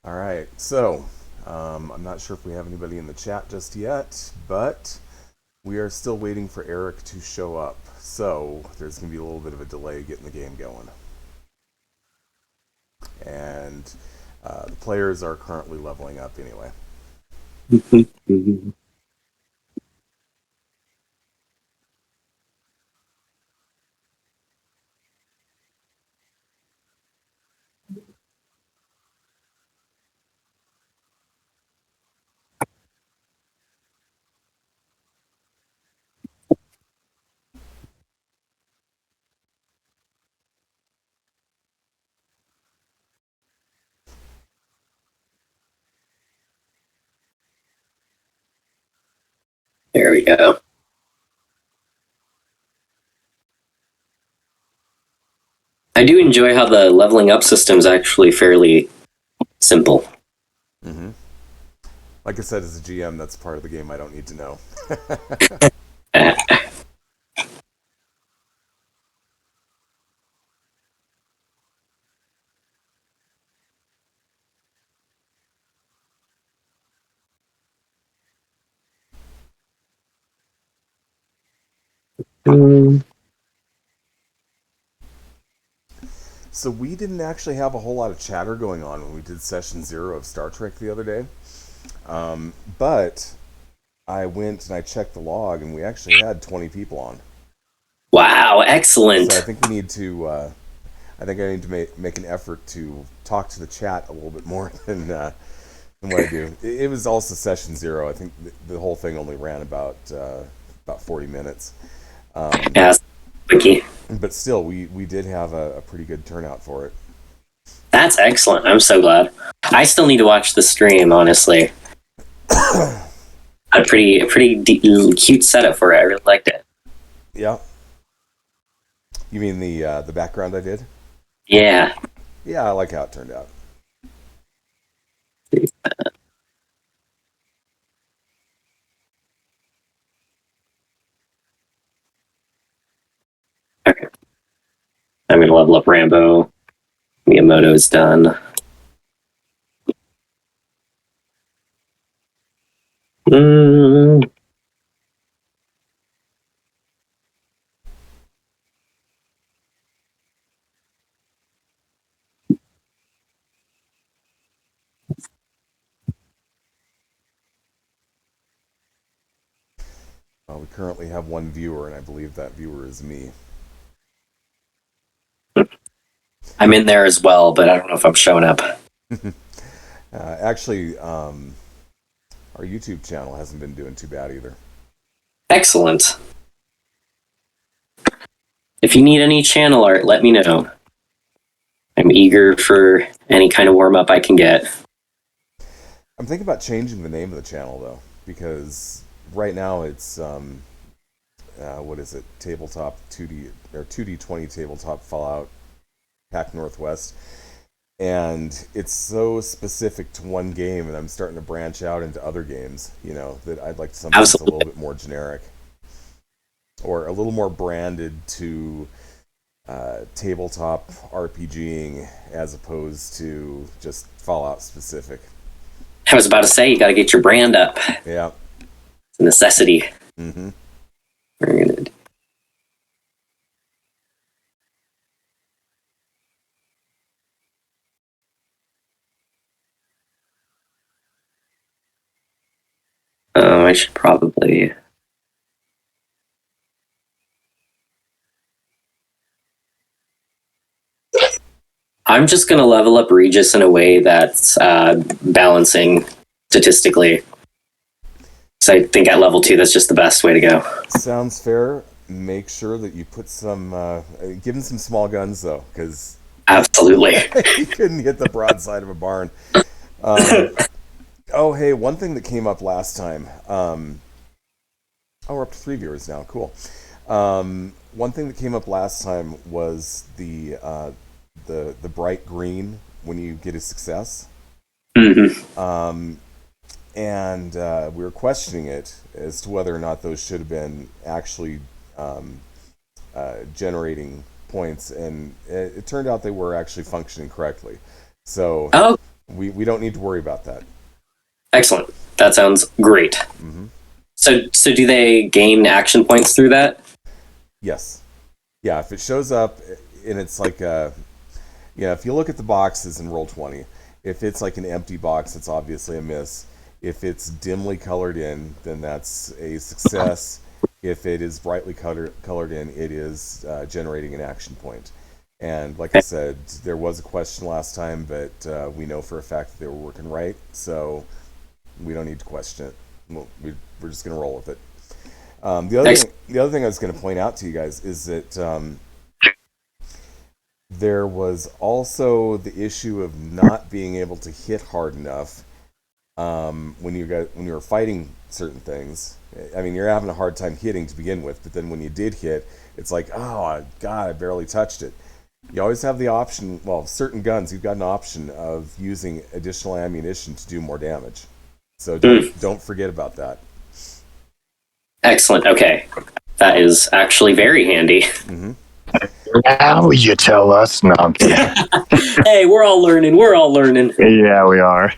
All right, so I'm not sure if we have anybody in the chat just yet, but we are still waiting for Eric to show up. So there's going to be a little bit of a delay getting the game going. And the players are currently leveling up anyway. There we go. I do enjoy how the leveling up system is actually fairly simple. Mm-hmm. Like I said, as a GM, that's part of the game I don't need to know. So we didn't actually have a whole lot of chatter going on when we did session 0 of Star Trek the other day. But I went and I checked the log, and we actually had 20 people on. Wow, So I excellent. think we need to. I think I need to make an effort to talk to the chat a little bit more than what I do. It was also session 0. I think the whole thing only ran about 40 minutes. Um, Yes, Wiki. but still, we did have a pretty good turnout for it. That's excellent. I'm so glad. I still need to watch the stream, honestly. A pretty cute setup for it. I really liked it. Yeah. You mean the background I did? Yeah. Yeah, I like how it turned out. Okay. I'm gonna level up Rambo. Miyamoto's done. Mm. We currently have one viewer, and I believe that viewer is me. I'm in there as well, but I don't know if I'm showing up. Actually, our YouTube channel hasn't been doing too bad either. Excellent. If you need any channel art, let me know. I'm eager for any kind of warm up I can get. I'm thinking about changing the name of the channel though, because right now it's what is it? Tabletop 2D or 2D20 tabletop Fallout Pack Northwest, and it's so specific to one game, and I'm starting to branch out into other games. That I'd like something that's a little Absolutely. bit more generic or a little more branded to tabletop RPGing as opposed to just Fallout specific. I was about to say, you got to get your brand up. Yeah. It's a necessity. Mm-hmm. We're gonna. I should probably. I'm just gonna level up Regis in a way that's balancing statistically. So I think at level 2, that's just the best way to go. Sounds fair. Make sure that you put some, give him some small guns though, because Absolutely. he couldn't hit the broadside of a barn. Um, oh, hey, one thing that came up last time. Oh, we're up to 3 viewers now. Cool. One thing that came up last time was the bright green when you get a success. Mm-hmm. And we were questioning it as to whether or not those should have been actually um, generating points, and it turned out they were actually functioning correctly. So Oh, we don't need to worry about that. Excellent. That sounds great. Hmm. So do they gain action points through that? Yes. Yeah, if it shows up and it's like if you look at the boxes in Roll20, if it's like an empty box, it's obviously a miss. If it's dimly colored in, then that's a success. If it is brightly colored in, it is generating an action point. And like I said, there was a question last time, but we know for a fact that they were working right, so we don't need to question it. We're just going to roll with it. The other thing I was going to point out to you guys is that there was also the issue of not being able to hit hard enough when you were fighting certain things. I mean, you're having a hard time hitting to begin with, but then when you did hit, it's like, oh God, I barely touched it. You always have the option. Well, certain guns, you've got an option of using additional ammunition to do more damage. So don't forget about that. Excellent. Okay. That is actually very handy. Mm-hmm. Now you tell us. No, I'm kidding. Hey, we're all learning. We're all learning. Yeah, we are.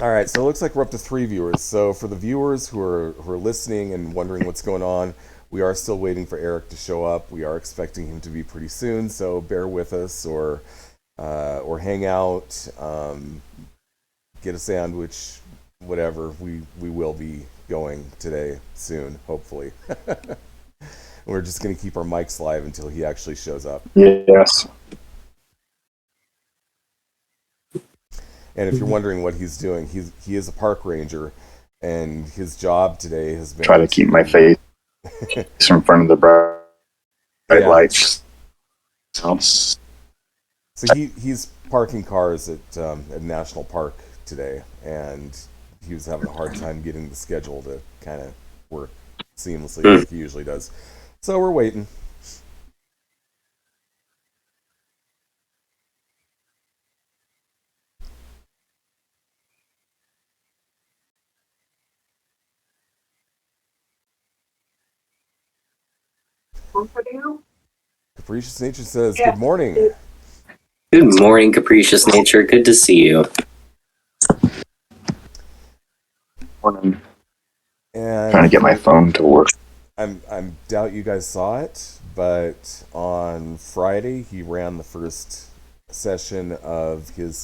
All right, so it looks like we're up to 3 viewers. So for the viewers who are listening and wondering what's going on, we are still waiting for Eric to show up. We are expecting him to be pretty soon, so bear with us or hang out, get a sandwich, whatever. We will be going today soon, hopefully. We're just going to keep our mics live until he actually shows up. Yes. And if you're wondering what he's doing, he is a park ranger, and his job today has been Try to keep my face in front of the bright lights. So he's parking cars at National Park today, and he was having a hard time getting the schedule to kind of work seamlessly like he usually does. So we're waiting. Capricious Nature says, "Good morning." Good morning, Capricious Nature. Good to see you. I'm And trying to get my phone to work. I'm doubt you guys saw it, but on Friday he ran the first session of his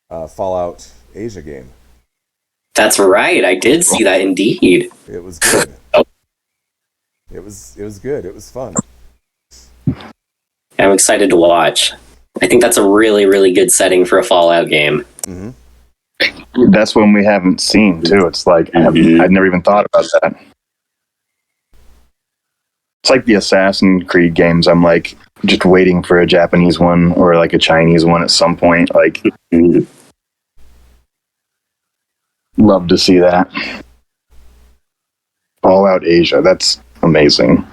Fallout Asia game. That's right. I did see that indeed. It was good. It was good. It was fun. I'm excited to watch. I think that's a really, really good setting for a Fallout game. Mm-hmm. That's one we haven't seen, too. It's like, I'd never even thought about that. It's like the Assassin's Creed games. I'm like, just waiting for a Japanese one or like a Chinese one at some point. Like, love to see that. Fallout Asia. That's amazing.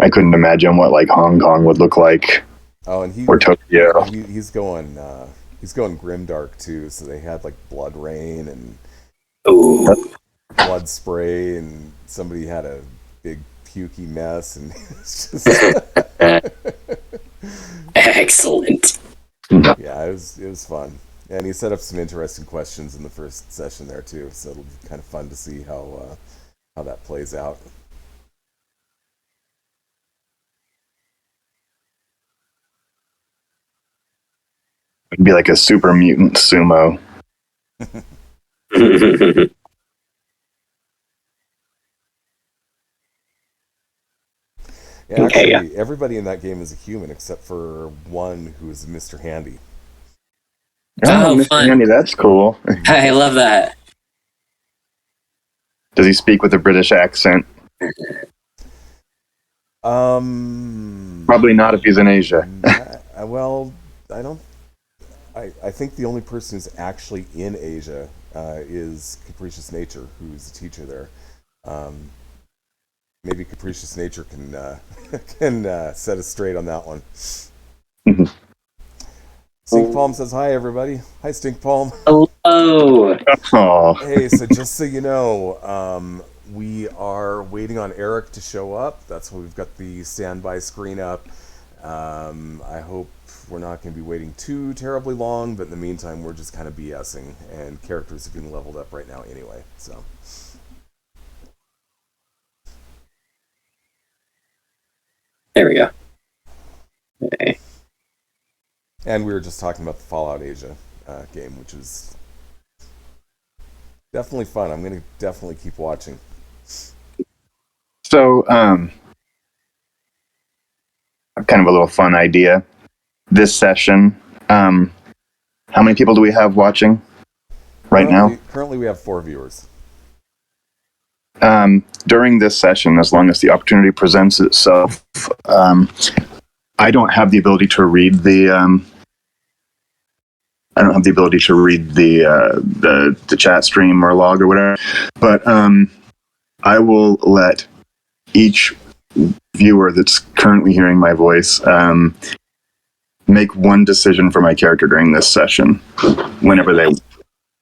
I couldn't imagine what like Hong Kong would look like. Oh, and or Tokyo. He's going grimdark too. So they had like blood rain and blood spray, and somebody had a big pukey mess, and it's just Excellent. yeah, it was fun. And he set up some interesting questions in the first session there too. So it'll be kind of fun to see how that plays out. It'd be like a super mutant sumo. Yeah, actually, everybody in that game is a human except for one who's Mr. Handy. Oh, Mr. fun. Handy, that's cool. I love that. Does he speak with a British accent? Probably not if he's in Asia. Well, I don't. I think the only person who's actually in Asia is Capricious Nature, who's a teacher there. Maybe Capricious Nature can set us straight on that one. Stink Palm says hi, everybody. Hi, Stink Palm. Hello. Oh. Hey, so just so you know, we are waiting on Eric to show up. That's why we've got the standby screen up. I hope we're not going to be waiting too terribly long, but in the meantime, we're just kind of BSing, and characters are being leveled up right now anyway. So, There we go. Okay. and we were just talking about the Fallout Asia game, which is definitely fun. I'm going to definitely keep watching. So, kind of a little fun idea. This session, how many people do we have watching right now? Currently, we have 4 viewers. During this session, as long as the opportunity presents itself, I don't have the ability to read the. I don't have the ability to read the chat stream or log or whatever, but I will let each viewer that's currently hearing my voice make one decision for my character during this session. Whenever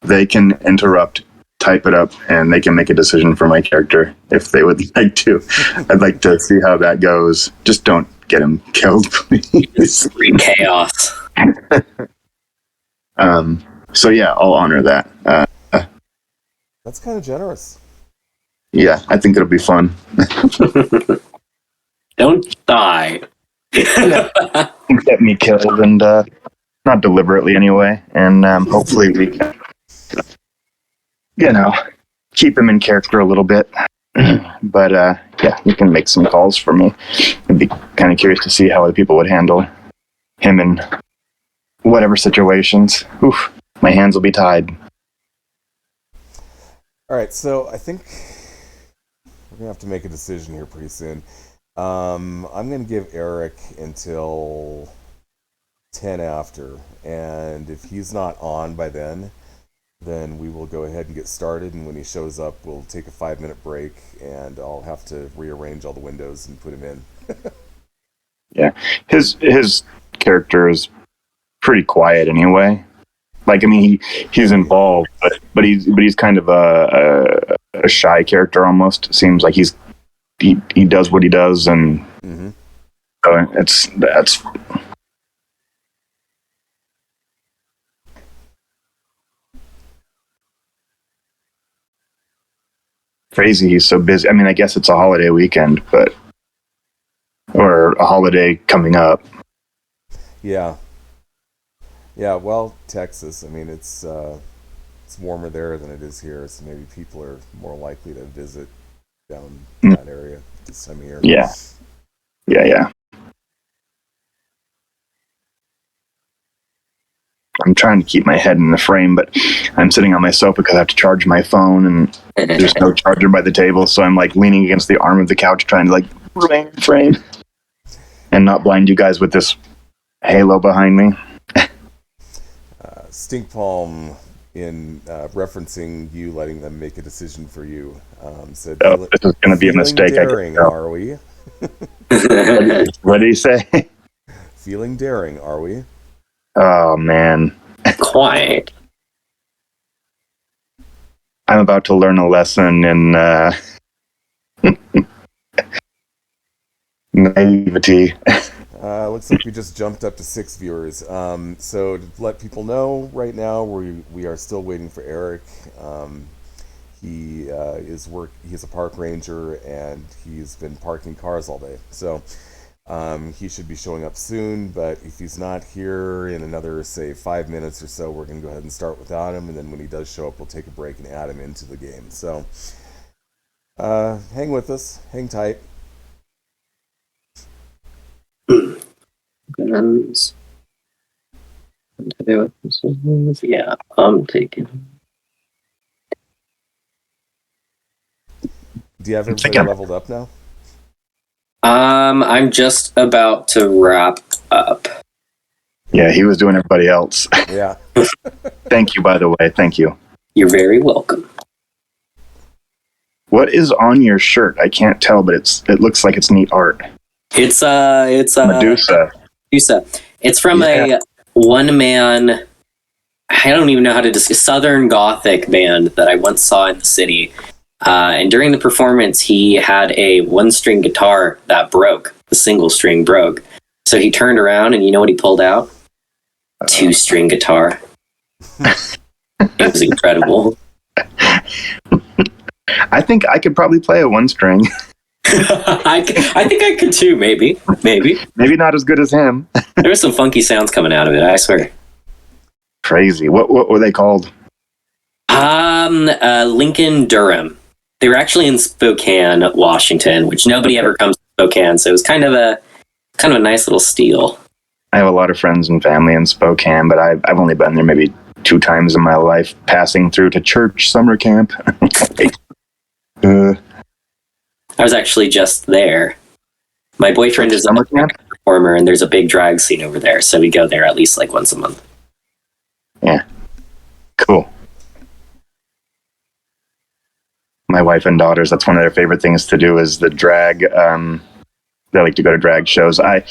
they can interrupt, type it up, and they can make a decision for my character if they would like to. I'd like to see how that goes. Just don't get him killed, please. Chaos. So yeah, I'll honor that. That's kind of generous. Yeah, I think it'll be fun. Don't die. Get me killed, and not deliberately anyway. And hopefully we can, keep him in character a little bit. But yeah, you can make some calls for me. I'd be kind of curious to see how other people would handle him in whatever situations. Oof, my hands will be tied. All right, so I think we're gonna have to make a decision here pretty soon. I'm gonna give Eric until 10 after, and if he's not on by then we will go ahead and get started. And when he shows up, we'll take a 5-minute break, and I'll have to rearrange all the windows and put him in. Yeah, his character is pretty quiet anyway. Like, I mean, he's involved, but he's kind of a shy character almost. It seems like he does what he does, and that's crazy. He's so busy. I mean, I guess it's a holiday weekend, or a holiday coming up. Yeah. Yeah, well, Texas, I mean, it's warmer there than it is here, so maybe people are more likely to visit down that area this time of year. Yeah. I'm trying to keep my head in the frame, but I'm sitting on my sofa because I have to charge my phone, and there's no charger by the table, so I'm like leaning against the arm of the couch trying to like remain in frame and not blind you guys with this halo behind me. Stink Palm, in referencing you letting them make a decision for you, said, this is going to be a mistake. Daring, are we? What did he say? Feeling daring, are we? Oh, man. Quiet. I'm about to learn a lesson in naivety. Looks like we just jumped up to 6 viewers. So to let people know, right now we are still waiting for Eric. He's a park ranger, and he's been parking cars all day. So he should be showing up soon, but if he's not here in another, say, 5 minutes or so, we're going to go ahead and start without him, and then when he does show up, we'll take a break and add him into the game. So hang with us, hang tight. Yeah, I'm taking. Do you have everybody leveled up now? I'm just about to wrap up. Yeah, he was doing everybody else. Yeah. Thank you, by the way. Thank you. You're very welcome. What is on your shirt? I can't tell, but it looks like it's neat art. It's Medusa. Medusa. It's from a one-man, I don't even know how to describe, Southern Gothic band that I once saw in the city. And during the performance, he had a one-string guitar that broke. The single string broke. So he turned around, and you know what he pulled out? 2-string guitar. It was incredible. I think I could probably play a 1-string. I think I could too, maybe. Maybe not as good as him. There were some funky sounds coming out of it, I swear. Crazy. What were they called? Lincoln Durham. They were actually in Spokane, Washington, which nobody ever comes to Spokane, so it was kind of a nice little steal. I have a lot of friends and family in Spokane, but I've only been there maybe 2 times in my life, passing through to church summer camp. I was actually just there. My boyfriend is a performer, and there's a big drag scene over there, so we go there at least like once a month. Yeah. Cool. My wife and daughters, that's one of their favorite things to do is the drag. They like to go to drag shows. I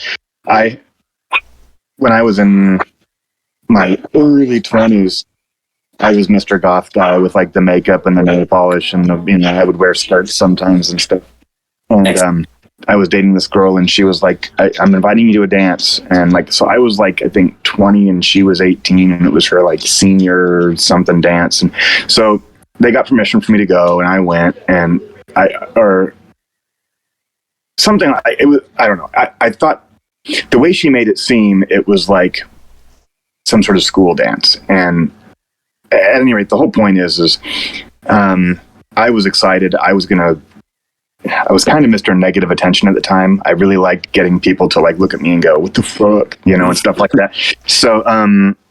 when I was in my early 20s, I was Mr. Goth guy with like the makeup and the nail polish, and I would wear skirts sometimes and stuff. And I was dating this girl, and she was like, I'm inviting you to a dance. And like, so I was like, I think 20 and she was 18, and it was her like senior something dance. And so they got permission for me to go, and I went, and I don't know. I thought the way she made it seem, it was like some sort of school dance. And at any rate, the whole point is I was excited. I was kind of Mr. Negative Attention at the time. I really liked getting people to like look at me and go, "What the fuck?" And stuff like that. So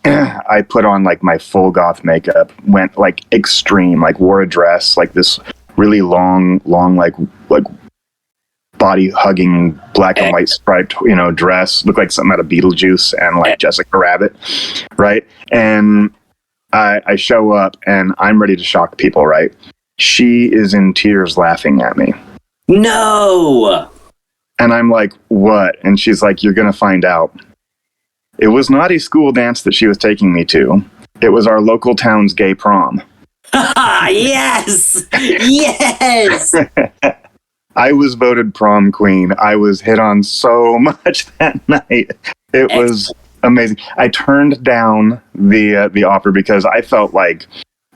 I put on like my full goth makeup, went like extreme, like wore a dress, like this really long, like body hugging black and white striped, dress, looked like something out of Beetlejuice and like Jessica Rabbit, right? And I show up and I'm ready to shock people, right? She is in tears laughing at me. No! And I'm like, what? And she's like, you're going to find out. It was not a school dance that she was taking me to. It was our local town's gay prom. Yes! Yes! I was voted prom queen. I was hit on so much that night. It was amazing. I turned down the offer because I felt like,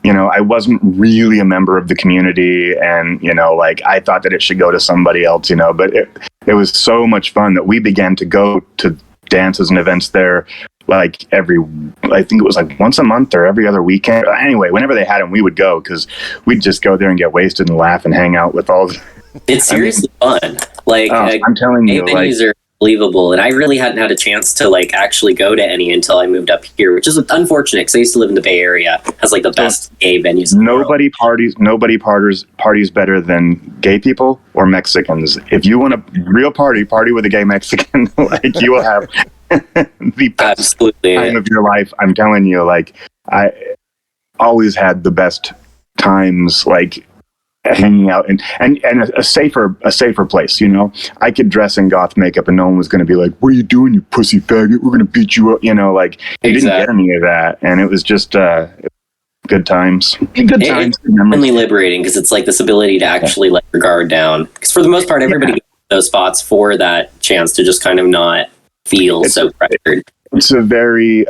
I wasn't really a member of the community, and like I thought that it should go to somebody else, but it was so much fun that we began to go to dances and events there like I think it was like once a month or every other weekend. Anyway, whenever they had them, we would go because we'd just go there and get wasted and laugh and hang out with all the... It's seriously fun. Like, I'm telling you, venues are unbelievable, and I really hadn't had a chance to like actually go to any until I moved up here, which is unfortunate because I used to live in the Bay Area. Has like the best gay venues. Nobody parties better than gay people or Mexicans. If you want a real party with a gay Mexican, like you will have the best time of your life. I'm telling you, like I always had the best times, like hanging out and a safer place. I could dress in goth makeup and no one was going to be like, "What are you doing, you pussy faggot? We're going to beat you up." Like you didn't get any of that, and it was just good times. It's really liberating because it's like this ability to actually let your guard down. Because for the most part, everybody goes to those spots for that chance to just kind of not feel so pressured. It's a very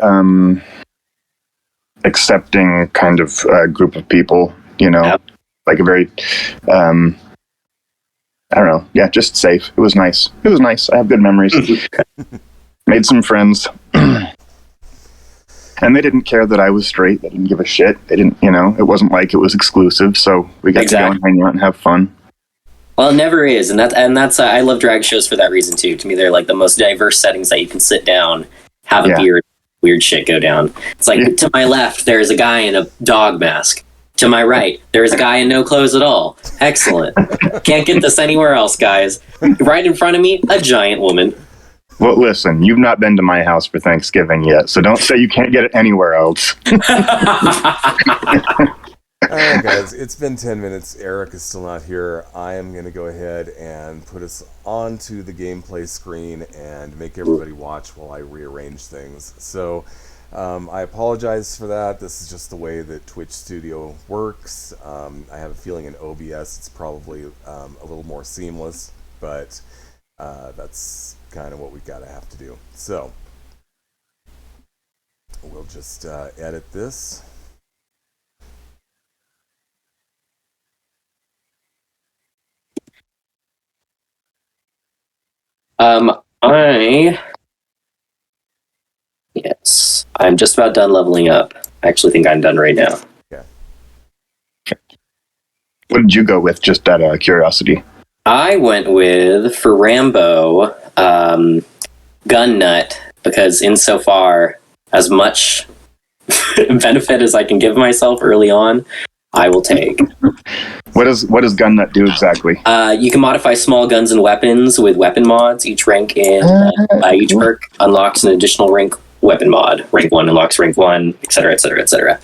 accepting kind of group of people. Yep. Like a very, I don't know. Yeah, just safe. It was nice. I have good memories. Made some friends. And they didn't care that I was straight. They didn't give a shit. They didn't, it wasn't like it was exclusive. So we got to go and hang out and have fun. Well, it never is. And that's I love drag shows for that reason too. To me, they're like the most diverse settings that you can sit down, have a beer, weird shit go down. It's like to my left, there's a guy in a dog mask. To my right, there's a guy in no clothes at all. Excellent. Can't get this anywhere else, guys. Right in front of me, a giant woman. Well, listen, you've not been to my house for Thanksgiving yet, so don't say you can't get it anywhere else. All right, guys, it's been 10 minutes. Eric is still not here. I am going to go ahead and put us onto the gameplay screen and make everybody watch while I rearrange things. So... I apologize for that. This is just the way that Twitch Studio works. I have a feeling in OBS it's probably a little more seamless, but That's kind of what we gotta have to do. So we'll just edit this. I yes, I'm just about done leveling up. I actually think I'm done right now. Yeah. What did you go with, just out of curiosity? I went with, for Rambo, Gun Nut, because insofar as much benefit as I can give myself early on, I will take. What does Gun Nut do exactly? You can modify small guns and weapons with weapon mods. Each rank in each perk unlocks an additional rank weapon mod. Rank 1 unlocks rank 1, etc., etc., etc.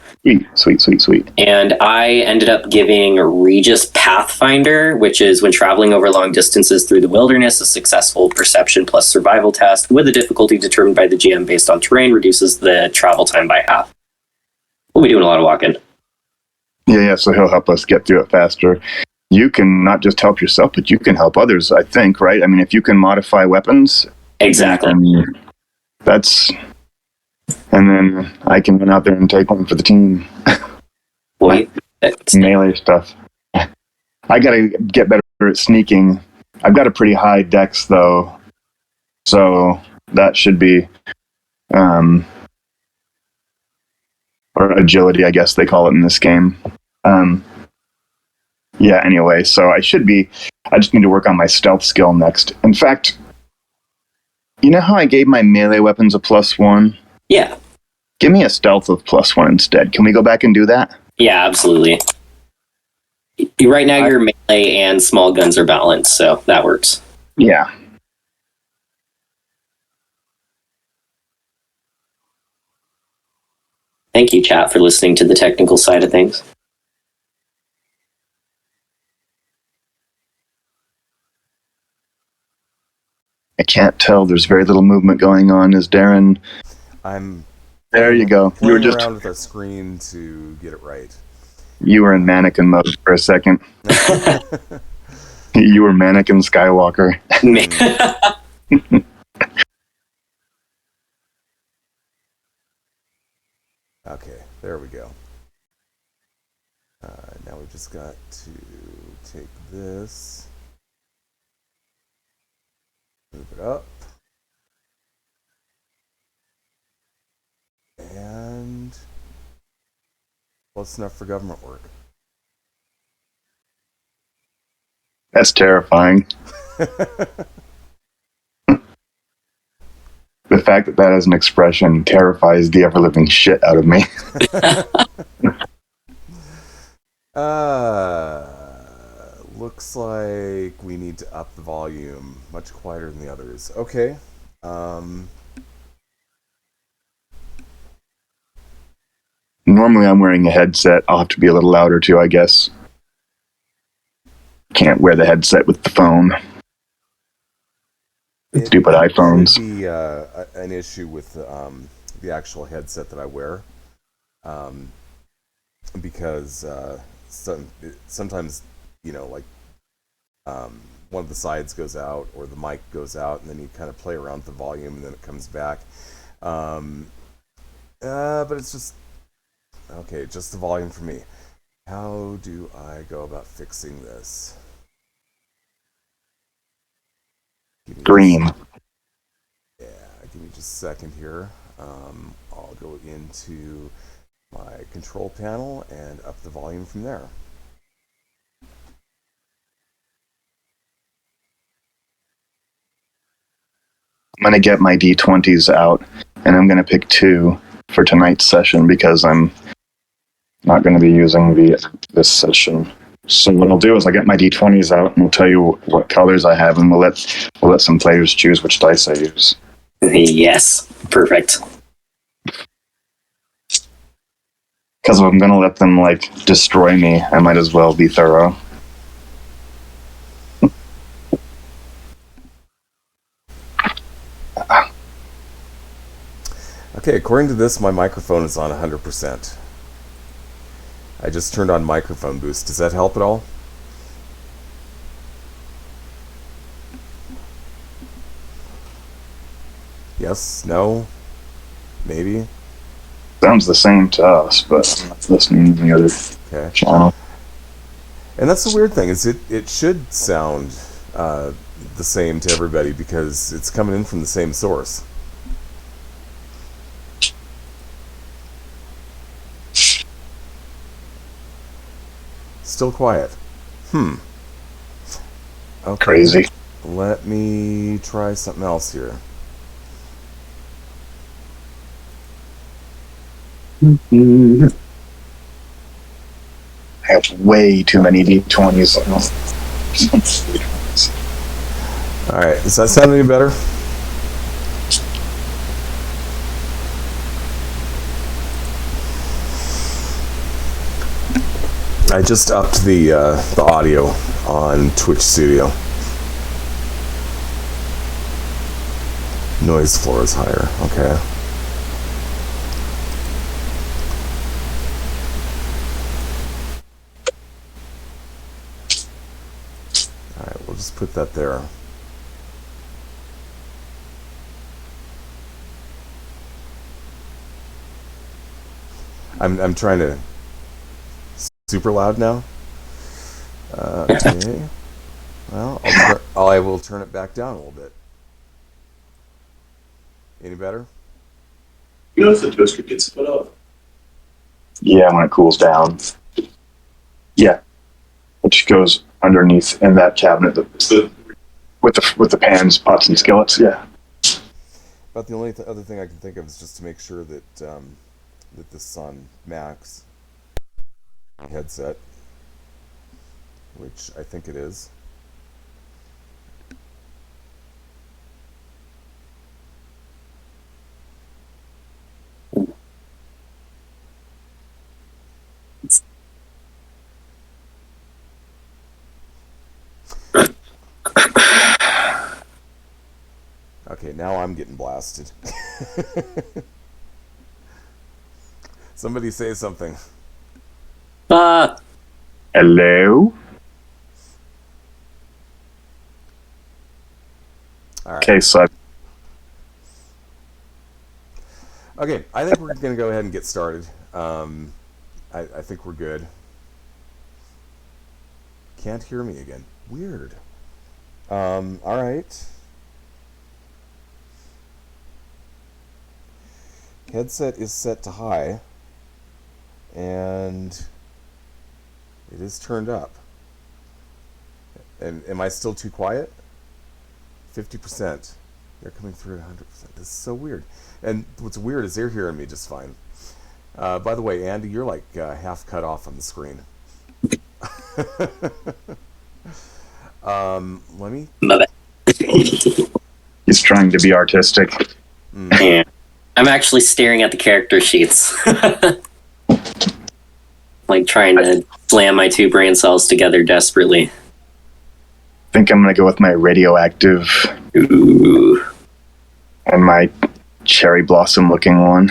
Sweet. And I ended up giving Regis Pathfinder, which is when traveling over long distances through the wilderness, a successful perception plus survival test with a difficulty determined by the GM based on terrain reduces the travel time by half. We'll be doing a lot of walking. Yeah, so he'll help us get through it faster. You can not just help yourself, but you can help others, I think, right? I mean, if you can modify weapons... Exactly. That's... And then I can run out there and take one for the team. Boy, melee stuff. I gotta get better at sneaking. I've got a pretty high dex, though. So that should be... or agility, I guess they call it in this game. Yeah, anyway, so I just need to work on my stealth skill next. In fact, you know how I gave my melee weapons a +1? Yeah. Give me a stealth of +1 instead. Can we go back and do that? Yeah, absolutely. Right now, your melee and small guns are balanced, so that works. Yeah. Thank you, chat, for listening to the technical side of things. I can't tell. There's very little movement going on. Is Darren... There you go. You were just around with a screen to get it right. You were in mannequin mode for a second. You were mannequin Skywalker. Okay, there we go. Now we just got to take this, move it up, and close enough for government work. That's terrifying. The fact that that is an expression terrifies the ever-living shit out of me. Looks like we need to up the volume. Much quieter than the others. Okay. Normally I'm wearing a headset. I'll have to be a little louder too, I guess. Can't wear the headset with the phone. Stupid iPhones. It could be an issue with the actual headset that I wear. Because sometimes, like one of the sides goes out or the mic goes out, and then you kind of play around with the volume and then it comes back. But it's just okay, just the volume for me. How do I go about fixing this? Green. Yeah, give me just a second here. I'll go into my control panel and up the volume from there. I'm going to get my D20s out, and I'm going to pick 2 for tonight's session because I'm not going to be using this session. So what I'll do is I'll get my D20s out, and we'll tell you what colors I have, and we'll let some players choose which dice I use. Yes, perfect. Because if I'm going to let them, destroy me, I might as well be thorough. Okay, according to this, my microphone is on 100%. I just turned on microphone boost. Does that help at all? Yes? No? Maybe? Sounds the same to us, but I'm not listening to the other Okay. channel. And that's the weird thing, is it should sound the same to everybody because it's coming in from the same source. Still quiet. Okay. Crazy. Let me try something else here. I have way too many D20s. Alright, does that sound any better? I just upped the audio on Twitch Studio. Noise floor is higher. Okay. Alright, we'll just put that there. I'm trying to super loud now. Okay. Well, I will turn it back down a little bit. Any better? You know if the toaster gets put up? Yeah, when it cools down. Yeah, it just goes underneath in that cabinet with the pans, pots, and skillets. Yeah. About the only other thing I can think of is just to make sure that that this is on Max headset, which I think it is. Okay, now I'm getting blasted. Somebody say something. Hello. All right. Okay, so Okay, I think we're going to go ahead and get started. I think we're good. Can't hear me again. Weird. All right. Headset is set to high, and it is turned up. And am I still too quiet? 50%. They're coming through at 100%. This is so weird. And what's weird is they're hearing me just fine. By the way, Andy, you're like half cut off on the screen. Let me. he's trying to be artistic. Yeah. I'm actually staring at the character sheets. Like trying to slam my two brain cells together desperately. I think I'm going to go with my radioactive Ooh. and my cherry blossom looking one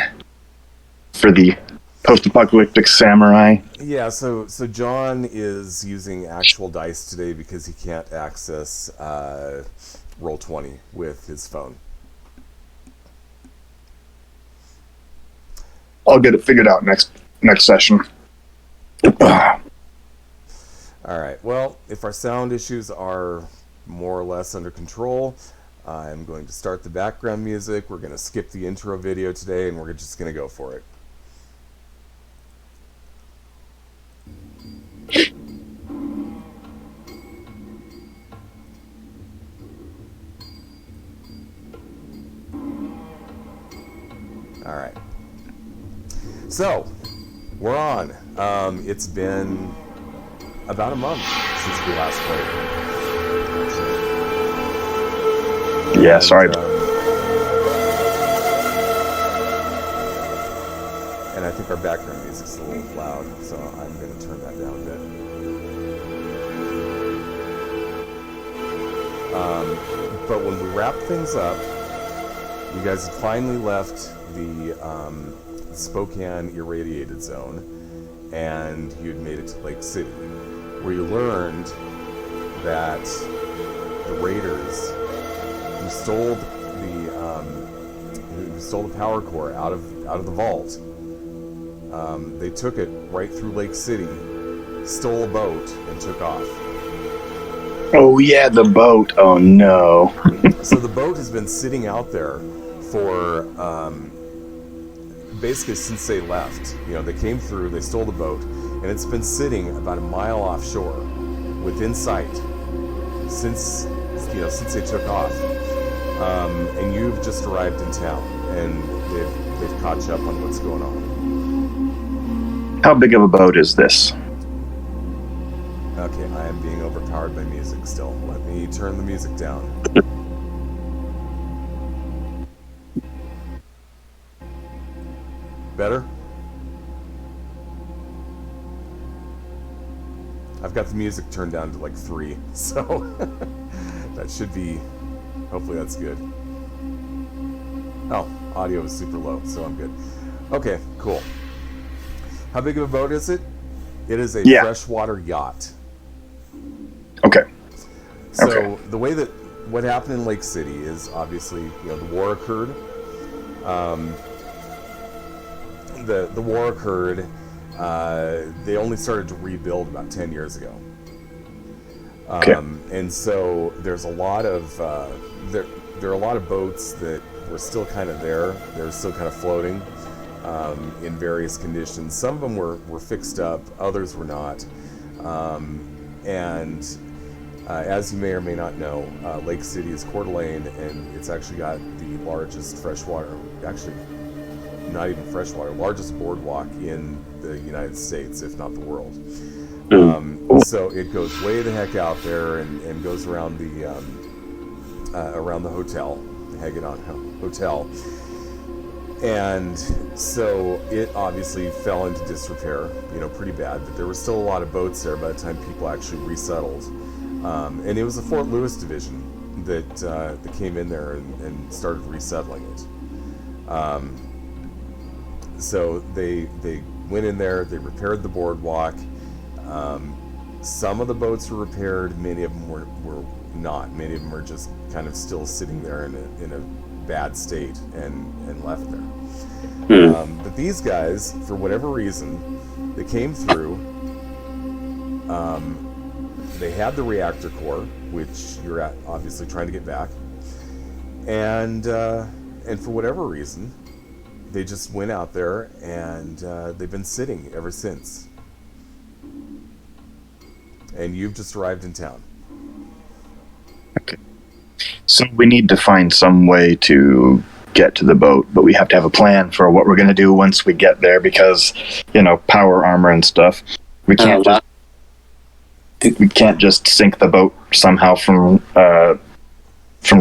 for the post-apocalyptic samurai. Yeah, so John is using actual dice today because he can't access Roll20 with his phone. I'll get it figured out next session. All right. Well, if our sound issues are more or less under control, I'm going to start the background music. We're going to skip the intro video today, and we're just going to go for it. All right. So, we're on. It's been about a month since we last played. Yeah, sorry. And I think our background music's a little loud, so I'm going to turn that down a bit. But when we wrap things up, you guys had finally left the Spokane irradiated zone, and you had made it to Lake City, where you learned that the raiders who stole who stole the power core out of the vault. They took it right through Lake City, stole a boat, and took off. Oh yeah, the boat. Oh no. So the boat has been sitting out there for basically since they left. They came through, they stole the boat, and it's been sitting about a mile offshore, within sight, since they took off. And you've just arrived in town, and they've caught you up on what's going on. How big of a boat is this? Okay, I am being overpowered by music still. Let me turn the music down. Better? I've got the music turned down to like 3, so that should be, hopefully that's good. Oh, audio is super low, so I'm good. Okay, cool. How big of a boat is it? It is a freshwater yacht. Okay. So the way that what happened in Lake City is obviously, the war occurred. The war occurred. They only started to rebuild about 10 years ago. And so there's a lot of there are a lot of boats that were still kind of there. They're still kind of floating in various conditions. Some of them were fixed up. Others were not. And as you may or may not know, Lake City is Coeur d'Alene, and it's actually got the largest freshwater, actually not even freshwater, largest boardwalk in the United States, if not the world. So it goes way the heck out there and goes around the hotel, the Hagedon Hotel. And so it obviously fell into disrepair, pretty bad, but there were still a lot of boats there by the time people actually resettled. And it was the Fort Lewis division that came in there and started resettling it. So they went in there, they repaired the boardwalk. Some of the boats were repaired, many of them were not. Many of them are just kind of still sitting there in a bad state and left there. But these guys, for whatever reason, they came through. They had the reactor core, which you're obviously trying to get back, and for whatever reason, they just went out there and they've been sitting ever since. And you've just arrived in town. Okay. So we need to find some way to get to the boat, but we have to have a plan for what we're going to do once we get there because, power armor and stuff. We can't just sink the boat somehow from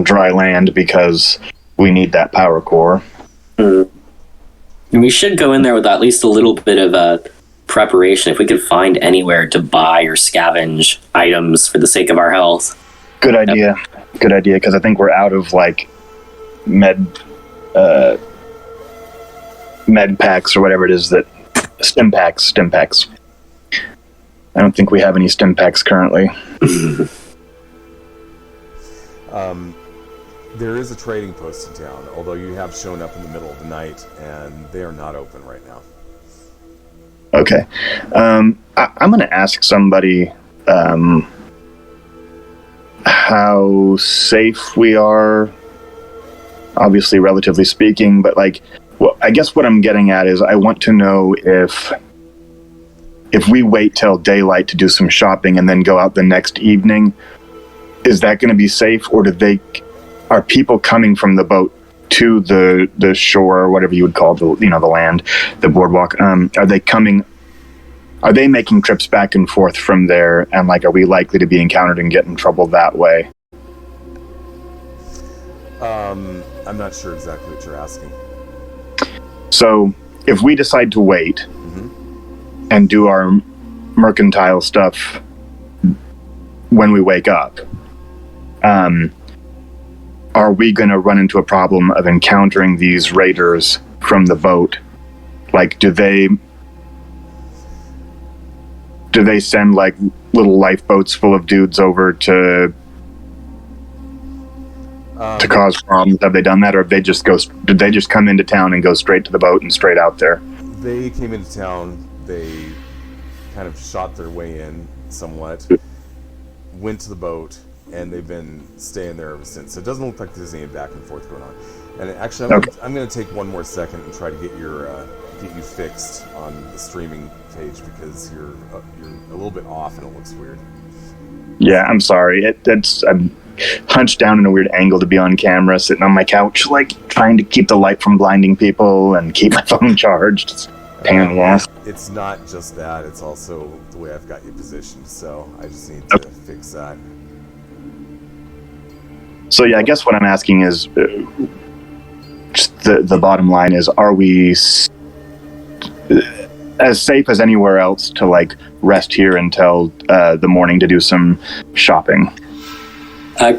dry land because we need that power core. We should go in there with at least a little bit of preparation if we could find anywhere to buy or scavenge items for the sake of our health. Good idea. Good idea, because I think we're out of med packs or whatever it is that stim packs. I don't think we have any stim packs currently. There is a trading post in town, although you have shown up in the middle of the night, and they are not open right now. Okay. I'm going to ask somebody how safe we are, obviously, relatively speaking, but I guess what I'm getting at is I want to know if we wait till daylight to do some shopping and then go out the next evening, is that going to be safe, or are people coming from the boat to the shore, or whatever you would call the land, the boardwalk? Are they making trips back and forth from there, and are we likely to be encountered and get in trouble that way? I'm not sure exactly what you're asking. So if we decide to wait and do our mercantile stuff when we wake up, are we going to run into a problem of encountering these raiders from the boat? Do they send little lifeboats full of dudes over to to cause problems? Have they done that, or did they just come into town and go straight to the boat and straight out there? They came into town. They kind of shot their way in somewhat, went to the boat, and they've been staying there ever since. So it doesn't look like there's any back and forth going on. And actually, I'm going to take one more second and try to get you fixed on the streaming page, because you're a little bit off and it looks weird. Yeah, I'm sorry. I'm hunched down in a weird angle to be on camera, sitting on my couch, like trying to keep the light from blinding people and keep my phone charged. It's a pain in the ass. It's not just that; it's also the way I've got you positioned. So I just need to fix that. So yeah, I guess what I'm asking is, just the bottom line is, are we as safe as anywhere else to like rest here until the morning to do some shopping?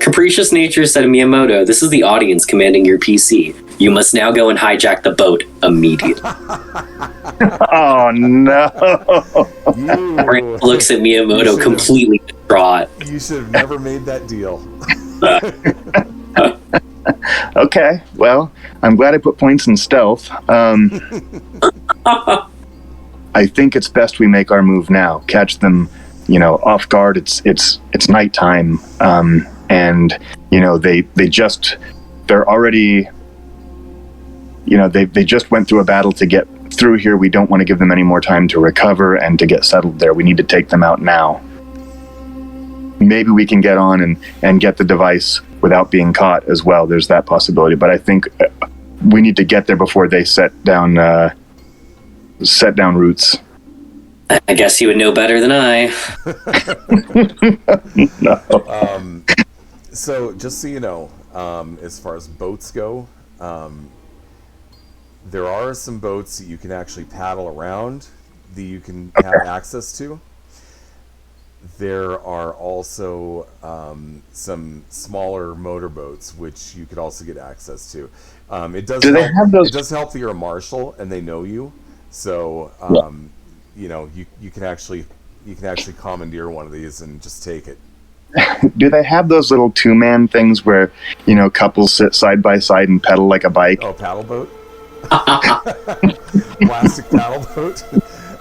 Capricious Nature said, Miyamoto, this is the audience commanding your PC. You must now go and hijack the boat immediately. Oh no! Brent looks at Miyamoto completely distraught. You should have never made that deal. Okay, well, I'm glad I put points in stealth. I think it's best we make our move now. Catch them, off guard. It's nighttime, and they're already, they just went through a battle to get through here. We don't want to give them any more time to recover and to get settled there. We need to take them out now. Maybe we can get on and get the device without being caught as well. There's that possibility, but I think we need to get there before they set down roots. I guess you would know better than I. No. So just so you know, as far as boats go, there are some boats that you can actually paddle around that you can have access to. There are also some smaller motorboats which you could also get access to. It does help that you're a marshal and they know you, so you can actually commandeer one of these and just take it. Do they have those little two-man things where couples sit side by side and pedal like a bike? Oh, paddle boat. Plastic paddle boat.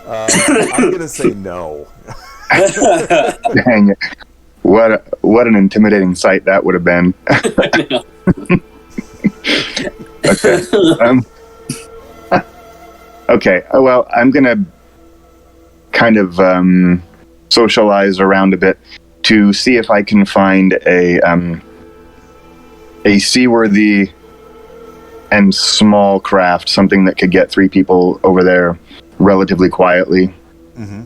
I'm gonna say no. Dang it. What an intimidating sight that would have been. Okay. Okay. Well, I'm going to kind of socialize around a bit to see if I can find a seaworthy and small craft, something that could get 3 people over there relatively quietly. Mm-hmm.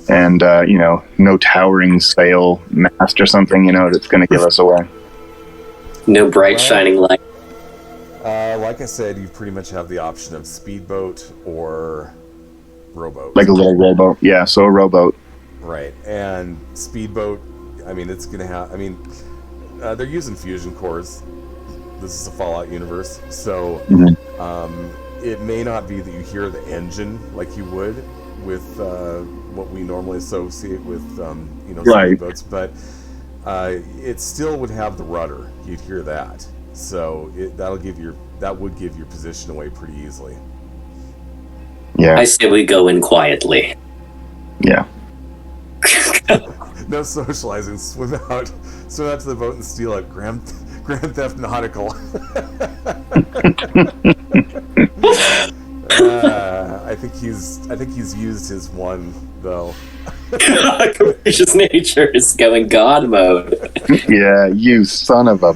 And, no towering sail mast or something, that's going to give us away. No bright shining light. Like I said, you pretty much have the option of speedboat or rowboat. Like a little rowboat. Yeah, so a rowboat. Right. And speedboat, it's going to have... they're using fusion cores. This is a Fallout universe. So, it may not be that you hear the engine like you would with what we normally associate with speedboats, but it still would have the rudder. You'd hear that, so that would give your position away pretty easily. Yeah, I say we go in quietly. Yeah. No socializing. Swim out to the boat and steal it. Grand Theft Nautical. I think he's used his one though. Capricious Nature is going God mode. Yeah, you son of a.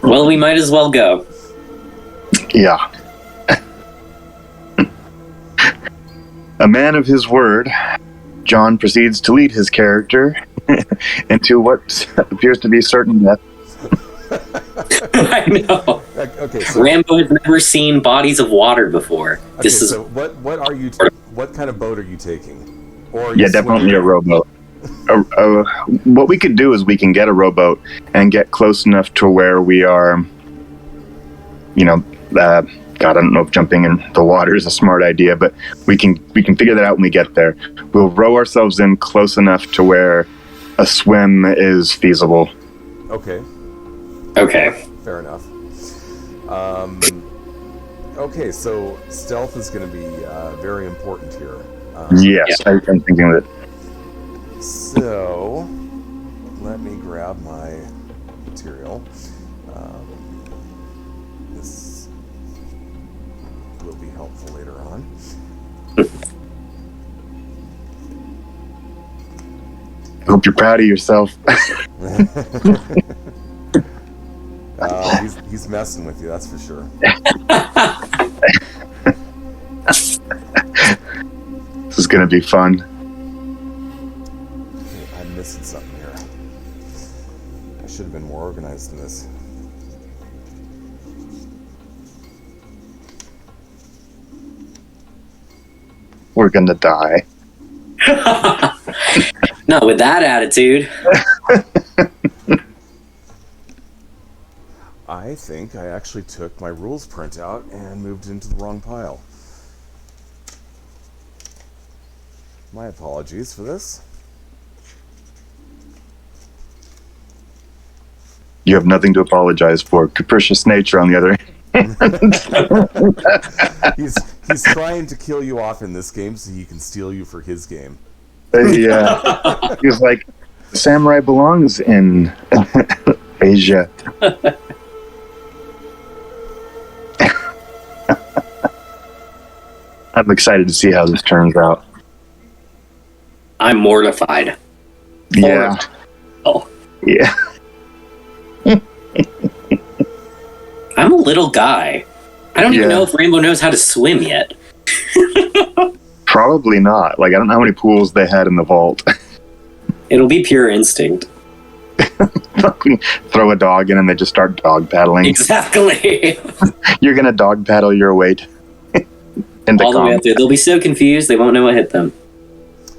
Well, we might as well go. Yeah. A man of his word, John proceeds to lead his character into what appears to be certain death. I know. Okay, so Rambo has never seen bodies of water before. Okay, so what are you? What kind of boat are you taking? Or Definitely a rowboat. What we could do is we can get a rowboat and get close enough to where we are. God, I don't know if jumping in the water is a smart idea, but we can figure that out when we get there. We'll row ourselves in close enough to where a swim is feasible. Okay. Okay. Fair enough. Okay, so stealth is going to be very important here. Yes, Yeah. I'm thinking that. So, let me grab my material. This will be helpful later on. I hope you're proud of yourself. He's messing with you, that's for sure. This is going to be fun. Okay, I'm missing something here. I should have been more organized than this. We're going to die. Not with that attitude. I think I actually took my rules printout and moved it into the wrong pile. My apologies for this. You have nothing to apologize for. Capricious nature, on the other hand. He's trying to kill you off in this game so he can steal you for his game. Yeah. He was like, samurai belongs in Asia. I'm excited to see how this turns out. I'm mortified. Yeah. Oh, Yeah. I'm a little guy. I don't even know if Rainbow knows how to swim yet. Probably not. Like, I don't know how many pools they had in the vault. It'll be pure instinct. Throw a dog in and they just start dog paddling. Exactly. You're going to dog paddle your way into All the way up there. They'll be so confused they won't know what hit them.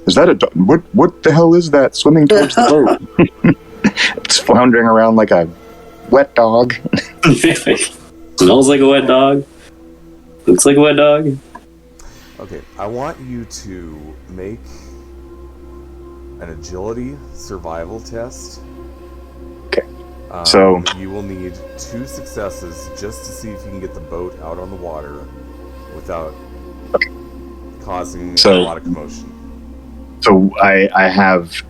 Is that a dog? What the hell is that swimming towards the boat? It's floundering around like a wet dog. Smells like a wet dog. Looks like a wet dog. Okay, I want you to make an agility survival test. Okay. So you will need 2 successes just to see if you can get the boat out on the water without causing a lot of commotion. So I have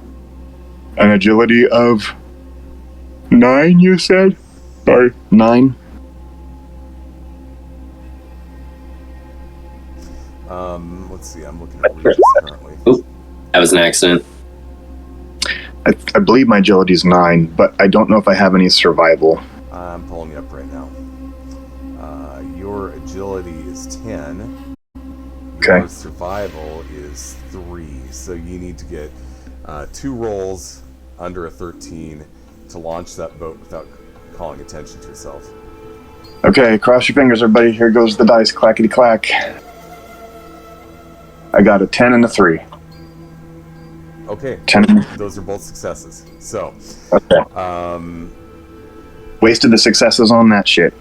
an agility of 9, you said? Sorry, 9? Let's see, I'm looking at Regis currently. Oop, that was an accident. I believe my agility is 9, but I don't know if I have any survival. I'm pulling you up right now. Your agility is 10. Okay. Your survival is 3. So you need to get 2 rolls under a 13 to launch that boat without calling attention to yourself. Okay, cross your fingers, everybody. Here goes the dice. Clackety clack. I got a 10 and a 3. Okay. 10. Those are both successes. So, Okay. Wasted the successes on that shit.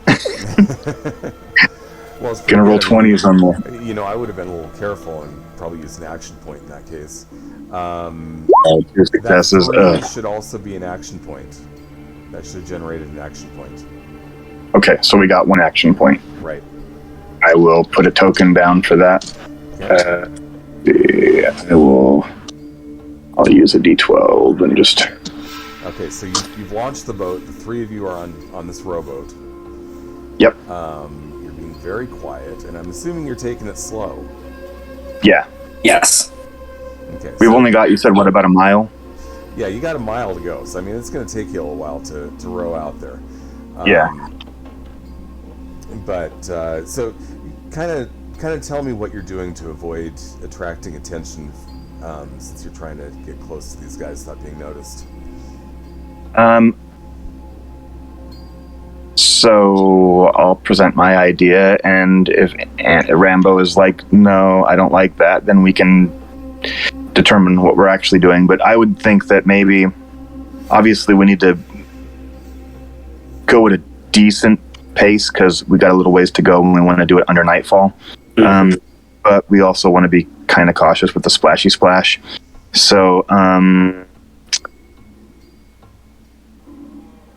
well, it's Gonna roll 20s on more. You know, I would have been a little careful and probably used an action point in that case. 2 successes. That should also be an action point. That should have generated an action point. Okay, so we got 1 action point. Right. I will put a token down for that. Okay. I'll use a D12 and just... Okay, so you've launched the boat. The 3 of you are on this rowboat. Yep. You're being very quiet, and I'm assuming you're taking it slow. Yeah. Yes. Okay. We've only got, you said, what, about a mile? Yeah, you got a mile to go. So, I mean, it's going to take you a little while to row out there. Yeah. But, so, kind of tell me what you're doing to avoid attracting attention, since you're trying to get close to these guys without being noticed. So I'll present my idea, and if Rambo is like, no, I don't like that, then we can determine what we're actually doing. But I would think that maybe, obviously, we need to go at a decent pace because we got a little ways to go and we want to do it under nightfall. Mm-hmm. But we also want to be kind of cautious with the splashy splash. So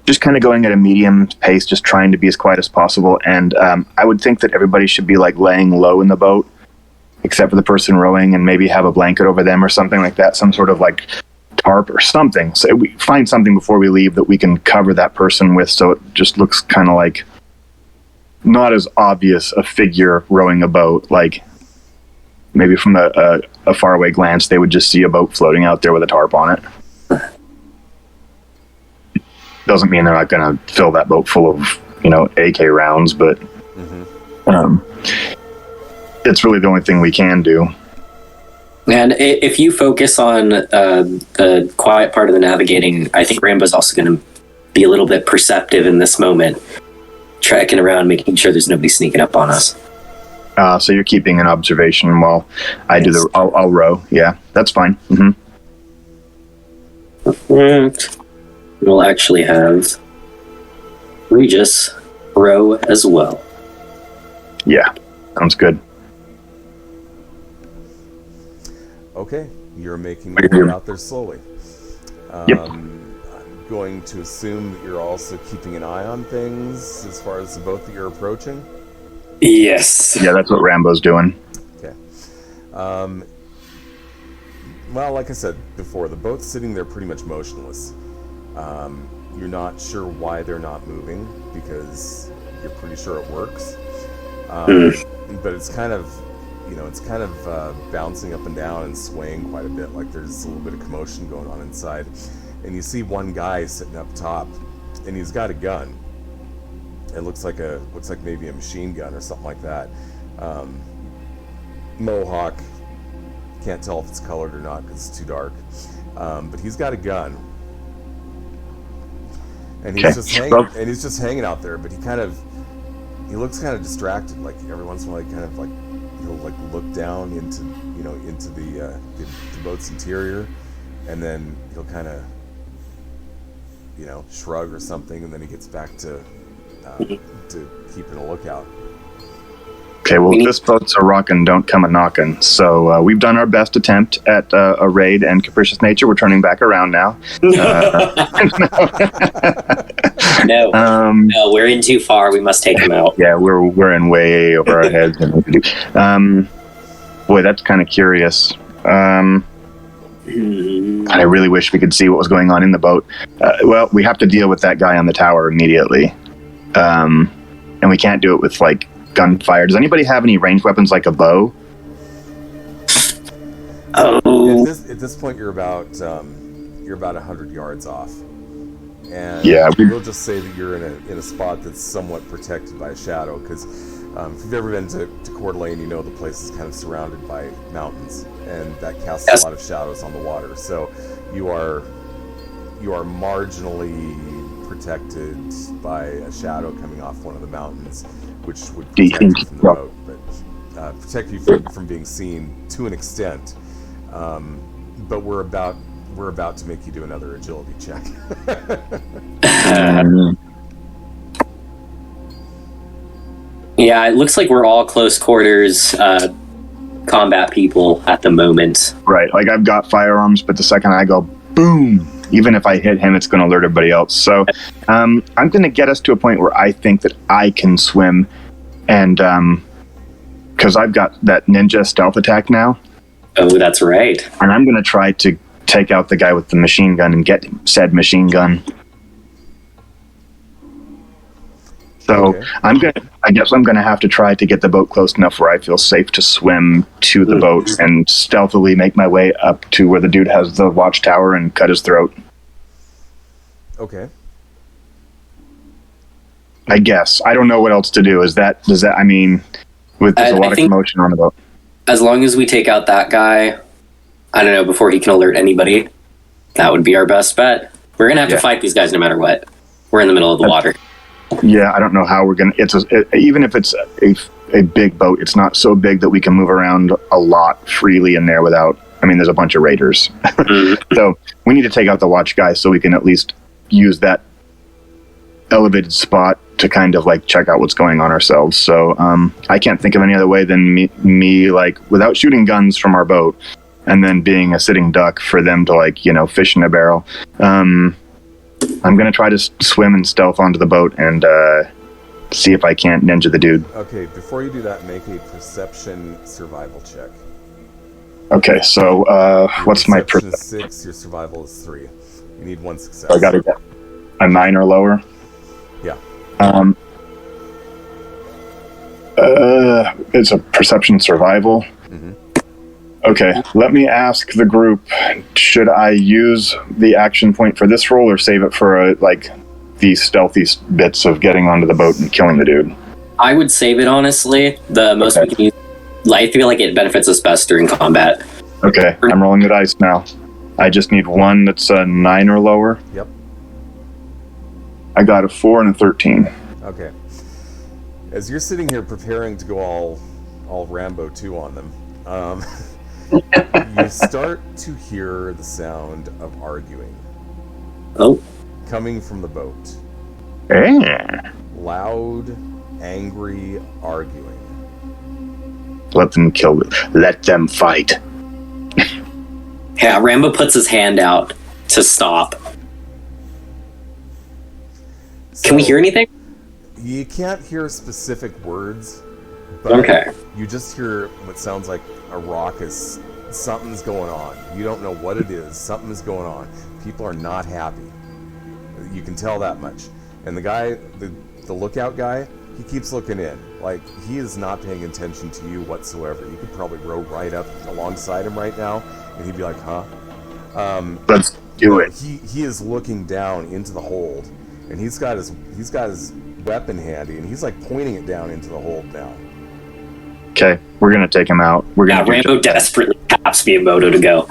just kind of going at a medium pace, just trying to be as quiet as possible. And I would think that everybody should be like laying low in the boat, except for the person rowing, and maybe have a blanket over them or something like that, some sort of like tarp or something. So we find something before we leave that we can cover that person with, so it just looks kind of like not as obvious a figure rowing a boat. Like maybe from a faraway glance, they would just see a boat floating out there with a tarp on it. Doesn't mean they're not going to fill that boat full of, AK rounds, but it's really the only thing we can do. And if you focus on the quiet part of the navigating, I think Rambo's also going to be a little bit perceptive in this moment, tracking around, making sure there's nobody sneaking up on us. So you're keeping an observation while I do I'll row. Yeah, that's fine. We'll actually have Regis row as well. Yeah, sounds good. Okay, you're making your way out there slowly. Yep. I'm going to assume that you're also keeping an eye on things as far as the boat that you're approaching. Yes. Yeah, that's what Rambo's doing. Okay. Well, like I said before, the boat's sitting there pretty much motionless. You're not sure why they're not moving, because you're pretty sure it works. But it's kind of, bouncing up and down and swaying quite a bit. Like there's a little bit of commotion going on inside. And you see one guy sitting up top, and he's got a gun. It looks like maybe a machine gun or something like that. Mohawk. Can't tell if it's colored or not because it's too dark. But he's got a gun. And he's just hanging out there, but he looks kind of distracted. Like every once in a while, he'll look down into the boat's interior, and then he'll kind of shrug or something, and then he gets back to keeping a lookout. Okay, well, this boat's a rockin', don't come a knockin'. So we've done our best attempt at a raid and capricious nature. We're turning back around now. No, we're in too far. We must take him out. Yeah, we're in way over our heads. Boy, that's kind of curious. I really wish we could see what was going on in the boat. Well, we have to deal with that guy on the tower immediately. And we can't do it with, gunfire. Does anybody have any ranged weapons like a bow? Oh. At this point, you're about 100 yards off, and we'll just say that you're in a spot that's somewhat protected by a shadow. Because if you've ever been to Coeur d'Alene, you know the place is kind of surrounded by mountains, and that casts a lot of shadows on the water. So you are marginally protected by a shadow coming off one of the mountains, which would protect you from the boat, but protect you from being seen to an extent. But we're about to make you do another agility check. Yeah, it looks like we're all close quarters combat people at the moment. Right, I've got firearms, but the second I go boom, even if I hit him, it's going to alert everybody else. So I'm going to get us to a point where I think that I can swim, and because I've got that ninja stealth attack now. Oh, that's right. And I'm going to try to take out the guy with the machine gun and get said machine gun. So okay. I guess I'm going to have to try to get the boat close enough where I feel safe to swim to the boat and stealthily make my way up to where the dude has the watchtower and cut his throat. Okay. I guess. I don't know what else to do. There's a lot of commotion on the boat. As long as we take out that guy, I don't know, before he can alert anybody, that would be our best bet. We're going to have to fight these guys no matter what. We're in the middle of the water. Yeah, I don't know how we're going to... Even if it's a big boat, it's not so big that we can move around a lot freely in there without... there's a bunch of raiders. So we need to take out the watch guy so we can at least use that elevated spot to kind of check out what's going on ourselves. So I can't think of any other way than me without shooting guns from our boat and then being a sitting duck for them to fish in a barrel. How I'm gonna try to swim and stealth onto the boat and see if I can't ninja the dude. Okay, before you do that, make a perception survival check. Okay, so what's my perception is 6, your survival is 3. You need 1 success. I gotta get a 9 or lower. Yeah. It's a perception survival. Mm-hmm. Okay, let me ask the group, should I use the action point for this roll or save it for the stealthy bits of getting onto the boat and killing the dude? I would save it, honestly. The most we can use. I feel like it benefits us best during combat. Okay, I'm rolling the dice now. I just need one that's a 9 or lower. Yep. I got a 4 and a 13. Okay. As you're sitting here preparing to go all Rambo 2 on them, you start to hear the sound of arguing. Oh. Coming from the boat. Yeah. Loud, angry arguing. Let them kill it. Let them fight. Yeah, Rambo puts his hand out to stop. Can we hear anything? You can't hear specific words, but okay. You just hear what sounds like a raucous, something's going on. You don't know what it is, something's going on. People are not happy. You can tell that much. And the guy, the lookout guy, he keeps looking in. Like, he is not paying attention to you whatsoever. You could probably row right up alongside him right now, and he'd be like, huh? Let's do it. He is looking down into the hold, and he's got his weapon handy, and he's like pointing it down into the hold now. Okay, we're gonna take him out. Rambo desperately taps Miyamoto to go.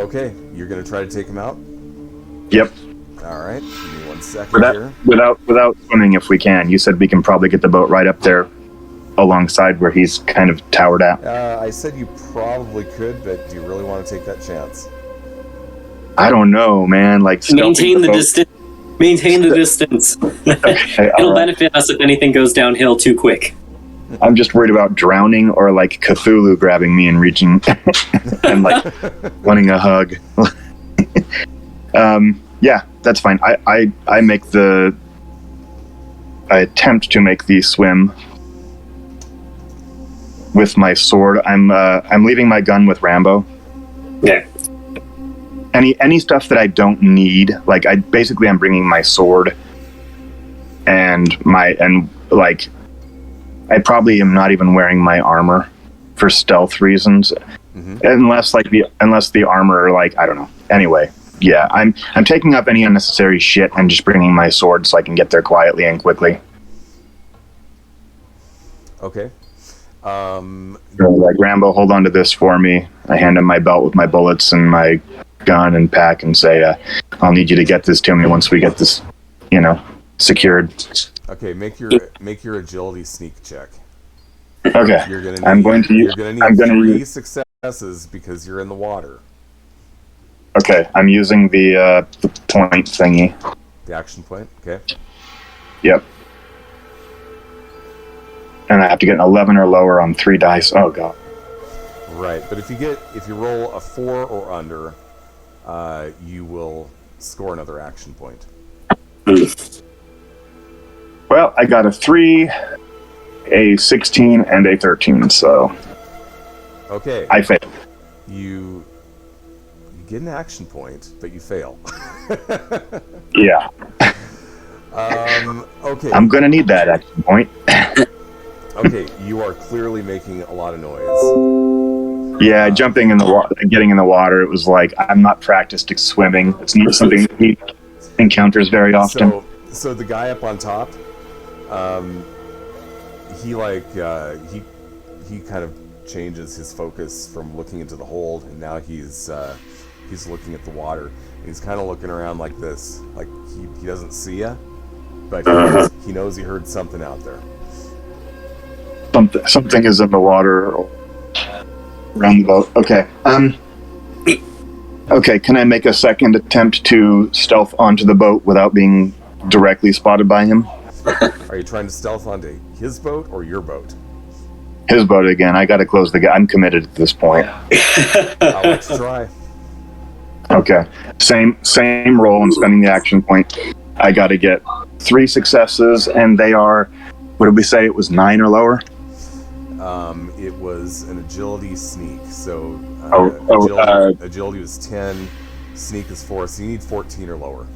Okay, you're gonna try to take him out? Yep. All right, give me 1 second here. Without swimming, if we can. You said we can probably get the boat right up there alongside where he's kind of towered at. I said you probably could, but do you really want to take that chance? I don't know, man. Maintain the distance. Maintain the distance. Okay, It'll benefit us if anything goes downhill too quick. I'm just worried about drowning or Cthulhu grabbing me and reaching and wanting a hug. Yeah, that's fine. I attempt to make the swim with my sword. I'm leaving my gun with Rambo. Yeah. Any stuff that I don't need, I'm bringing my sword and I probably am not even wearing my armor for stealth reasons, unless the armor, I don't know. Anyway, yeah, I'm taking up any unnecessary shit and just bringing my sword so I can get there quietly and quickly. Okay. Rambo, hold on to this for me. I hand him my belt with my bullets and my gun and pack and say, I'll need you to get this to me once we get this, secured. Okay, make your agility sneak check. Okay. You're gonna need 3 successes because you're in the water. Okay, I'm using the point thingy. The action point. Okay. Yep. And I have to get an 11 or lower on 3 dice. Oh god. Right, but if you roll a 4 or under, you will score another action point. Well, I got a 3, a 16, and a 13, so... Okay. I failed. You get an action point, but you fail. Yeah. Okay. I'm gonna need that action point. Okay, you are clearly making a lot of noise. Yeah, jumping in the water, getting in the water, it was I'm not practiced at swimming. It's not something that he encounters very often. So the guy up on top, he kind of changes his focus from looking into the hold, and now he's looking at the water. And he's kind of looking around like this, like he doesn't see you, but he knows he heard something out there. Something is in the water around the boat. Okay. Okay, can I make a second attempt to stealth onto the boat without being directly spotted by him? Are you trying to stealth onto his boat or your boat? His boat again. I gotta close the gate. I'm committed at this point. I'll let you try. Okay. Same roll. I'm spending the action point. I got to get 3 successes, and they are. What did we say? It was 9 or lower. It was an agility sneak. So agility was 10, sneak is 4. So you need 14 or lower.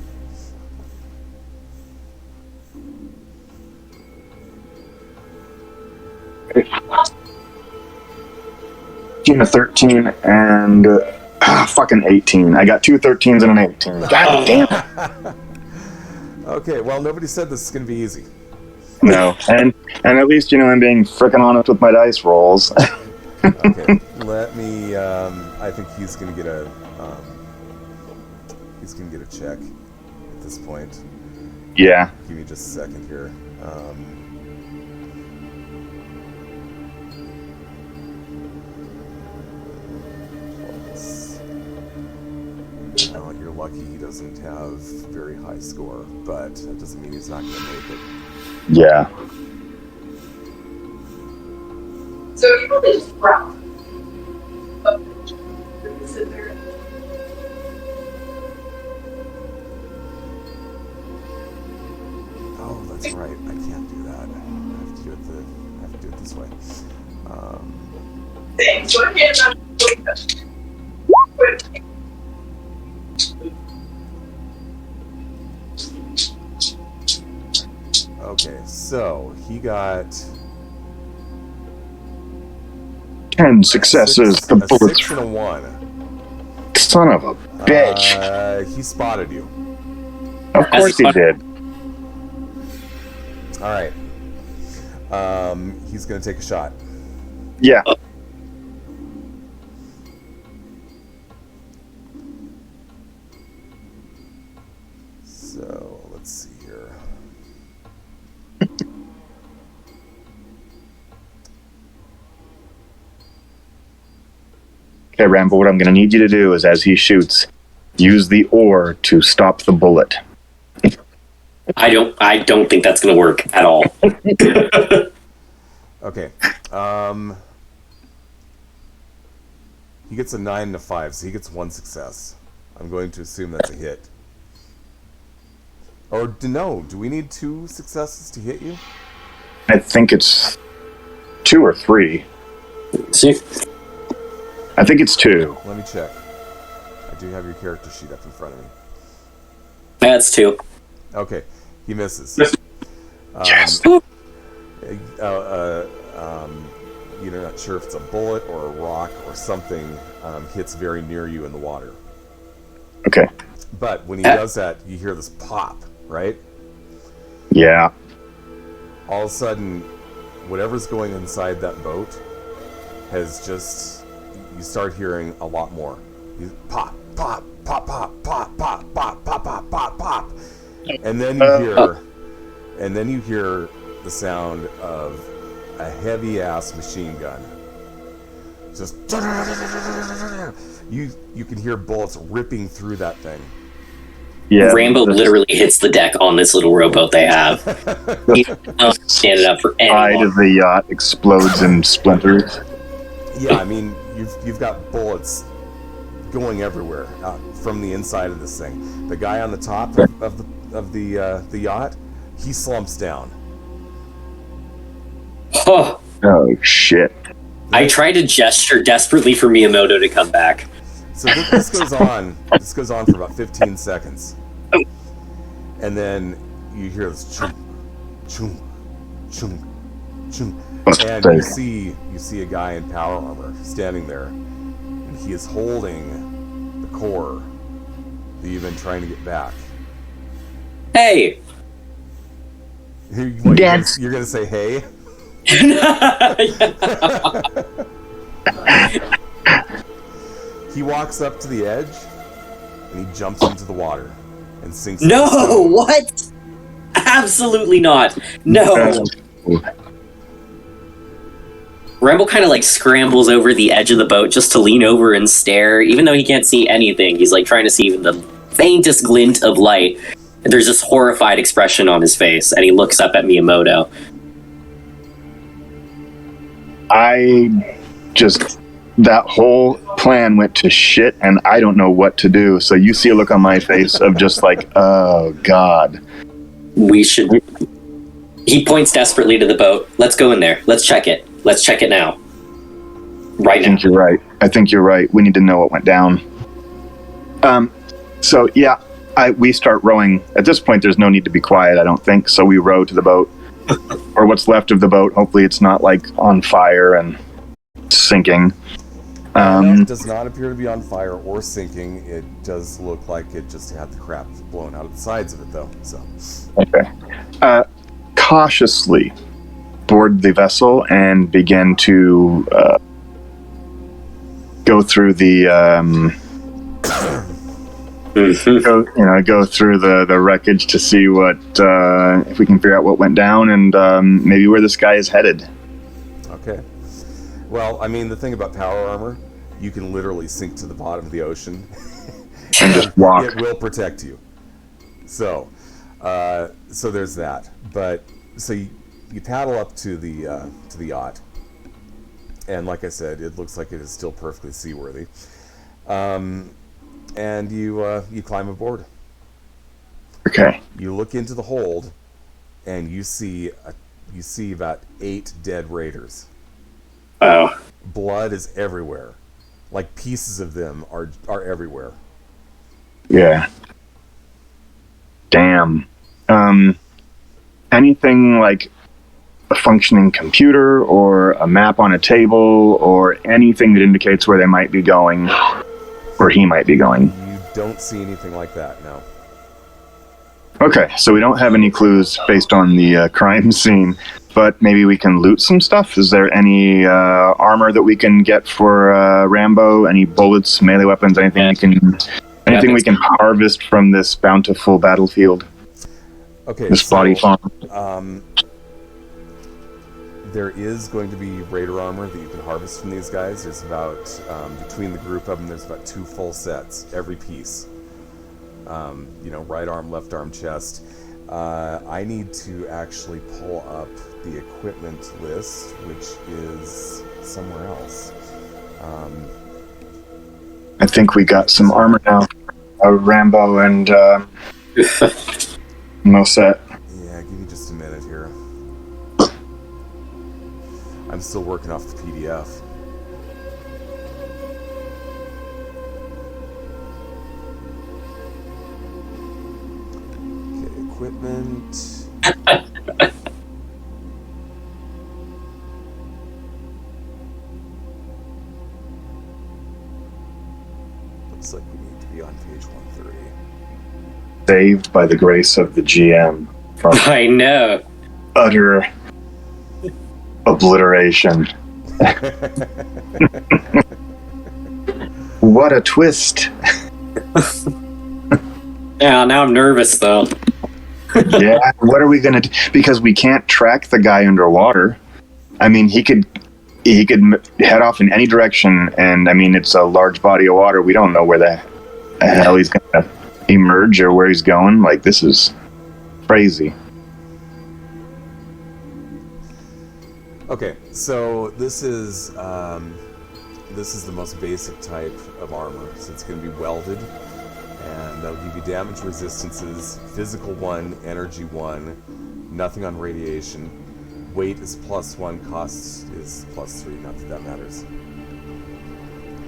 A 13 and fucking 18. I got 2 13s and an 18. God damn it. Okay, well, nobody said this is going to be easy. No, and at least I'm being frickin' honest with my dice rolls. Okay, let me. I think he's going to get a. He's going to get a check at this point. Yeah. Give me just a second here. Well, you're lucky he doesn't have very high score, but that doesn't mean he's not going to make it. Yeah. So you really just route. Sit there. Oh, that's right. I can't do that. I have to do it this way. Thanks. Go ahead and Okay, so he got 10 successes. The a bullets. 6 and a 1. Son of a bitch. He spotted you. Of course he did. All right. He's gonna take a shot. Yeah. So let's see here. Okay, Rambo, what I'm going to need you to do is, as he shoots, use the oar to stop the bullet. I don't think that's going to work at all. Okay. He gets a 9 and a 5, so he gets 1 success. I'm going to assume that's a hit. Or no? Do we need 2 successes to hit you? I think it's 2 or 3. See? I think it's 2. Let me check. I do have your character sheet up in front of me. That's 2. Okay, he misses. Yes. You're not sure if it's a bullet or a rock or something hits very near you in the water. Okay. But when he does that, you hear this pop, right? Yeah. All of a sudden, whatever's going inside that boat has just... You start hearing a lot more. Pop, pop, pop, pop, pop, pop, pop, pop, pop, pop, pop. And then you hear the sound of a heavy-ass machine gun. Just... You can hear bullets ripping through that thing. Yeah. Rambo literally hits the deck on this little rowboat they have. He's not standing up for Side anyone. of the yacht explodes in splinters. Yeah, I mean, you've got bullets going everywhere from the inside of this thing. The guy on the top of the yacht, he slumps down. Oh, Oh, shit. I try to gesture desperately for Miyamoto to come back. So this goes on. This goes on for about 15 seconds, and then you hear this chunk, chunk, chunk, chunk, and you see a guy in power armor standing there, and he is holding the core that you've been trying to get back. Hey! What, you're gonna say hey? He walks up to the edge and he jumps into the water and sinks. No! What? Absolutely not. No. Rambo kind of like scrambles over the edge of the boat just to lean over and stare, even though he can't see anything. He's like trying to see even the faintest glint of light. And there's this horrified expression on his face, and he looks up at Miyamoto. That whole plan went to shit and I don't know what to do. So you see a look on my face of just like, oh God. We should. He points desperately to the boat. Let's go in there. Let's check it. Let's check it now. Right I think now. you're right. I think you're right. We need to know what went down. So yeah, we start rowing. At this point, there's no need to be quiet, I don't think. So we row to the boat, or what's left of the boat. Hopefully, it's not like on fire and sinking. No, it does not appear to be on fire or sinking. It does look like it just had the crap blown out of the sides of it, though. So, Okay. Cautiously board the vessel and begin to go through the go through the wreckage to see what if we can figure out what went down and maybe where this guy is headed. okay. Well, I mean, the thing about power armor, you can literally sink to the bottom of the ocean And just walk. It will protect you. So there's that. But so you paddle up to the yacht, and like I said, it looks like it is still perfectly seaworthy. And you climb aboard. Okay. You look into the hold, and you see about 8 dead raiders. Wow. Blood is everywhere. Like pieces of them are everywhere. Yeah. Damn. Anything like a functioning computer or a map on a table or anything that indicates where they might be going or he might be going? You don't see anything like that, no. Okay, so we don't have any clues based on the crime scene, but maybe we can loot some stuff. Is there any armor that we can get for Rambo? Any bullets, melee weapons, anything we can harvest from this bountiful battlefield? Okay, this body farm. There is going to be raider armor that you can harvest from these guys. There's about between the group of them, there's about 2 full sets, every piece. Right arm, left arm, chest. I need to actually pull up the equipment list, which is somewhere else. I think we got some armor now. Rambo and Moset. Yeah, give me just a minute here. I'm still working off the PDF. Equipment. Looks like we need to be on page 130. Saved by the grace of the GM from I know. utter obliteration. What a twist. Yeah, now I'm nervous though. Yeah, what are we gonna do? Because we can't track the guy underwater. I mean, he could head off in any direction, and I mean, it's a large body of water. We don't know where the hell he's gonna emerge or where he's going. Like, this is crazy. Okay, so this is the most basic type of armor. So it's going to be welded, and that'll give you damage resistances, physical 1, energy 1, nothing on radiation. Weight is +1, cost is +3. Not that that matters.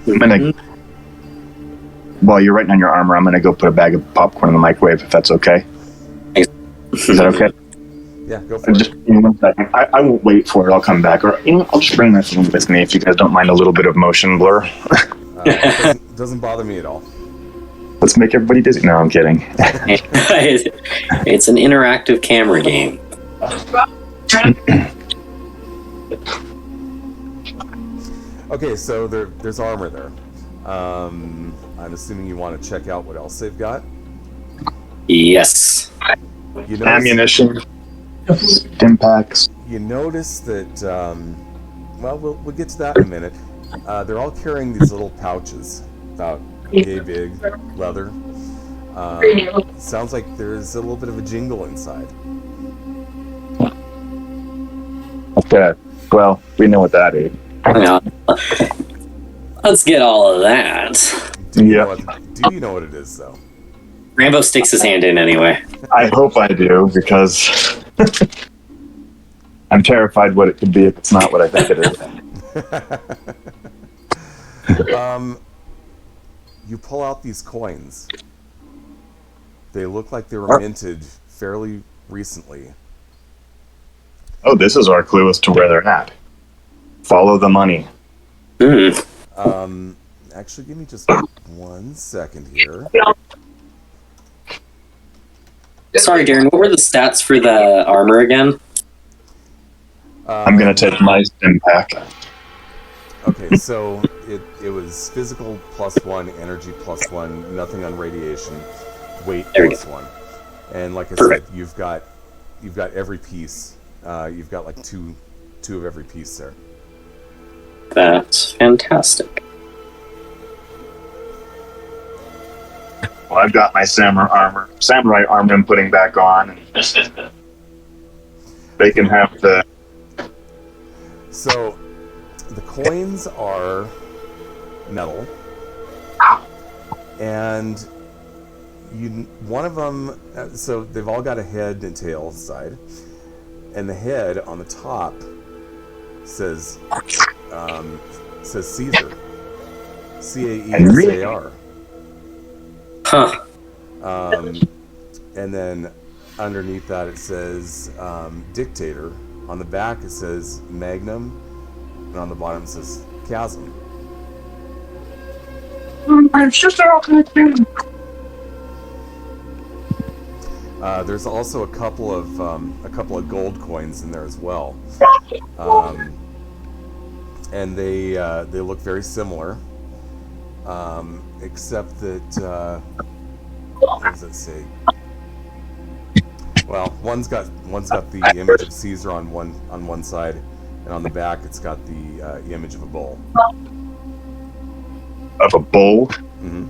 I'm gonna, while you're writing on your armor, I'm gonna go put a bag of popcorn in the microwave, if that's okay. Is that okay? Yeah, go for it. Just 1 second. I won't wait for it. I'll come back, or I'll just bring that thing with me if you guys don't mind a little bit of motion blur. Doesn't bother me at all. Let's make everybody dizzy. No, I'm kidding. It's an interactive camera game. Okay, so there's armor there. I'm assuming you want to check out what else they've got. Yes. You notice, Ammunition, impacts. You notice that. We'll get to that in a minute. They're all carrying these little pouches, about yay big, leather. Sounds like there's a little bit of a jingle inside. Okay. Well, we know what that is. Yeah. Let's get all of that. Do you Yeah. know what it is, though? Rambo sticks his hand in anyway. I hope I do, because I'm terrified what it could be if it's not what I think it is. You pull out these coins. They look like they were minted fairly recently. Oh, this is our clue as to where they're at. Follow the money. Actually, give me just 1 second here. Sorry, Darren, what were the stats for the armor again? I'm going to take my stim pack. Okay, so it was physical +1, energy +1, nothing on radiation, weight There we go. +1, and like I Perfect. said, you've got every piece. You've got like two of every piece there. That's fantastic. Well, I've got my samurai armor I'm putting back on. And they can have the... So the coins are metal, and one of them. So they've all got a head and tail side, and the head on the top says Caesar, Caesar. Huh. And then underneath that it says Dictator. On the back it says Magnum, and on the bottom it says Chasm. There's also a couple of gold coins in there as well, and they look very similar, except that what does it say? Well, one's got the image of Caesar on one side, and on the back it's got the image of a bull. Of a bull? Mm-hmm.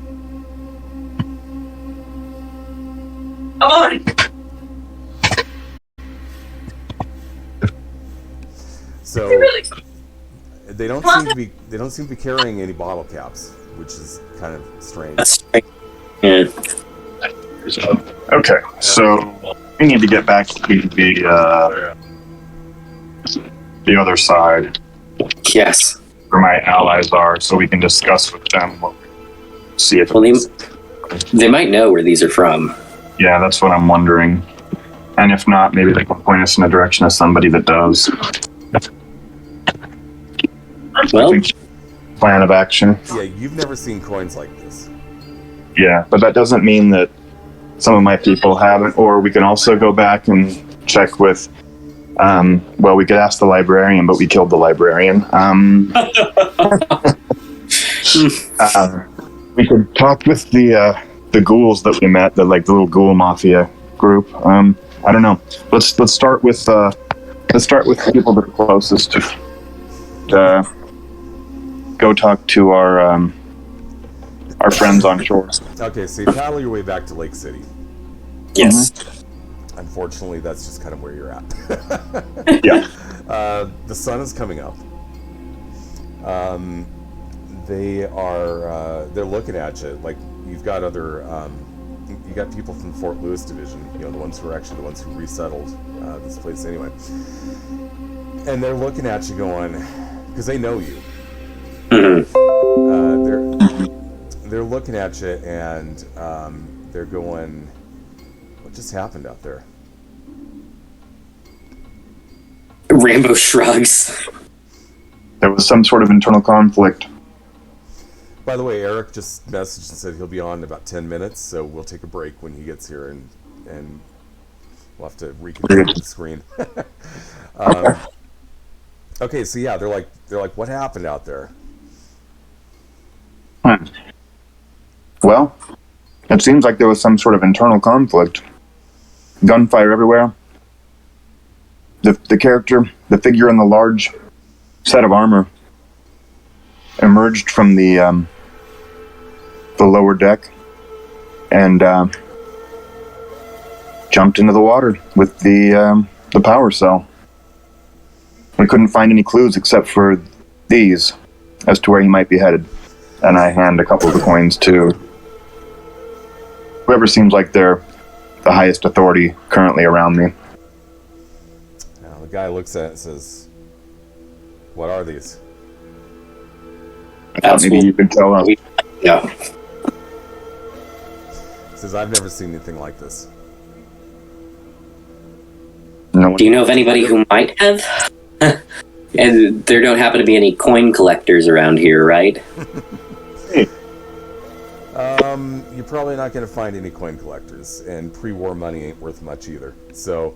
Come on. So Really? they don't seem to be carrying any bottle caps, which is kind of strange. That's yeah. Okay, so we need to get back to the other side, Yes. where my allies are, so we can discuss with them. See if Well, they might know where these are from. yeah, that's what I'm wondering. And if not, maybe they can point us in the direction of somebody that does. Well, Plan of action. Yeah, you've never seen coins like this. Yeah, but that doesn't mean that some of my people haven't. Or we can also go back and check with. Well, we could ask the librarian, but we killed the librarian. We could talk with the ghouls that we met, the little ghoul mafia group. I don't know. Let's start with the people that are closest to go talk to our friends on shore. Okay, so you paddle your way back to Lake City. yes. Unfortunately, that's just kind of where you're at. Yeah. The sun is coming up. They're looking at you like you've got you got people from the Fort Lewis division, the ones who are actually the ones who resettled this place anyway. And they're looking at you going, because they know you. They're looking at you and they're going, what just happened out there? Rambo shrugs. There was some sort of internal conflict. By the way, Eric just messaged and said he'll be on in about 10 minutes, so we'll take a break when he gets here, and we'll have to reconfigure the screen. Okay, so yeah, they're like, what happened out there? Well, it seems like there was some sort of internal conflict. Gunfire everywhere. The figure in the large set of armor emerged from the lower deck and jumped into the water with the power cell. We couldn't find any clues except for these as to where he might be headed. and I hand a couple of the coins to whoever seems like they're the highest authority currently around me. Now, the guy looks at it and says, "What are these?" I thought maybe you could tell us. Yeah. He says, "I've never seen anything like this." No one. Do you know of anybody who might have? And there don't happen to be any coin collectors around here, right? You're probably not going to find any coin collectors, and pre-war money ain't worth much either. So,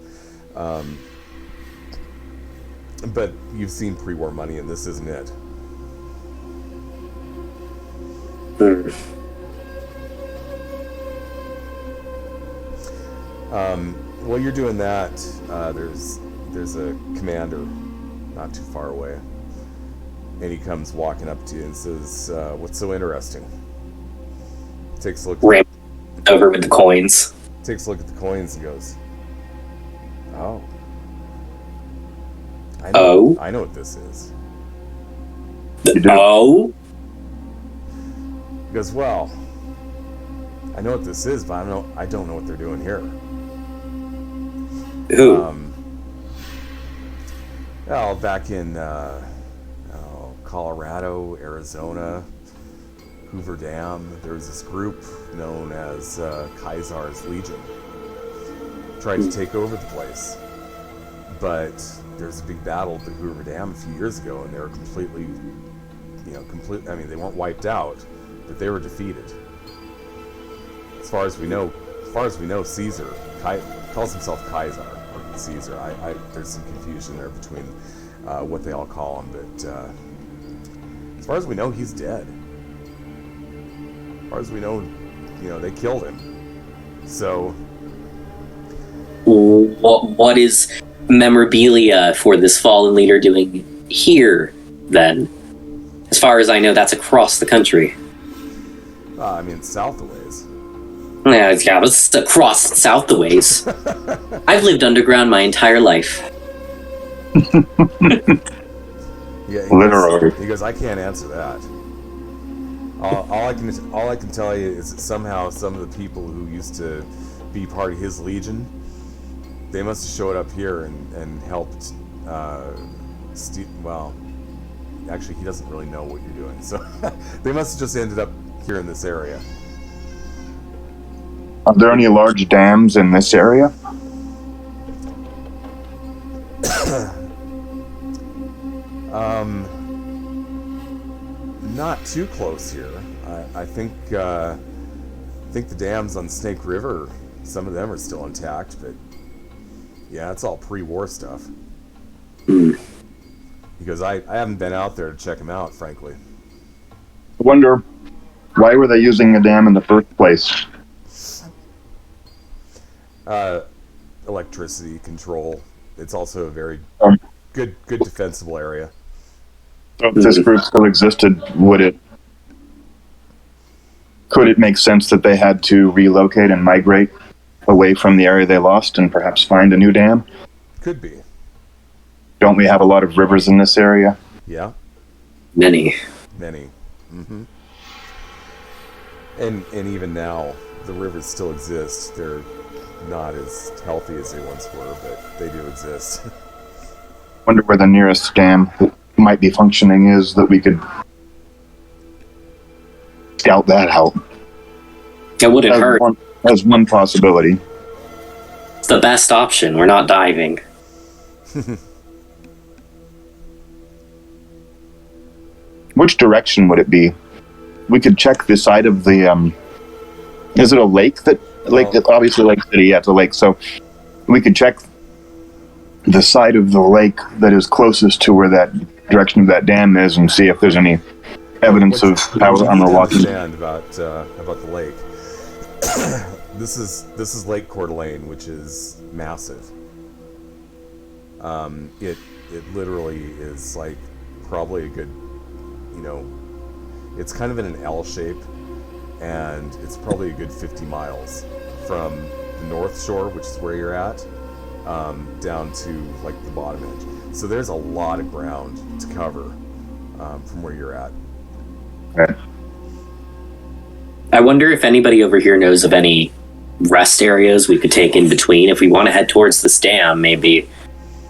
but you've seen pre-war money, and this isn't it. While you're doing that, there's a commander not too far away, and he comes walking up to you and says, "What's so interesting?" Takes a look. Ramp over with the coins. Takes a look at the coins and goes, "Oh, I know what this is." Oh? He goes, "Well, I know what this is, but I don't know what they're doing here." Who? Well, back in Colorado, Arizona, Hoover Dam, there was this group known as Kaisar's Legion. Tried to take over the place, but there was a big battle at the Hoover Dam a few years ago, and they were completely. I mean, they weren't wiped out, but they were defeated. As far as we know, Caesar calls himself Kaiser or Caesar. There's some confusion there between what they all call him, but as far as we know, he's dead. As far as we know, they killed him. So, what is memorabilia for this fallen leader doing here, then? As far as I know, that's across the country. I mean, south a ways. Yeah, but it's across south the ways. I've lived underground my entire life. Yeah, Literally. He goes, "I can't answer that. All I can tell you is that somehow some of the people who used to be part of his legion, they must have showed up here and helped. Well, actually, he doesn't really know what you're doing, so they must have just ended up here in this area." Are there any large dams in this area? Not too close here. I think the dams on Snake River, some of them are still intact, but yeah, it's all pre-war stuff. Because I haven't been out there to check them out, frankly. I wonder, why were they using a dam in the first place? Electricity control. It's also a very good defensible area. If this group still existed, could it make sense that they had to relocate and migrate away from the area they lost and perhaps find a new dam? Could be. Don't we have a lot of rivers in this area? Yeah. Many. Mm-hmm. And even now, the rivers still exist. They're not as healthy as they once were, but they do exist. Wonder where the nearest dam that might be functioning is, that we could scout that out. It wouldn't hurt. As one possibility. It's the best option. We're not diving. Which direction would it be? We could check the side of the. Is it a lake? Obviously Lake City. Yeah, it's a lake. So we could check the side of the lake that is closest to where that direction of that dam is, and see if there's any evidence of power armor walking. Understand about the lake. This is Lake Coeur d'Alene, which is massive. It literally is like probably a good, it's kind of in an L shape, and it's probably a good 50 miles from the North Shore, which is where you're at, down to like the bottom edge. So there's a lot of ground to cover from where you're at. Okay. I wonder if anybody over here knows of any rest areas we could take in between. If we want to head towards this dam, maybe,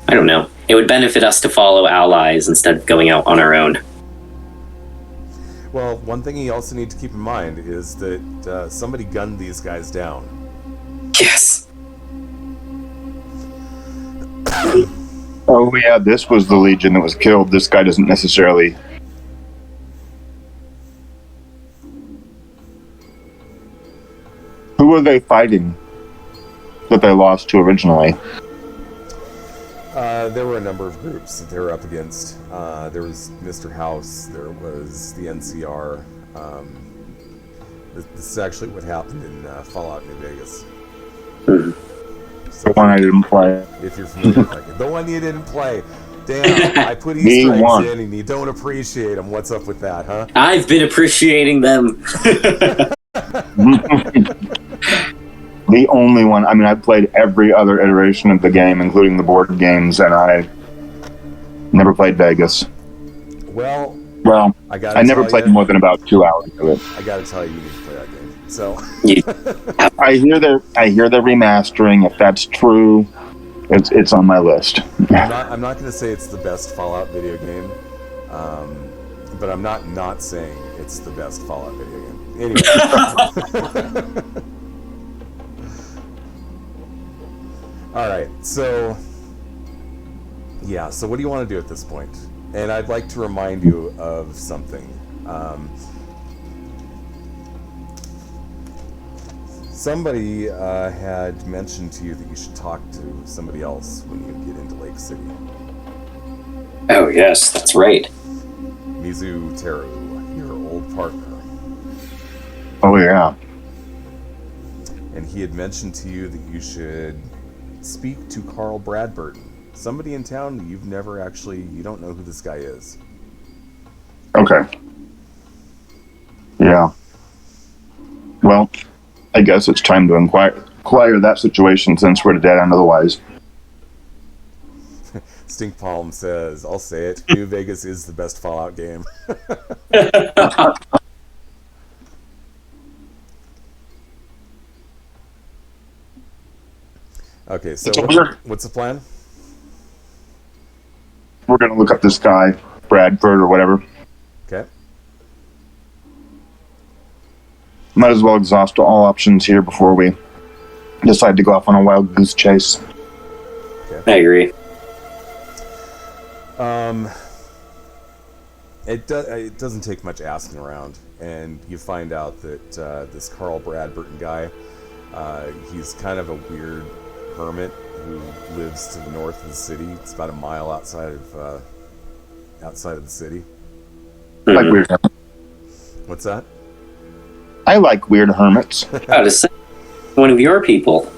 I don't know. It would benefit us to follow allies instead of going out on our own. Well, one thing you also need to keep in mind is that somebody gunned these guys down. Yes. Oh yeah, this was the Legion that was killed. This guy doesn't necessarily. Who were they fighting that they lost to originally? There were a number of groups that they were up against. There was Mr. House, there was the NCR. This is actually what happened in Fallout New Vegas. So The one I didn't play. if you're familiar with that, the one you didn't play. Damn, I put Easter eggs in and you don't appreciate them. What's up with that, huh? I've been appreciating them. The only one. I mean, I played every other iteration of the game, including the board games, and I never played Vegas. Well, Well, I I never played more than about 2 hours of it. I gotta tell you, you need to play that game. So, I hear they're remastering. If that's true, it's on my list. I'm not gonna say it's the best Fallout video game, but I'm not saying it's the best Fallout video game. Anyway. All right, so yeah, so what do you want to do at this point? And I'd like to remind you of something. Somebody had mentioned to you that you should talk to somebody else when you get into Lake City. Oh, yes, that's right. Mizu Teru, your old partner. Oh yeah. And he had mentioned to you that you should speak to Carl Bradburton, somebody in town that you don't know who this guy is. Okay. Yeah. Well, I guess it's time to inquire that situation since we're dead end otherwise. Stink Palm says, I'll say it, New Vegas is the best Fallout game. Okay, so what's the plan? We're going to look up this guy, Bradford or whatever. Okay. Might as well exhaust all options here before we decide to go off on a wild goose chase. I agree. It doesn't take much asking around, and you find out that this Carl Bradburton guy, he's kind of a weird hermit who lives to the north of the city. It's about a mile outside of the city. I like weird. What's that? I like weird hermits. I was saying, one of your people.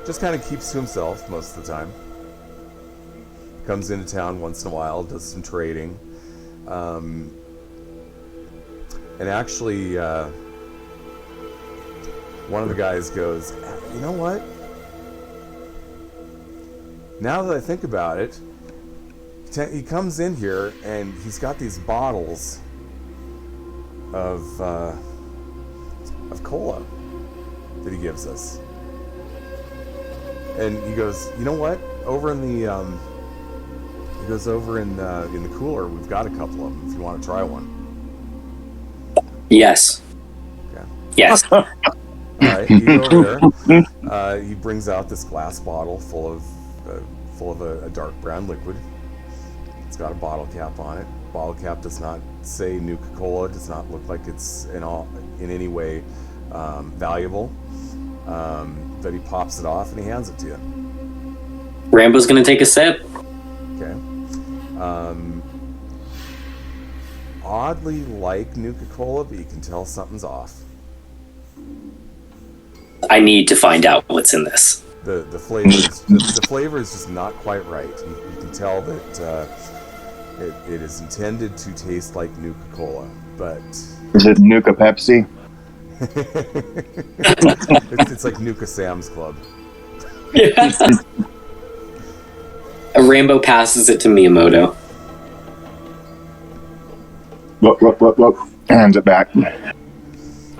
Just kind of keeps to himself most of the time. Comes into town once in a while, does some trading. And actually, one of the guys goes, you know what? Now that I think about it, he comes in here and he's got these bottles of cola that he gives us. And he goes, you know what? Over in the he goes over in the cooler. We've got a couple of them. If you want to try one. Yes. Okay. Yes. All right. You go over there. He brings out this glass bottle full of a dark brown liquid. It's got a bottle cap on it. Bottle cap does not say Nuka Cola. Does not look like it's in any way valuable. But he pops it off and he hands it to you. Rambo's gonna take a sip. Okay. Oddly like Nuka Cola, but you can tell something's off. I need to find out what's in this. The flavor is just not quite right. You can tell that it is intended to taste like Nuka Cola, but Is it Nuka Pepsi? it's like Nuka Sam's Club. A Rambo passes it to Miyamoto. Look. Hands it back.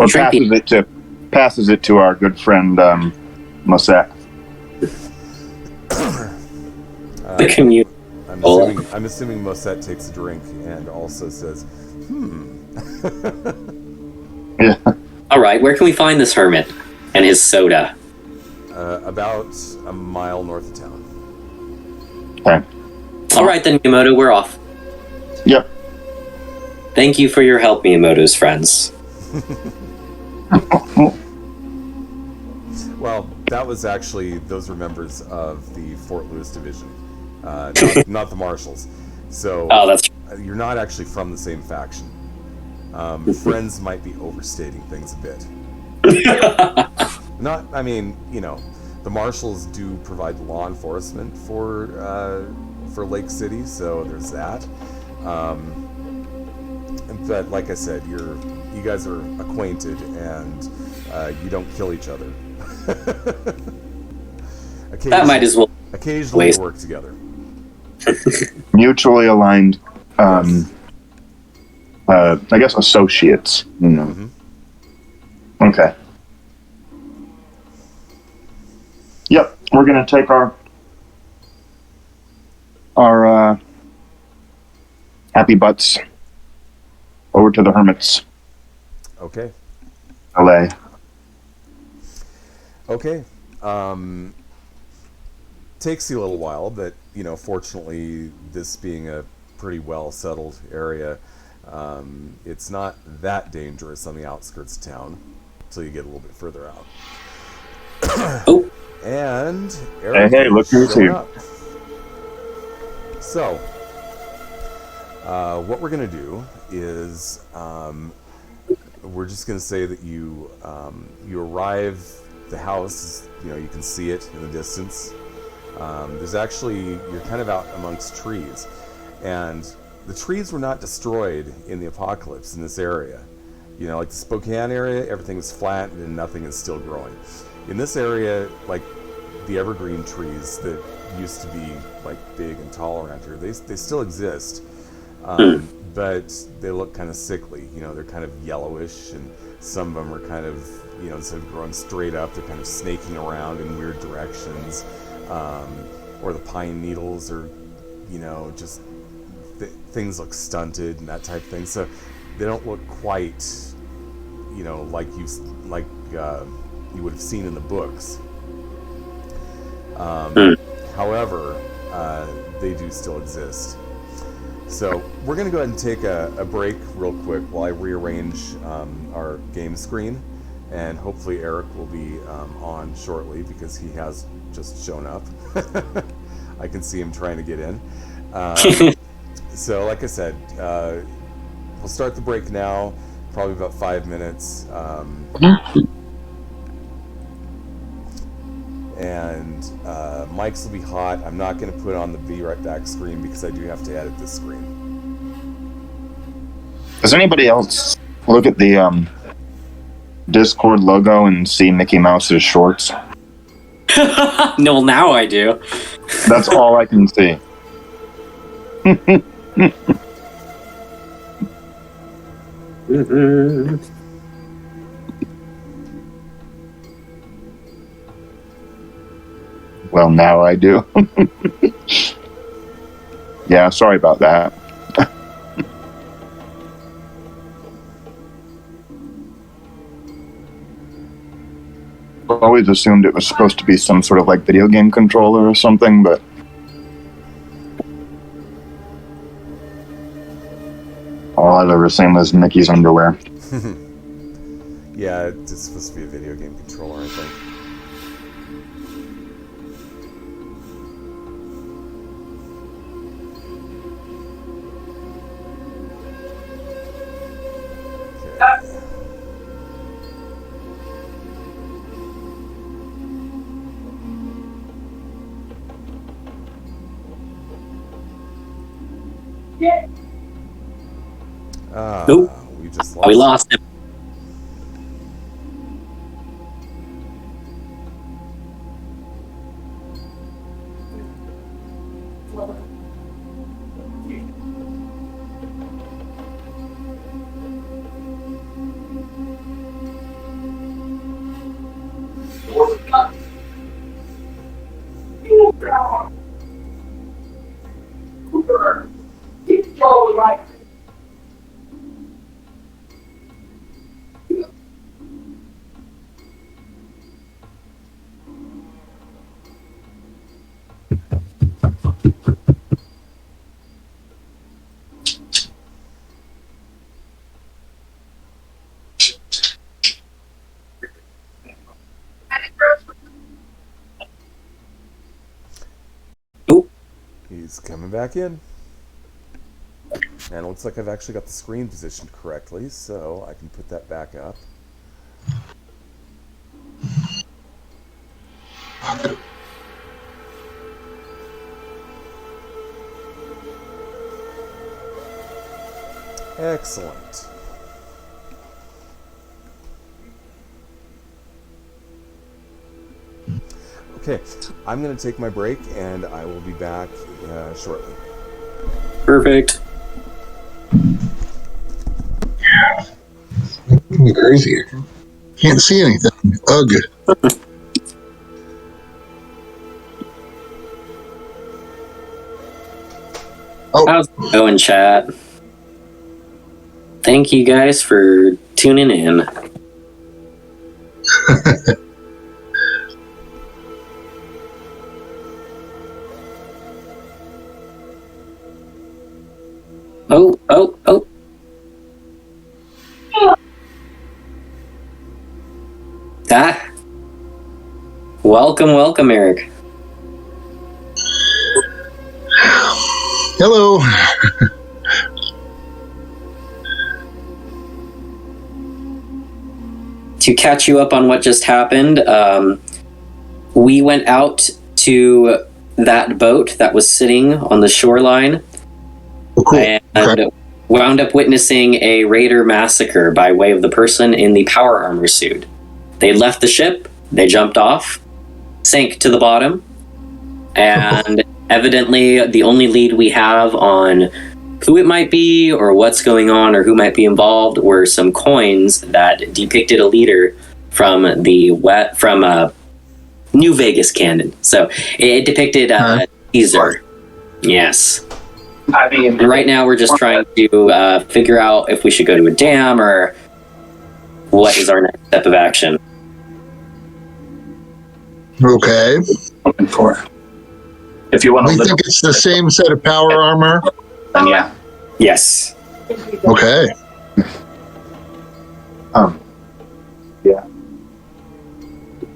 Or Shrimpy. passes it to our good friend Mosette. The commute. I'm assuming Mosette takes a drink and also says, Yeah. All right, where can we find this hermit and his soda? about a mile north of town. Okay. All right, then, Miyamoto, we're off. Yep. Thank you for your help, Miyamoto's friends. Well, that was actually, those were members of the Fort Lewis Division, not the Marshals. So Oh, that's you're not actually from the same faction. Friends might be overstating things a bit. I mean, the Marshals do provide law enforcement for Lake City, so there's that. But like I said, you guys are acquainted, and you don't kill each other. that might as well. Occasionally you work together. Mutually aligned. Yes. I guess associates. Mm-hmm. Okay. Yep, we're gonna take our happy butts over to the Hermit's Okay. LA. Okay. Takes you a little while, but fortunately, this being a pretty well settled area, it's not that dangerous on the outskirts of town until you get a little bit further out. Oh, And Eric Hey, look who's showing here. up. So, what we're gonna do is we're just gonna say that you arrive. The house, you can see it in the distance. There's actually, you're kind of out amongst trees, and the trees were not destroyed in the apocalypse in this area. Like the Spokane area, everything is flat and nothing is still growing. In this area, like the evergreen trees that used to be like big and tall around here, they still exist, but they look kind of sickly. They're kind of yellowish, and some of them are kind of, instead of growing straight up, they're kind of snaking around in weird directions. Or the pine needles are, just things look stunted and that type of thing. So they don't look quite, like you would have seen in the books. However, they do still exist. So we're going to go ahead and take a break real quick while I rearrange our game screen. And hopefully Eric will be on shortly because he has just shown up. I can see him trying to get in. So like I said, we'll start the break now, probably about 5 minutes. And mics will be hot. I'm not going to put on the Be Right Back screen because I do have to edit this screen. Does anybody else look at the Discord logo and see Mickey Mouse's shorts? no, now I do. That's all I can see. Well, now I do. Yeah, sorry about that. Always assumed it was supposed to be some sort of like video game controller or something, but all I've ever seen was Mickey's underwear. Yeah, it's supposed to be a video game controller, I think. Okay. Nope. We just We lost him. He's coming back in. And it looks like I've actually got the screen positioned correctly, so I can put that back up. Excellent. Okay, I'm going to take my break, and I will be back shortly. Perfect. Making me crazy. Can't see anything. Ugh. Oh, How's it going, chat? Thank you guys for tuning in. Oh. Welcome, Eric. hello. To catch you up on what just happened, we went out to that boat that was sitting on the shoreline Oh, cool. and Okay. wound up witnessing a raider massacre by way of the person in the power armor suit. They left the ship, they jumped off, sank to the bottom, and evidently the only lead we have on who it might be or what's going on or who might be involved were some coins that depicted a leader from New Vegas canon. So it depicted Caesar. Yes. I mean, And right now we're just trying to figure out if we should go to a dam or what is our next step of action. Okay. Looking for. If you want We to think it's the same set of power armor. then yeah. Yes. Okay. Yeah.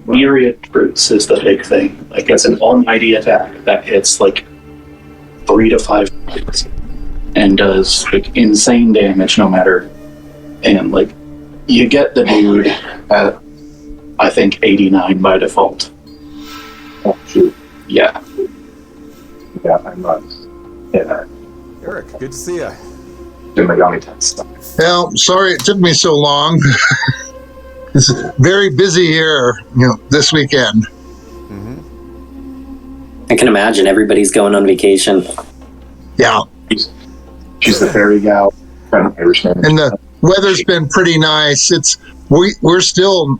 Myriad fruits is the big thing. Like it's an almighty attack that hits like 3 to 5 targets and does like insane damage no matter. And like you get the dude at I think 89 by default. Oh, shoot. Yeah. Yeah, I'm not. Yeah, Eric, good to see you. doing my Yami test stuff. Well, sorry it took me so long. It's very busy here, this weekend. I can imagine everybody's going on vacation. Yeah. She's the fairy gal. Irishman. And the weather's been pretty nice. We're still,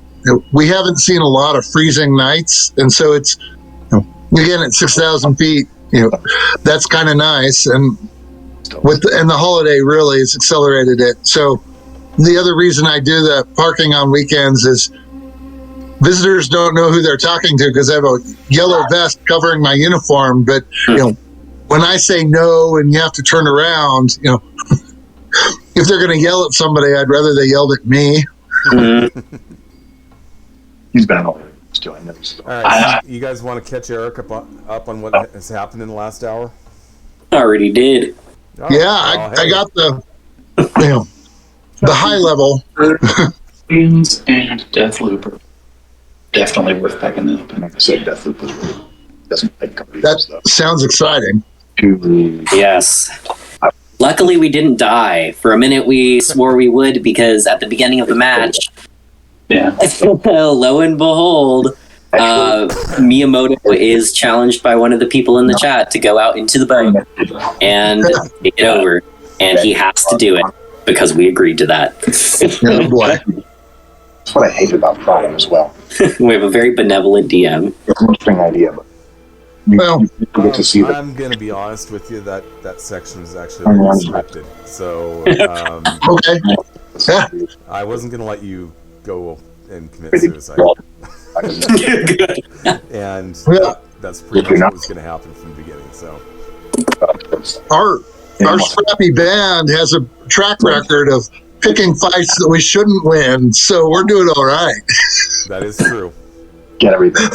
we haven't seen a lot of freezing nights, and so it's, again, at 6,000 feet, that's kind of nice. And and the holiday really has accelerated it. So the other reason I do the parking on weekends is visitors don't know who they're talking to because I have a yellow vest covering my uniform. But when I say no and you have to turn around, if they're going to yell at somebody, I'd rather they yelled at me. He's been all doing this. All right, so you guys want to catch Eric up on what has happened in the last hour? Already did. Oh, Yeah, well, I hey. got the high level. Aliens and Deathloop are definitely worth picking up. And like I said, Deathloop was really doesn't like That stuff. sounds exciting. Yes. Luckily, we didn't die. For a minute, we swore we would because at the beginning of the match, Yeah. lo and behold, Miyamoto is challenged by one of the people in the chat to go out into the boat and take it over. And he has to do it because we agreed to that. Oh boy. That's what I hate about Prime as well. We have a very benevolent DM. It's an interesting idea, but Well, you get to see that. I'm going to be honest with you, that section was actually a little scripted. So Okay. Yeah. I wasn't going to let you go and commit suicide. And that's pretty much what was going to happen from the beginning. So Our scrappy band has a track record of picking fights that we shouldn't win, so we're doing all right. that is true. Get everything.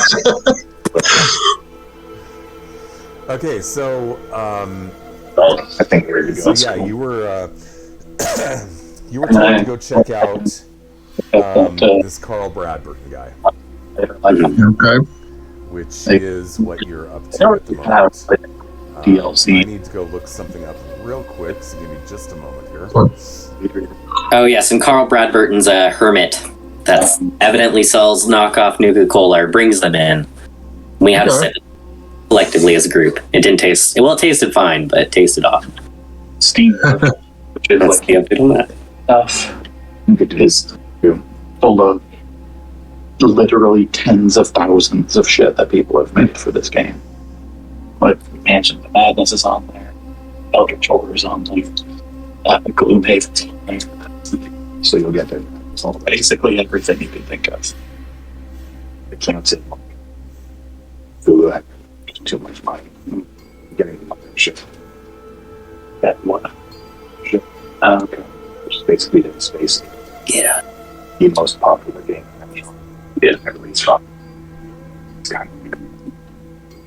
Okay, so I think we're ready to so go. yeah, you were you were told to go check out this Carl Bradburton guy, Okay. which They- is what you're up They to at the already have moment. like, I DLC. need to go look something up real quick, so give me just a moment here. Oh yes, and Carl Bradburton's a hermit that evidently sells knockoff Nuka Cola or brings them in. We had to Okay. sit collectively as a group. It didn't taste well. It tasted fine, but it tasted off. Steam, which is That's like the update on that. stuff, is full of literally tens of thousands of shit that people have made for this game. Like Mansion of Madness is on there, Eldritch Horror is on there, Gloomhaven's on there. So you'll get there. So basically everything you can think of. I can't sit through that. Too much money. Getting other shit. That one. Shit. Okay. Which is basically the space. Yeah. The most popular game. Yeah. Everybody's from. It's kind of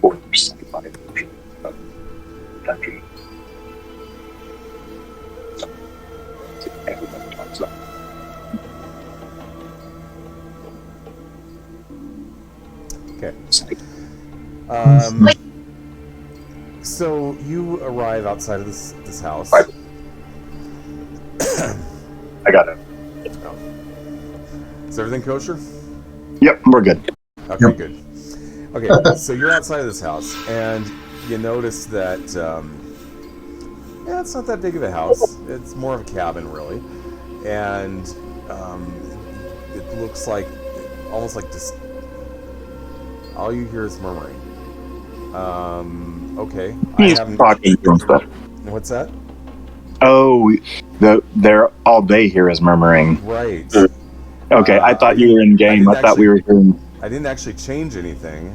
like 40% by the country. So, everybody talks about Okay. it. So you arrive outside of this house. Right. I got it. Oh. Is everything kosher? Yep, we're good. Okay, Yep. good. Okay, so you're outside of this house, and you notice that yeah, it's not that big of a house. It's more of a cabin, really, and it looks like almost like just all you hear is murmuring. Okay, I He's haven't. talking to himself. What's that? Oh, they're all they hear is murmuring. Right. Okay, I thought you were in game. I thought we were hearing. I didn't actually change anything.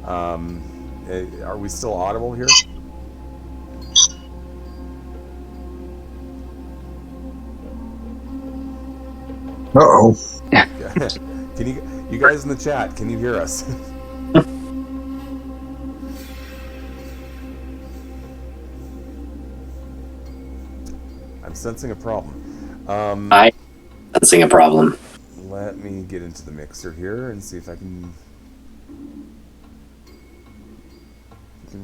Are we still audible here? Uh-oh. Can you guys in the chat? Can you hear us? I'm sensing a problem. I'm sensing a problem. Let me get into the mixer here and see if I can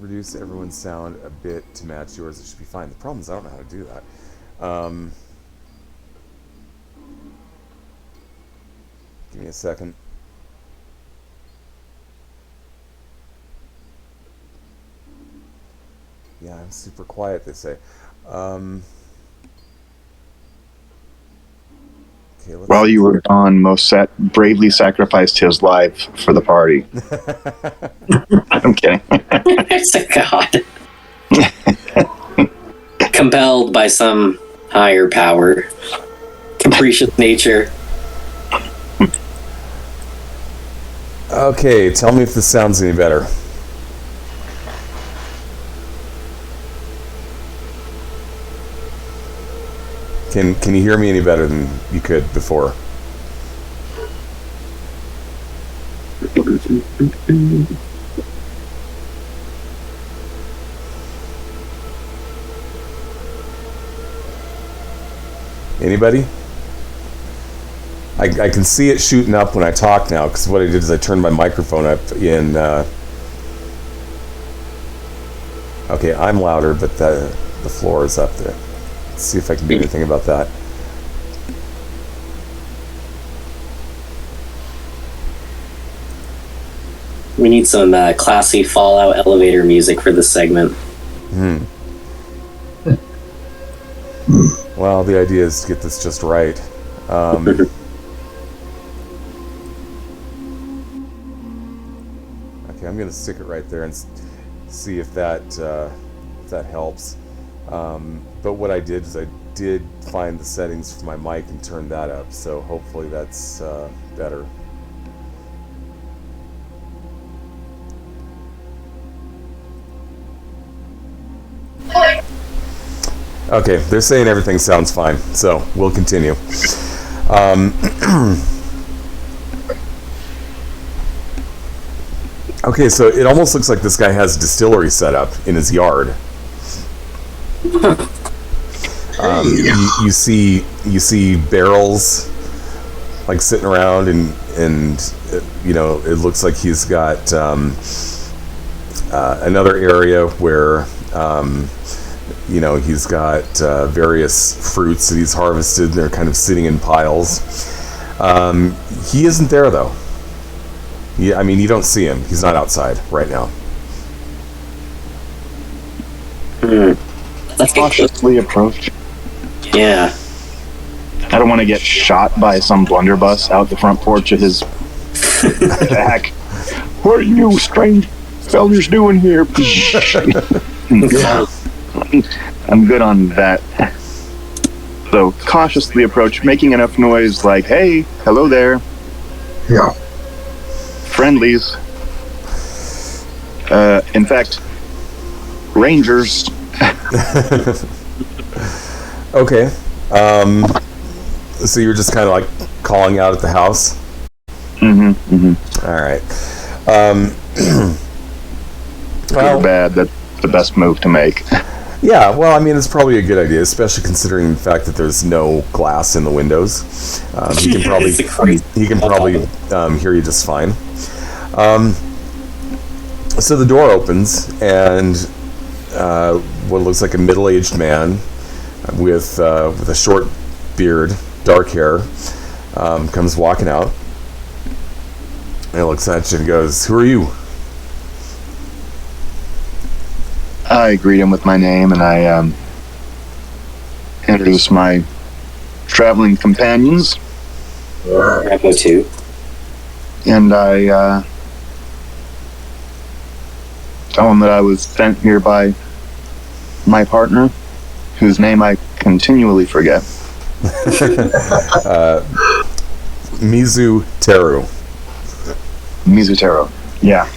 reduce everyone's sound a bit to match yours. It should be fine. The problem is I don't know how to do that. Give me a second. Yeah, I'm super quiet, they say. Okay, let's While you were gone, Moset bravely sacrificed his life for the party. I'm kidding. It's a god. Compelled by some higher power. Capricious nature. Okay, tell me if this sounds any better. Can you hear me any better than you could before? Anybody? I can see it shooting up when I talk now, because what I did is I turned my microphone up in... Okay, I'm louder, but the floor is up there. Let's see if I can do anything about that. We need some classy Fallout elevator music for this segment. Well, the idea is to get this just right. Okay, I'm going to stick it right there and see if that helps. But what I did is I did find the settings for my mic and turn that up, so hopefully that's better. Okay, they're saying everything sounds fine, so we'll continue. Okay, so it almost looks like this guy has a distillery set up in his yard. You see barrels like sitting around, and it looks like he's got another area where he's got various fruits that he's harvested, and they're kind of sitting in piles. He isn't there though. Yeah, I mean, you don't see him. He's not outside right now. Let's get Cautiously approach. Yeah. I don't want to get shot by some blunderbuss out the front porch of his shack. What are you strange fellers doing here? Yeah. I'm good on that. So cautiously approach, making enough noise like, hey, hello there, Yeah. friendlies. In fact, rangers. Okay. So you're just kind of like calling out at the house? All right. Good or bad, that's the best move to make. Yeah, well, I mean, it's probably a good idea, especially considering the fact that there's no glass in the windows. He can probably hear you just fine. So the door opens, and what looks like a middle-aged man with a short beard, dark hair, comes walking out. And he looks at you and goes, "Who are you?" I greet him with my name, and I introduce my traveling companions, Rambo 2. and I tell them that I was sent here by my partner, whose name I continually forget. Mizu Teru. Mizutero. Yeah.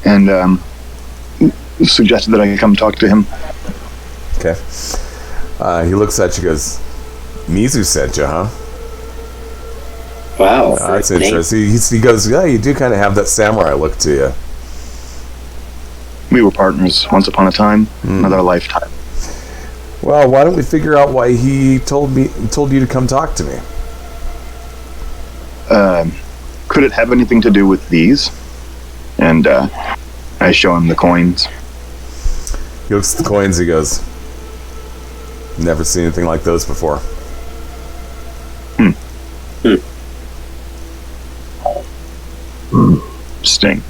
And suggested that I come talk to him. Okay. He looks at you and goes, "Mizu sent you, huh?" Wow. That's interesting. He goes, "Yeah, you do kind of have that samurai look to you." We were partners once upon a time, another lifetime. Well, why don't we figure out why he told you to come talk to me? Could it have anything to do with these? And I show him the coins. He looks at the coins. He goes, "Never seen anything like those before." Interesting.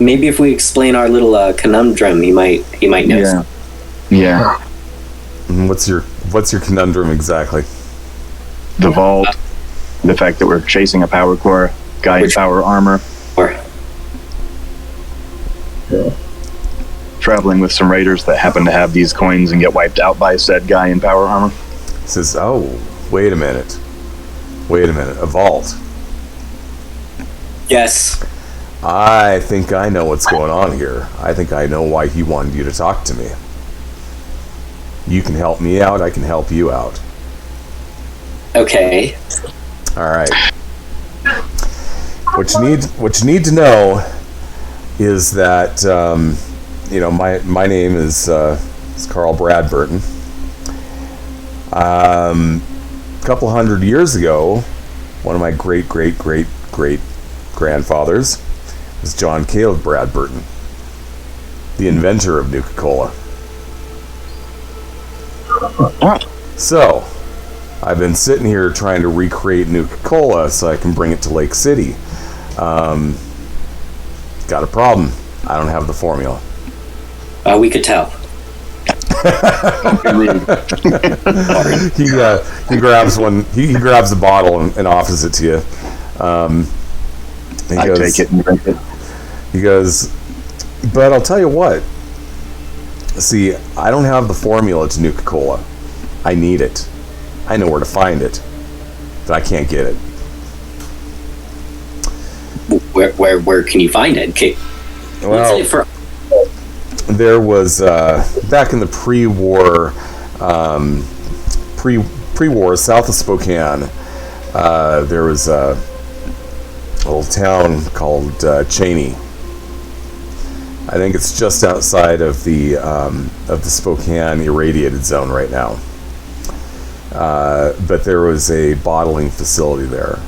Maybe if we explain our little conundrum, he might know. Yeah. What's your conundrum exactly? The vault. The fact that we're chasing a power core guy in power armor. Or Traveling with some raiders that happen to have these coins and get wiped out by said guy in power armor. He says, "Oh, wait a minute. A vault. yes. I think I know what's going on here. I think I know why he wanted you to talk to me. You can help me out. I can help you out. Okay. All right. What you need to know is that my name is Carl Bradburton. A couple hundred years ago, one of my great grandfathers was John Caleb Bradburton, the inventor of Nuka Cola. So, I've been sitting here trying to recreate Nuka Cola so I can bring it to Lake City. Got a problem. I don't have the formula." We could tell. He grabs one. He grabs a bottle and offers it to you. I take it and drink it. He goes, "But I'll tell you what. See, I don't have the formula to Nuka Cola. I need it. I know where to find it, but I can't get it." Where can you find it? Okay. Well, there was back in the pre-war south of Spokane. there was a little town called Cheney. I think it's just outside of the Spokane irradiated zone right now. But there was a bottling facility there.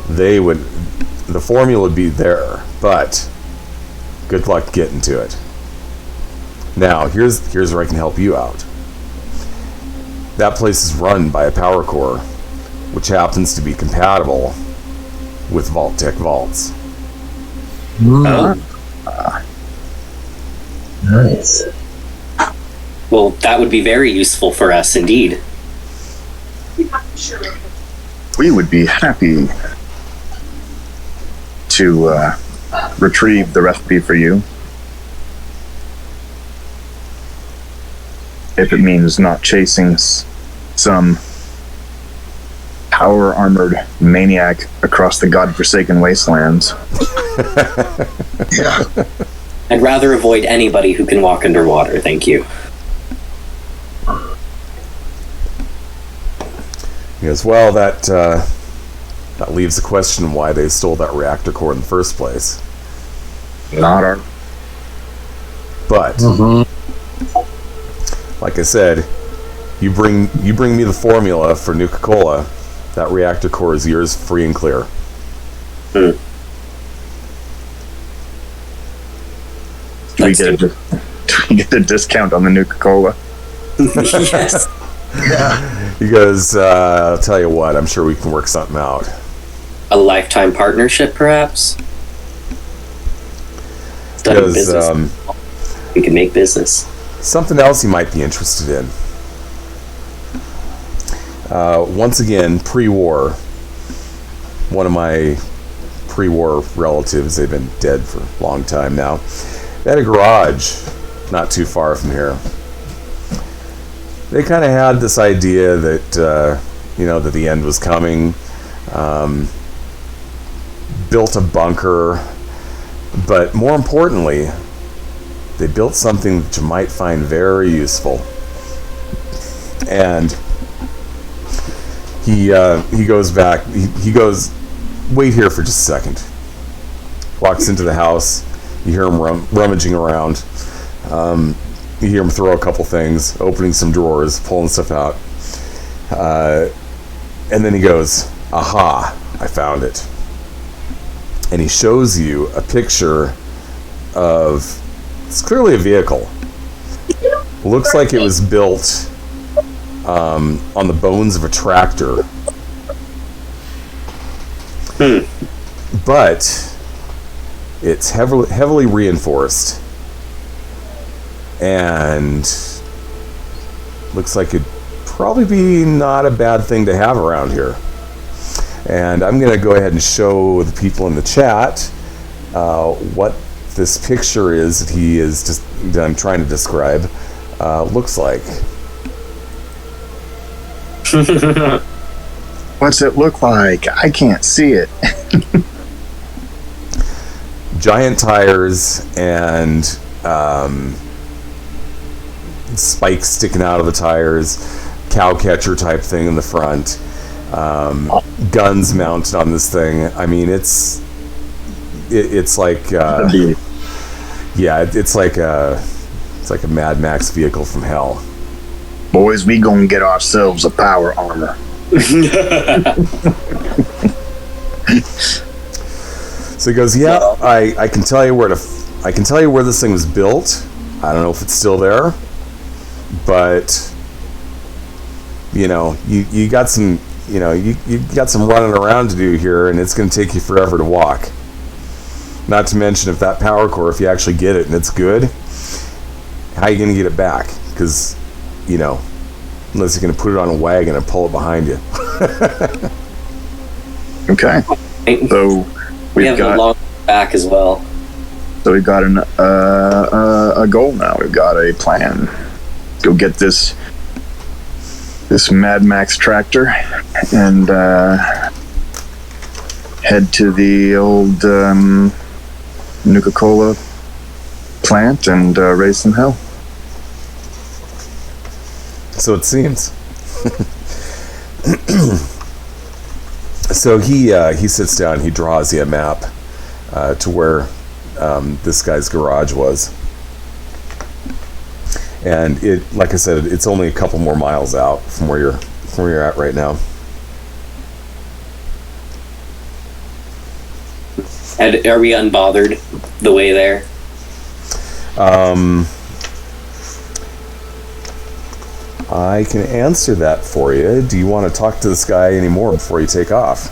The formula would be there, but good luck getting to it. Now, here's where I can help you out. That place is run by a power core, which happens to be compatible with Vault-Tec vaults. Nice. Well, that would be very useful for us indeed. We would be happy to retrieve the recipe for you. If it means not chasing some power-armored maniac across the godforsaken wastelands. Yeah. I'd rather avoid anybody who can walk underwater, thank you. As well, that leaves the question why they stole that reactor core in the first place. Not our... But, like I said, you bring me the formula for Nuka-Cola, that reactor core is yours free and clear. Do we get a discount on the Nuka-Cola? Yes. Yeah. He goes, I'll tell you what, I'm sure we can work something out. A lifetime partnership, perhaps? Study business. We can make business. Something else you might be interested in. Once again, pre-war. One of my pre-war relatives, they've been dead for a long time now. They had a garage not too far from here. They kind of had this idea that, that the end was coming. Built a bunker. But more importantly, they built something that you might find very useful. And he goes back. He goes, wait here for just a second. Walks into the house. You hear him rummaging around. You hear him throw a couple things, opening some drawers, pulling stuff out. And then he goes, aha, I found it. And he shows you a picture of, it's clearly a vehicle. Looks like it was built on the bones of a tractor. But it's heavily reinforced. And looks like it'd probably be not a bad thing to have around here. And I'm going to go ahead and show the people in the chat what this picture is that I'm trying to describe looks like. What's it look like? I can't see it. Giant tires and spikes sticking out of the tires, cow catcher type thing in the front, guns mounted on this thing. I mean, it's like it's like a Mad Max vehicle from hell. Boys, we gonna get ourselves a power armor. So he goes, yeah, I can tell you where this thing was built. I don't know if it's still there, but you got some you got some running around to do here, and it's going to take you forever to walk. Not to mention, if that power core, if you actually get it and it's good, how are you going to get it back? Because unless you're going to put it on a wagon and pull it behind you. Okay. So we have a long back as well. So we've got a goal now. We've got a plan. Go get this Mad Max tractor and head to the old Nuka-Cola plant and raise some hell. So it seems. So he sits down. He draws you a map to where this guy's garage was, and it, like I said, it's only a couple more miles out from where you're at right now. And are we unbothered the way there? I can answer that for you. Do you want to talk to this guy anymore before you take off?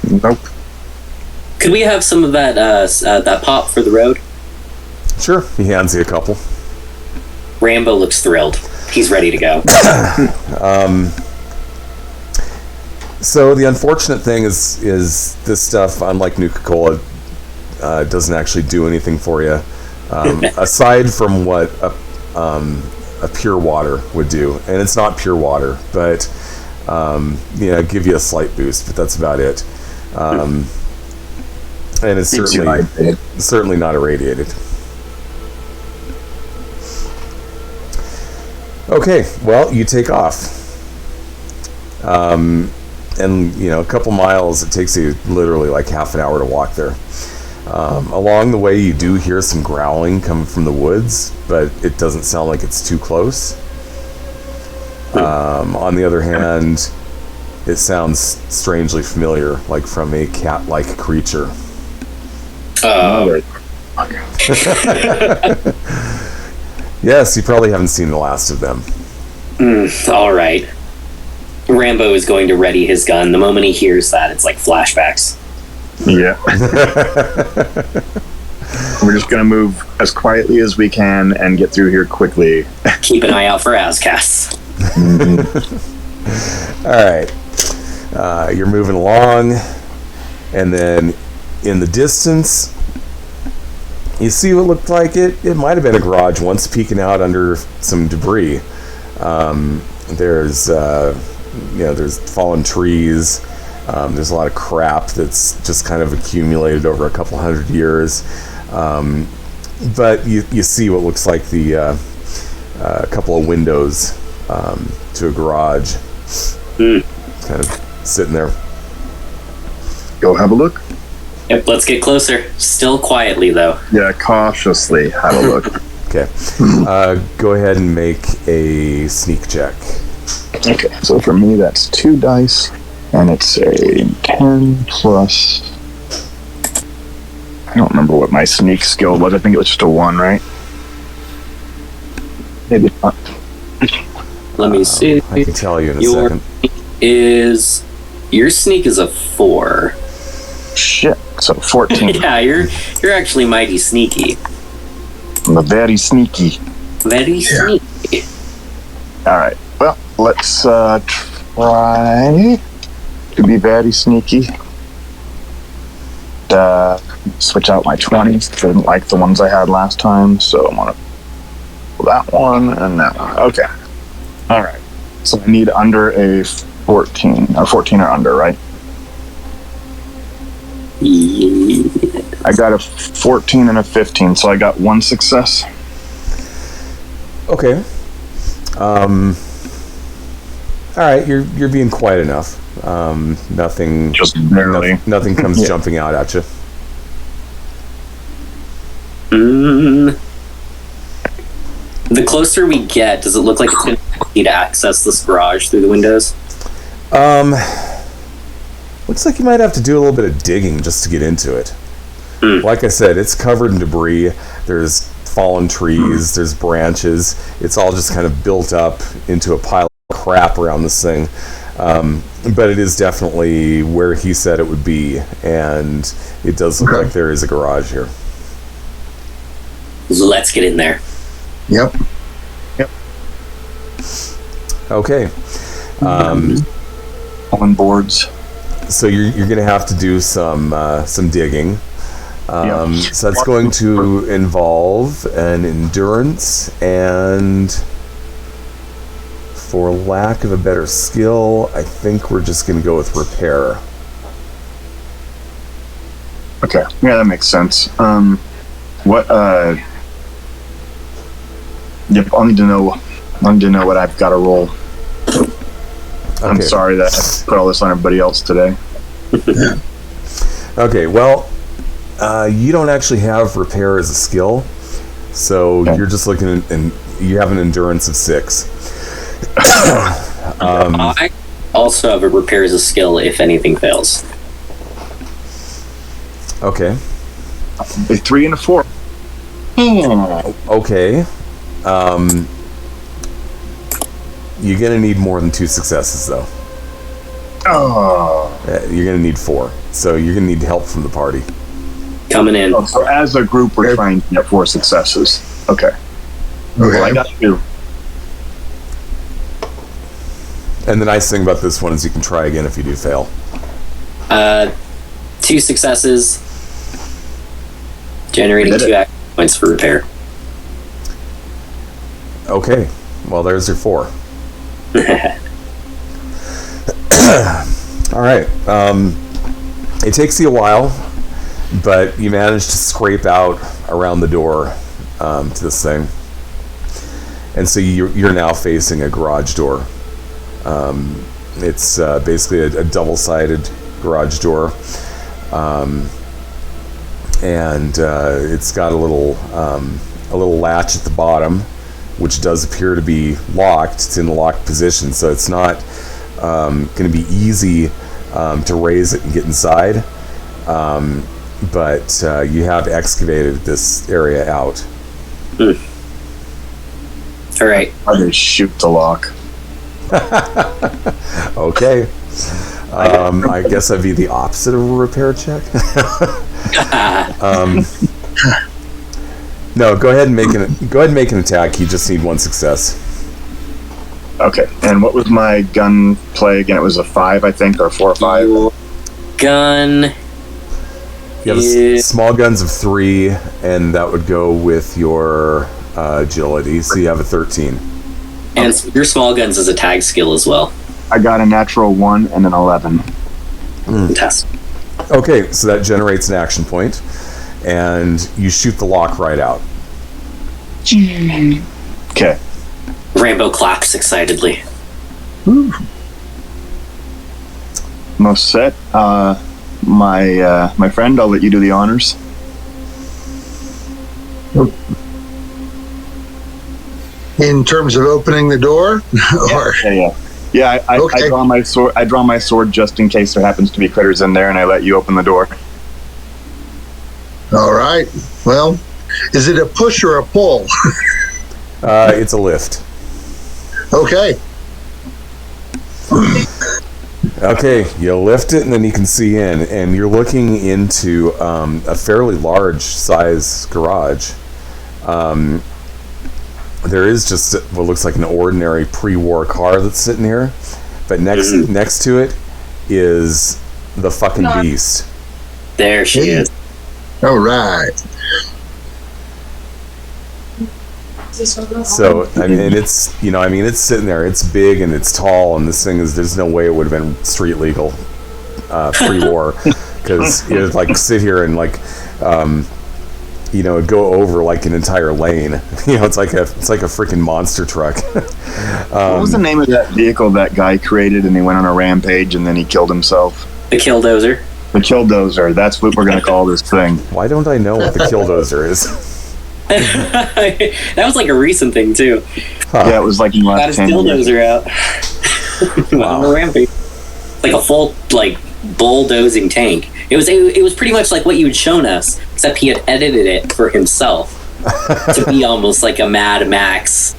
Nope. Could we have some of that that pop for the road? Sure. He hands you a couple. Rambo looks thrilled. He's ready to go. So the unfortunate thing is this stuff, unlike Nuka Cola, doesn't actually do anything for you, aside from what a pure water would do. And it's not pure water, but give you a slight boost, but that's about it. And it's certainly not irradiated. Okay, well, you take off. And a couple miles, it takes you literally like half an hour to walk there. Along the way, you do hear some growling coming from the woods, but it doesn't sound like it's too close. On the other hand, it sounds strangely familiar, like from a cat-like creature. Yes, you probably haven't seen the last of them. All right. Rambo is going to ready his gun. The moment he hears that, it's like flashbacks. Yeah. We're just going to move as quietly as we can and get through here quickly. Keep an eye out for Azcasts. All right. You're moving along, and then in the distance, you see what looked like it might have been a garage once, peeking out under some debris. There's fallen trees. There's a lot of crap that's just kind of accumulated over a couple hundred years. But you see what looks like a couple of windows to a garage. Kind of sitting there. Go have a look. Yep, let's get closer. Still quietly, though. Yeah, cautiously have a look. Okay. Go ahead and make a sneak check. Okay, so for me, that's 2 dice, and it's a 10 plus... I don't remember what my sneak skill was. I think it was just a 1, right? Maybe not. Let me see. I can tell you in a second. Your sneak is a 4. Shit, so 14. Yeah, you're actually mighty sneaky. I'm very sneaky. Very sneaky. Alright, well, let's try to be very sneaky. Switch out my 20s. Didn't like the ones I had last time, so I'm gonna pull that one and that one. Okay. Alright. So I need under a 14, or 14 or under, right? Yeah. I got a 14 and a 15, so I got 1 success. Okay. All right, you're being quiet enough. Nothing. Just barely. Nothing comes jumping out at you. The closer we get, does it look like it's going to be easy to access this garage through the windows? Looks like you might have to do a little bit of digging just to get into it. Like I said, it's covered in debris. There's fallen trees. There's branches. It's all just kind of built up into a pile of crap around this thing. But it is definitely where he said it would be, and it does look like there is a garage here. Let's get in there. Yep. Okay. On boards. So you're going to have to do some digging. So that's going to involve an endurance and, for lack of a better skill, I think we're just going to go with repair. Okay, yeah, that makes sense. Yep, I'll need to know what I've got to roll. I'm Okay. sorry that I put all this on everybody else today. Okay, well, you don't actually have repair as a skill, so Okay. you're just looking at, and you have an endurance of 6. I also have a repair as a skill if anything fails. Okay. A 3 and a 4. Okay. You're gonna need more than 2 successes, though. Oh. You're gonna need 4, so you're gonna need help from the party. Coming in. Oh, so as a group, we're trying to get 4 successes. Okay. Well, I Okay. got 2. And the nice thing about this one is you can try again if you do fail. 2 successes, generating Did it. 2 action points for repair. Okay. Well, there's your 4. All right. It takes you a while, but you manage to scrape out around the door to this thing, and so you're now facing a garage door. It's basically a double-sided garage door, and it's got a little latch at the bottom, which does appear to be locked. It's in the locked position, so it's not going to be easy to raise it and get inside. But you have excavated this area out. All right. I just shoot the lock. Okay. I guess that'd be the opposite of a repair check. No, go ahead and make an attack. You just need 1 success. Okay. And what was my gun play again? It was a 5, I think, or 4 or 5. Your gun. You have small guns of 3, and that would go with your agility. So you have a 13. And your small guns is a tag skill as well. I got a natural 1 and an 11. Fantastic. Okay, so that generates an action point, and you shoot the lock right out. Okay. Rambo claps excitedly. Most set. My friend, I'll let you do the honors. In terms of opening the door, or Yeah, I Okay. draw my sword. I draw my sword just in case there happens to be critters in there, and I let you open the door. all right. Well, is it a push or a pull? It's a lift. Okay. Okay, you lift it, and then you can see in, and you're looking into a fairly large size garage. There is just what looks like an ordinary pre-war car that's sitting here, but next to it is the fucking beast. There she is. All right. So I mean, it's it's sitting there. It's big and it's tall, and this thing is. There's no way it would have been street legal pre-war, because it would like sit here and like go over like an entire lane. It's like a freaking monster truck. What was the name of that vehicle that guy created, and he went on a rampage, and then he killed himself? The Killdozer. The Killdozer. That's what we're going to call this thing. Why don't I know what the Killdozer is? That was like a recent thing too. Yeah, it was like in the Got last his 10 years. Killdozer out. Went on a rampage. Like a full bulldozing tank. It was pretty much like what you had shown us, except he had edited it for himself to be almost like a Mad Max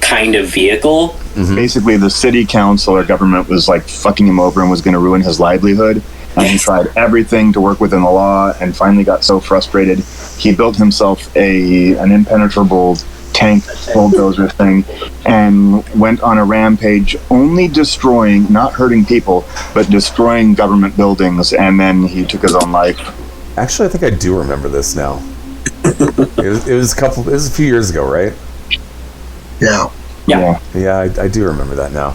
kind of vehicle. Basically, the city council or government was like fucking him over and was going to ruin his livelihood. And he tried everything to work within the law, and finally got so frustrated, he built himself an impenetrable tank bulldozer thing, and went on a rampage, only destroying, not hurting people, but destroying government buildings. And then he took his own life. Actually, I think I do remember this now. It was a few years ago, right? Yeah. Yeah. Yeah, I do remember that now.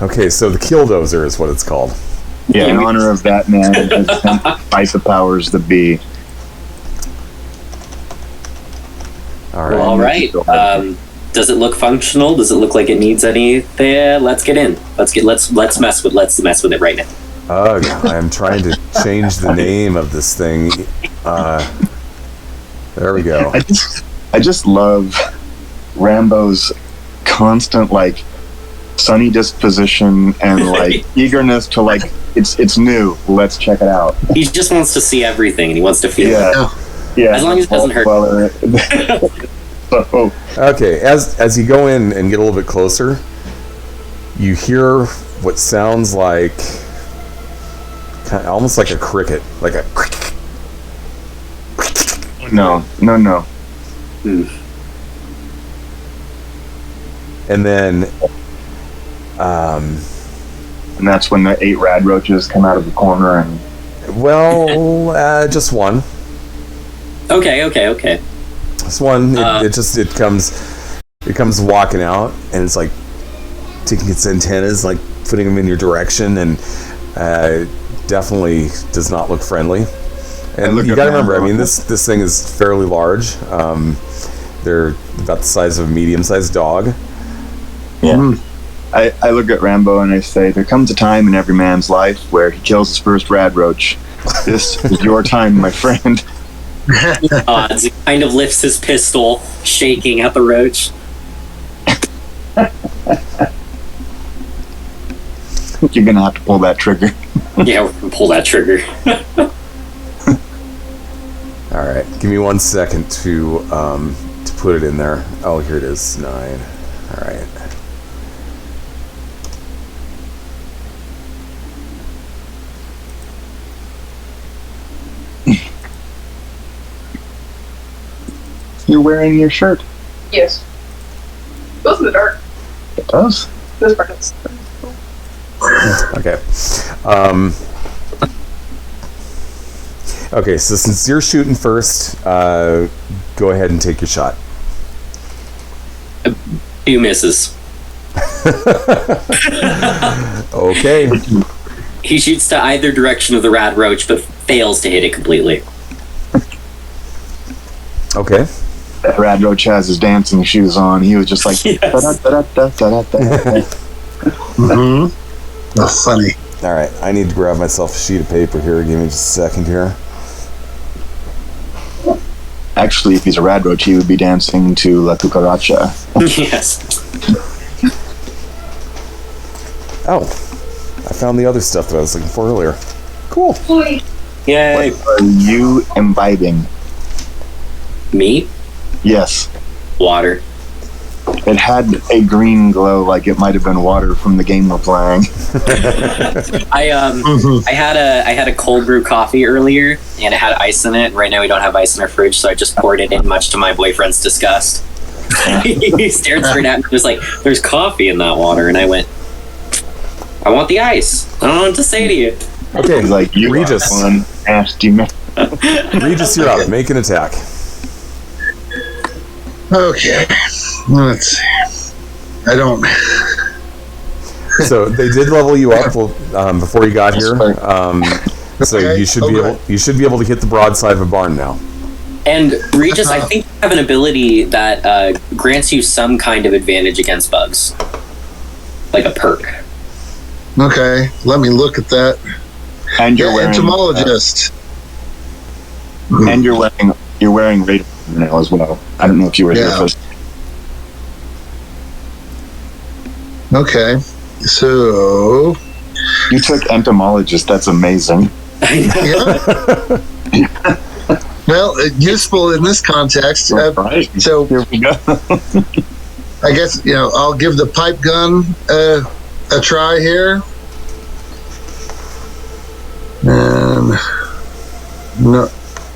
Okay, so the Killdozer is what it's called. Yeah, in honor of that man, as fight the powers that be. All right. Well, all right. Does it look functional? Does it look like it needs anything? Let's get in. Let's mess with it right now. I'm trying to change the name of this thing. There we go. I just love Rambo's constant like sunny disposition and like eagerness to like it's new. Let's check it out. He just wants to see everything and he wants to feel it. Yeah. As long as it doesn't hurt. So, Okay, as you go in and get a little bit closer, you hear what sounds like almost like a cricket, like a cricket. no. And then And that's when the 8 rad roaches come out of the corner and just one. Okay. This one, it comes walking out, and it's like taking its antennas, like putting them in your direction, and definitely does not look friendly. And you got to remember, I mean, this thing is fairly large. They're about the size of a medium-sized dog. Yeah. Mm. I look at Rambo and I say, there comes a time in every man's life where he kills his first rad roach. This is your time, my friend. He kind of lifts his pistol, shaking at the roach. You're gonna have to pull that trigger. Yeah, we're gonna pull that trigger. All right, give me 1 second to put it in there. Oh, here it is, 9. All right. You're wearing your shirt. Yes. Goes in the dark. It does. This part does. Okay. Okay, so since you're shooting first, go ahead and take your shot. 2 misses. Okay. He shoots to either direction of the rad roach, but fails to hit it completely. Okay. That rad roach has his dancing shoes on. He was just like, Yes. Mm-hmm. That's funny. All right, I need to grab myself a sheet of paper here. Give me just a second here. Actually, if he's a rad roach, he would be dancing to La Cucaracha. Yes. Oh, I found the other stuff that I was looking for earlier. Cool. Yay. What are you imbibing? Me? Yes. Water. It had a green glow, like it might have been water from the game we're playing. I had a cold brew coffee earlier, and it had ice in it. Right now we don't have ice in our fridge, so I just poured it in, much to my boyfriend's disgust. He stared straight at me and was like, "There's coffee in that water," and I went, "I want the ice. I don't know what to say to you." Okay, He's like, you Regis. are one nasty man. Regis, you're up. Make an attack. Okay. Let's see. I don't. So they did level you up before you got here. So Okay, you should be able to hit the broadside of a barn now. And Regis, I think you have an ability that grants you some kind of advantage against bugs, like a perk. Okay, let me look at that. And you're Yeah, wearing entomologist. and you're wearing radar now as well. I don't know if you were here Yeah. first. Okay, so You took entomologist. That's amazing. yeah. Well, useful in this context. Right. So Here we go. I guess I'll give the pipe gun a try here. And no,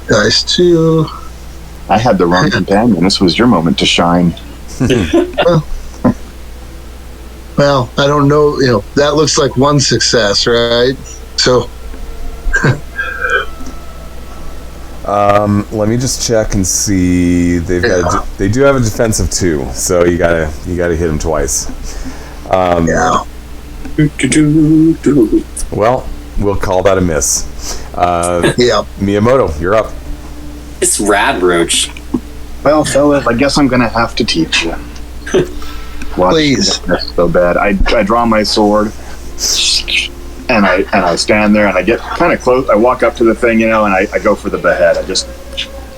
dice 2. I had the wrong companion. This was your moment to shine. Well, I don't know. That looks like one success, right? So Let me just check and see. They do have a defensive 2, so you gotta hit them twice. yeah. Well, we'll call that a miss. Yeah. Miyamoto, you're up. This rad roach. Well, fellas, I guess I'm gonna have to teach you. Please. So bad. I draw my sword, and I stand there, and I get kind of close. I walk up to the thing, and I go for the behead. I just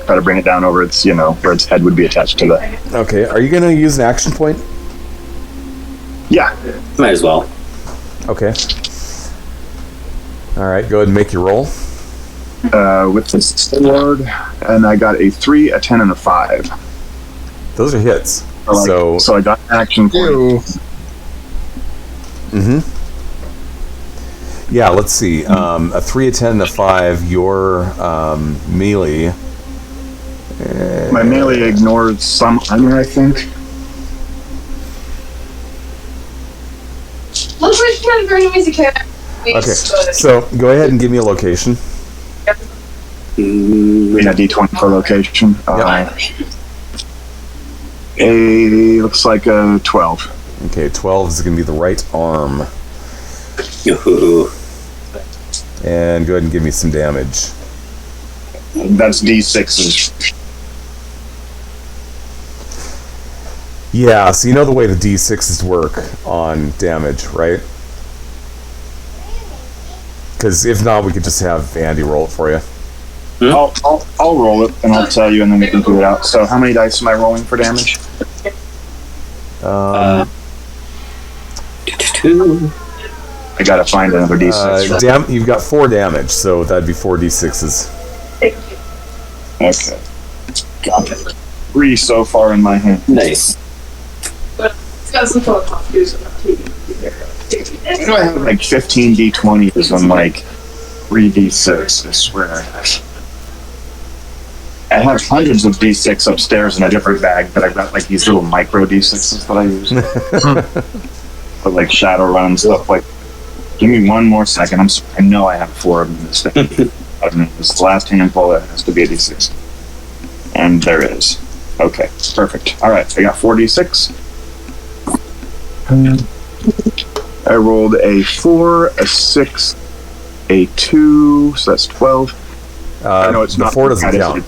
try to bring it down over its, where its head would be attached to the. Okay, are you going to use an action point? Yeah. Might as well. Okay. All right, go ahead and make your roll. With the sword, and I got a 3, a 10, and a 5. Those are hits. So I got an action point. Ew. Yeah, let's see. A 3, a 10, and a 5. Your melee. My melee ignores some armor, I think. Looks like you had a very noisy cat. Okay, so go ahead and give me a location. Yeah, D20 for location. Looks like a 12. Okay, 12 is going to be the right arm. Yoo-hoo. And go ahead and give me some damage. That's D6s. Yeah, so you know the way the D6s work on damage, right? Because if not, we could just have Andy roll it for you. I'll roll it, and I'll tell you, and then we can figure it out. So how many dice am I rolling for damage? 2. I gotta find another D6. You've got 4 damage, so that'd be 4 D6s. Okay. Got it. 3 so far in my hand. Nice. But it's got some Tabletop too, so not too I know I have like 15 D20s on like 3 D6, I swear. I have hundreds of D6 upstairs in a different bag, but I've got like these little micro D6s that I use. For like Shadowrun and stuff like. Give me one more second. I know I have 4 of them in this thing. I don't know. This is the last handful that has to be a D6. And there it is. Okay, perfect. Alright, I got 4 D6. I rolled a 4, a 6, a 2, so that's 12. No, it's the not. 4 doesn't count.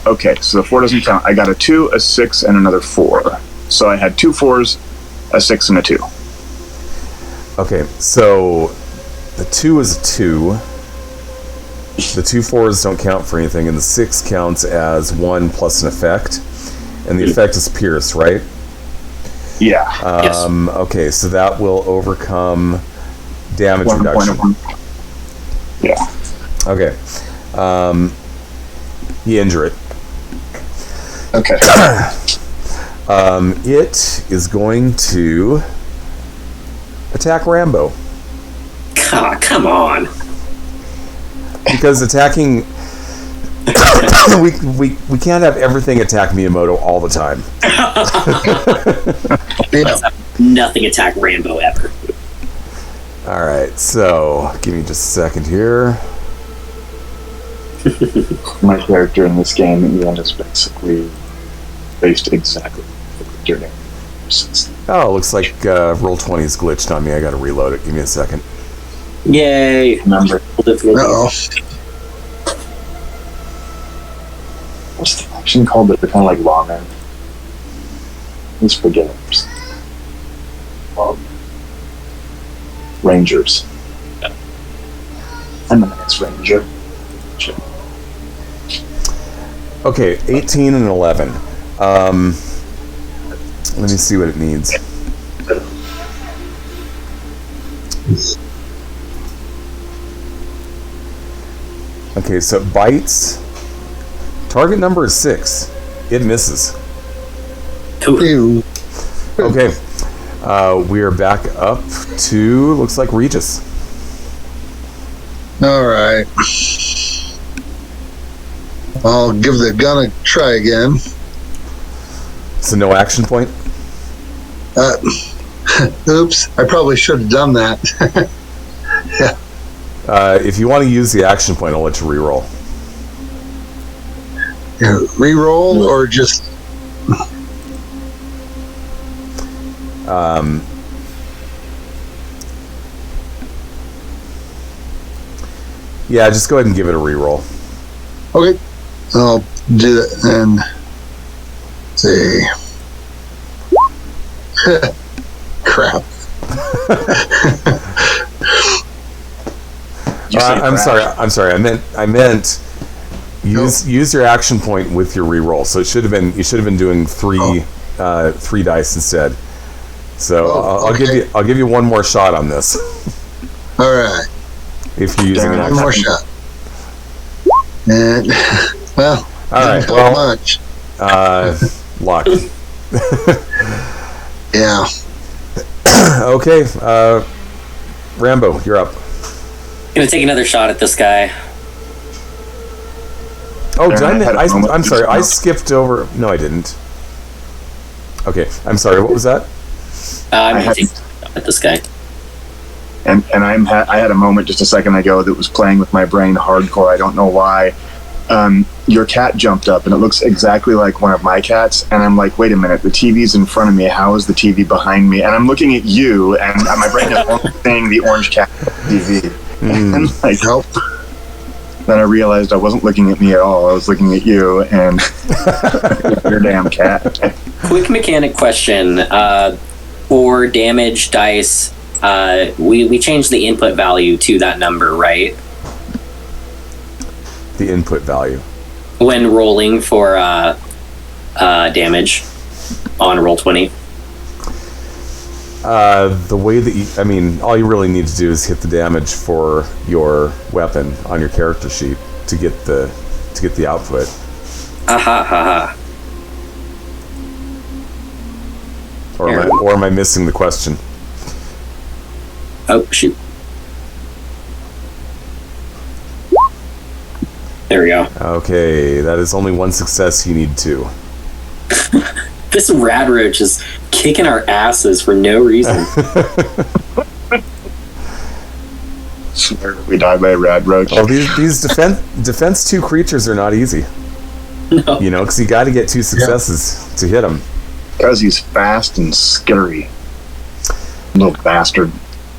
Okay, so the 4 doesn't count. I got a 2, a 6, and another 4. So I had 2 4s, a 6, and a 2. Okay, so the 2 is a 2. The 2 4s don't count for anything, and the 6 counts as 1 plus an effect. And the effect is pierce, right? Yeah. Yes. Okay, so that will overcome damage reduction. Yeah. Okay. You injure it. Okay. It is going to attack Rambo. Come on. Because attacking... we can't have everything attack Miyamoto all the time. Let's have nothing attack Rambo ever. Alright, so give me just a second here. My character in this game in the end is basically based exactly on your name. Oh, looks like Roll20 is glitched on me. I gotta reload it. Give me a second. Yay. Remember. Uh-oh. What's the faction called that they're kind of like lawmen? Let's forget it. Rangers. Yeah. I'm the next ranger. Sure. Okay, 18 and 11. Let me see what it needs. Okay, so it bites. Target number is 6. It misses. Ew. Okay, we are back up to, looks like Regis. All right. I'll give the gun a try again. So no action point? Oops, I probably should have done that. If you want to use the action point, I'll let you reroll. Reroll or just... Yeah, just go ahead and give it a reroll. Okay, I'll do that and see. Crap. I'm sorry. I meant use your action point with your reroll. So you should have been doing three dice instead. So I'll give you one more shot on this. All right. If you're using an One action more point. shot. And well, All right. not Well, much. luck. Yeah. Okay. Rambo, you're up. Gonna take another shot at this guy. Oh, did Aaron, I had a moment I'm to sorry. I smoke. skipped over. No, I didn't. Okay. I'm sorry. What was that? I'm I gonna had- take a shot at this guy. And I had a moment just a second ago that was playing with my brain hardcore. I don't know why. Your cat jumped up, and it looks exactly like one of my cats. And I'm like, wait a minute, the TV's in front of me. How is the TV behind me? And I'm looking at you, and my brain is only seeing the orange cat TV. And like, Nope. then I realized I wasn't looking at me at all. I was looking at you and your damn cat. Quick mechanic question. For damage dice, we changed the input value to that number, right? The input value. When rolling for damage on Roll20. The way that all you really need to do is hit the damage for your weapon on your character sheet to get the output. Aha, haha. Or am I missing the question? Oh, shoot. There we go. Okay, that is only one success. You need two. This rad roach is kicking our asses for no reason. Swear we die by a rad roach. Well, these defense two creatures are not easy. No. You know, because you got to get two successes to hit them. Because he's fast and skittery. Little bastard.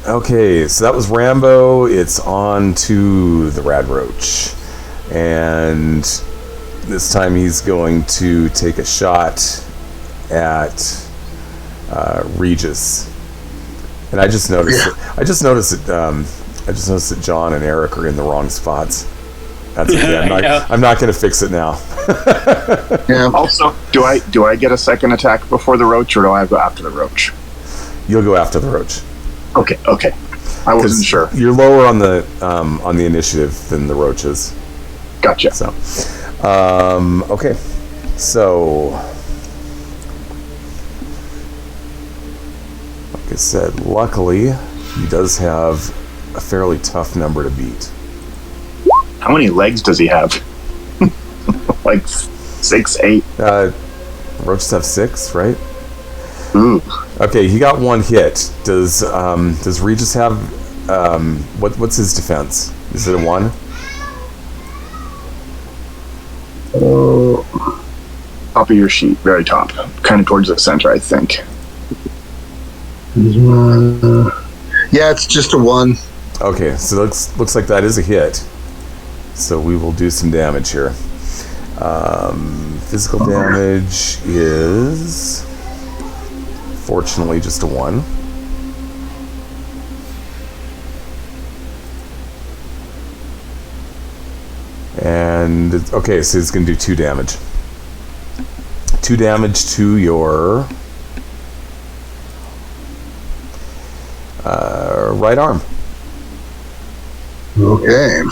Okay, so that was Rambo. It's on to the Rad Roach. And this time he's going to take a shot at Regis. And I just noticed that John and Eric are in the wrong spots. That's okay. I'm not going to fix it now. Yeah. Also, do I get a second attack before the roach, or do I go after the roach? You'll go after the Roach. Okay. I wasn't sure. You're lower on the initiative than the Roach is. Gotcha. So, okay. So, like I said, luckily, he does have a fairly tough number to beat. How many legs does he have? Like 6, 8. Roaches have 6, right? Ooh. Okay, he got one hit. Does Regis have what's his defense? Is it a 1? Top of your sheet, very top, kind of towards the center, I think. Yeah, it's just a 1. Okay, so looks like that is a hit. So we will do some damage here. Physical damage is fortunately just a 1. And okay, so it's going to do 2 damage. 2 damage to your right arm. Okay.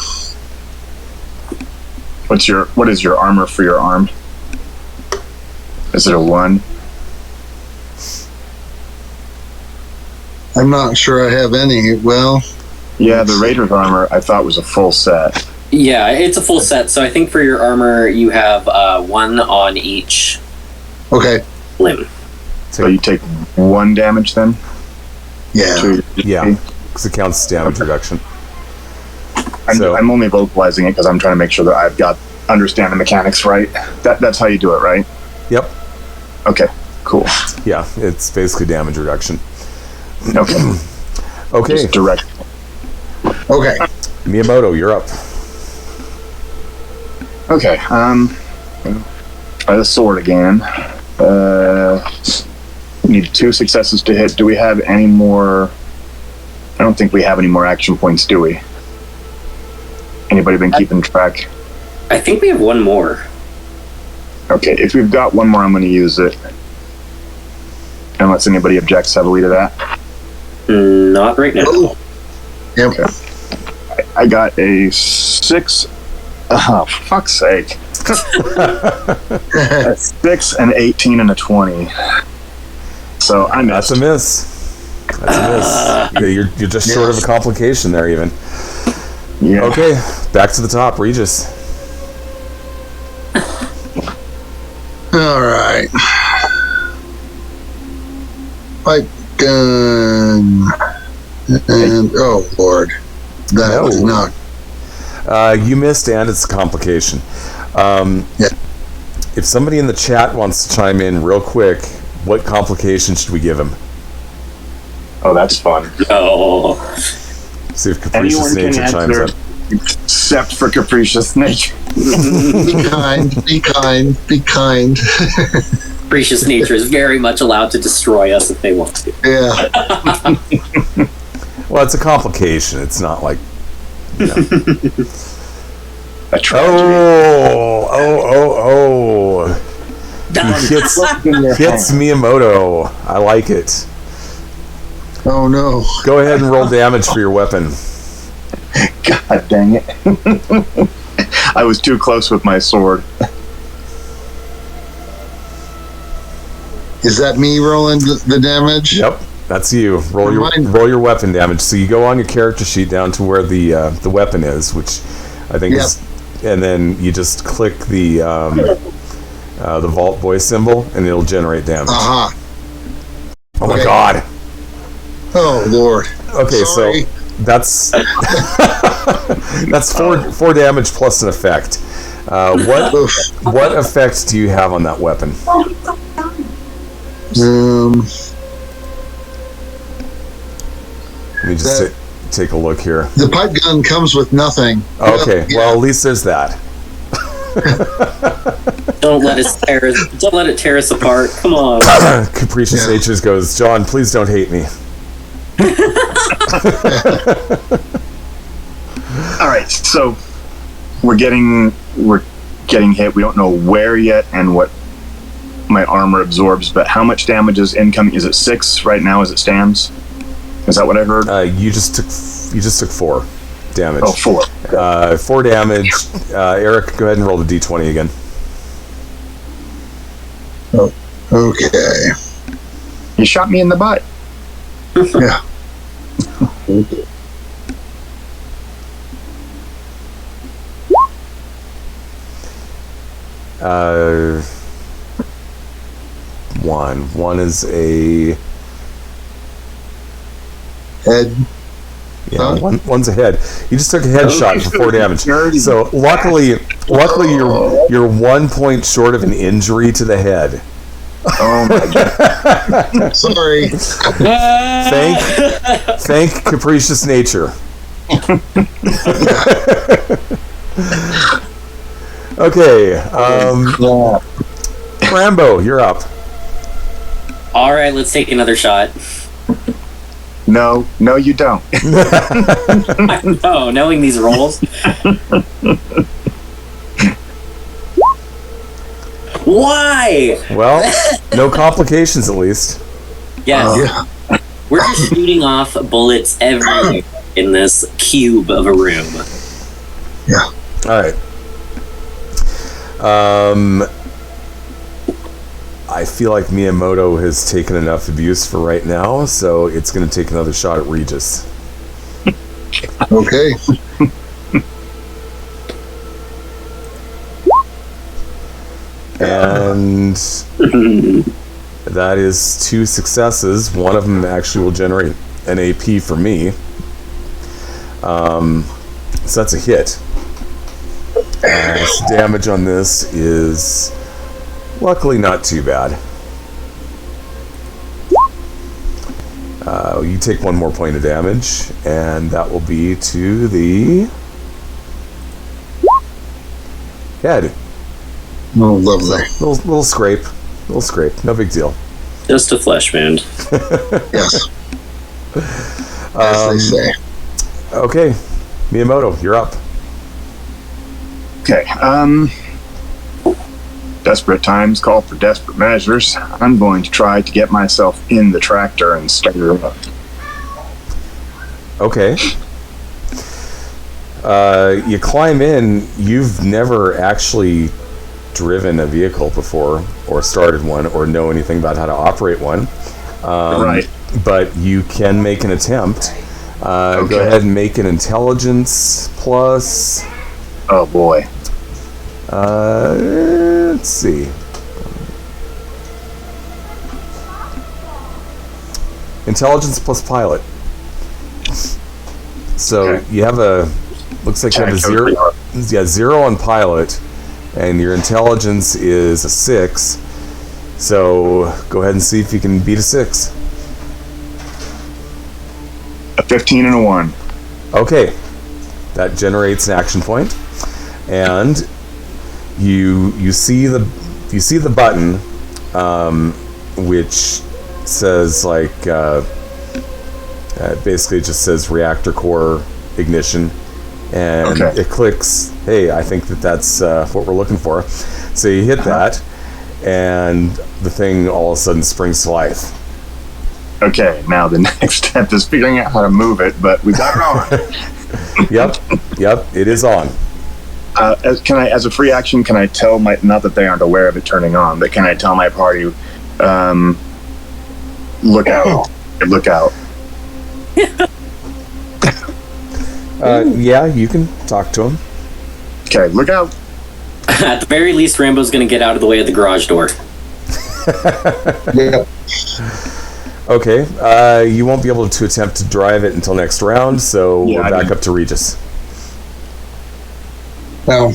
What is your armor for your arm? Is it a 1? I'm not sure I have any. Well, Yeah, the Raider's armor I thought was a full set. Yeah, it's a full set. So I think for your armor, you have 1 on each okay. limb. So you take 1 damage then? Yeah. To- Yeah, because it counts as damage reduction. So- I'm only vocalizing it because I'm trying to make sure that I've got understand the mechanics right. That's how you do it, right? Yep. Okay, cool. Yeah, it's basically damage reduction. Okay, Okay, just direct. Okay. Miyamoto, you're up. Okay, try the sword again. Need 2 successes to hit. Do we have any more? I don't think we have any more action points, do we? Anybody been keeping track? I think we have one more. Okay, if we've got one more, I'm going to use it. Unless anybody objects heavily to that. Not right now. Oh. Yep. Okay. I got a 6. Oh, fuck's sake. A 6, an 18, and a 20. So I missed. That's a miss. That's a miss. You're just short of a complication there, even. Yeah. Okay, back to the top, Regis. All right. Pipe gun. And, oh, Lord. That was not. You missed, and it's a complication. Yeah. If somebody in the chat wants to chime in real quick, what complication should we give him? Oh, that's fun. Oh. See if Capricious Nature chimes in. Except for Capricious Nature. Be kind, be kind, be kind. Capricious Nature is very much allowed to destroy us if they want to. Yeah. Well, it's a complication. It's not like, you know. A tragedy. Oh. He hits Miyamoto. I like it. Oh, no. Go ahead and roll damage for your weapon. God dang it. I was too close with my sword. Is that me rolling the damage? Yep, that's you. Roll your weapon damage. So you go on your character sheet down to where the weapon is, which I think is, and then you just click the vault voice symbol, and it'll generate damage. Uh-huh. Oh my God. Oh Lord. Okay, Sorry. so that's that's four damage plus an effect. What effect do you have on that weapon? Let me just take a look here. The pipe gun comes with nothing. Okay, well at least there's that. Don't let it tear us apart. Come on. Capricious Natures goes, John, please don't hate me. All right, so we're getting hit. We don't know where yet and what my armor absorbs, but how much damage is incoming? Is it 6 right now as it stands? Is that what I heard? You just took 4 damage. Oh, 4. 4 damage. Eric, go ahead and roll the d20 again. Oh, okay. You shot me in the butt. Yeah. One is a Head. yeah. One's a head. You just took a headshot for 4 damage. So luckily you're 1 point short of an injury to the head. Oh my God. Sorry. Thank Capricious Nature. Okay, Rambo, you're up. All right, let's take another shot. No, you don't. I know, knowing these rolls. Why? Well, no complications at least. Yes. We're just shooting off bullets everywhere in this cube of a room. Yeah. All right. I feel like Miyamoto has taken enough abuse for right now, so it's going to take another shot at Regis. Okay. And that is 2 successes. One of them actually will generate an AP for me. So that's a hit. So damage on this is luckily not too bad. You take 1 more point of damage, and that will be to the head. Oh, lovely. Little scrape, no big deal. Just a flesh wound. Yes. As they say. Okay, Miyamoto, you're up. Okay. Desperate times call for desperate measures. I'm going to try to get myself in the tractor and start her up. Okay. You climb in. You've never actually driven a vehicle before, or started one, or know anything about how to operate one. Right. But you can make an attempt. Okay. Go ahead and make an intelligence plus. Oh boy. Let's see. Intelligence plus pilot. So Okay. you have looks like you have a zero. Yeah, 0 on pilot, and your intelligence is a 6. So go ahead and see if you can beat a 6. A 15 and a 1. Okay, that generates an action point, and you see the button, which says like basically just says reactor core ignition, and Okay. it clicks. Hey, I think that's what we're looking for. So you hit that, and the thing all of a sudden springs to life. Okay, now the next step is figuring out how to move it, but we got it on. Yep, it is on. As a free action, can I tell my, not that they aren't aware of it turning on, but can I tell my party, look out, look out. Yeah, you can talk to him. Okay, look out. At the very least, Rambo's going to get out of the way of the garage door. Yeah. Okay, you won't be able to attempt to drive it until next round, so Yeah, we're back up to Regis. Now,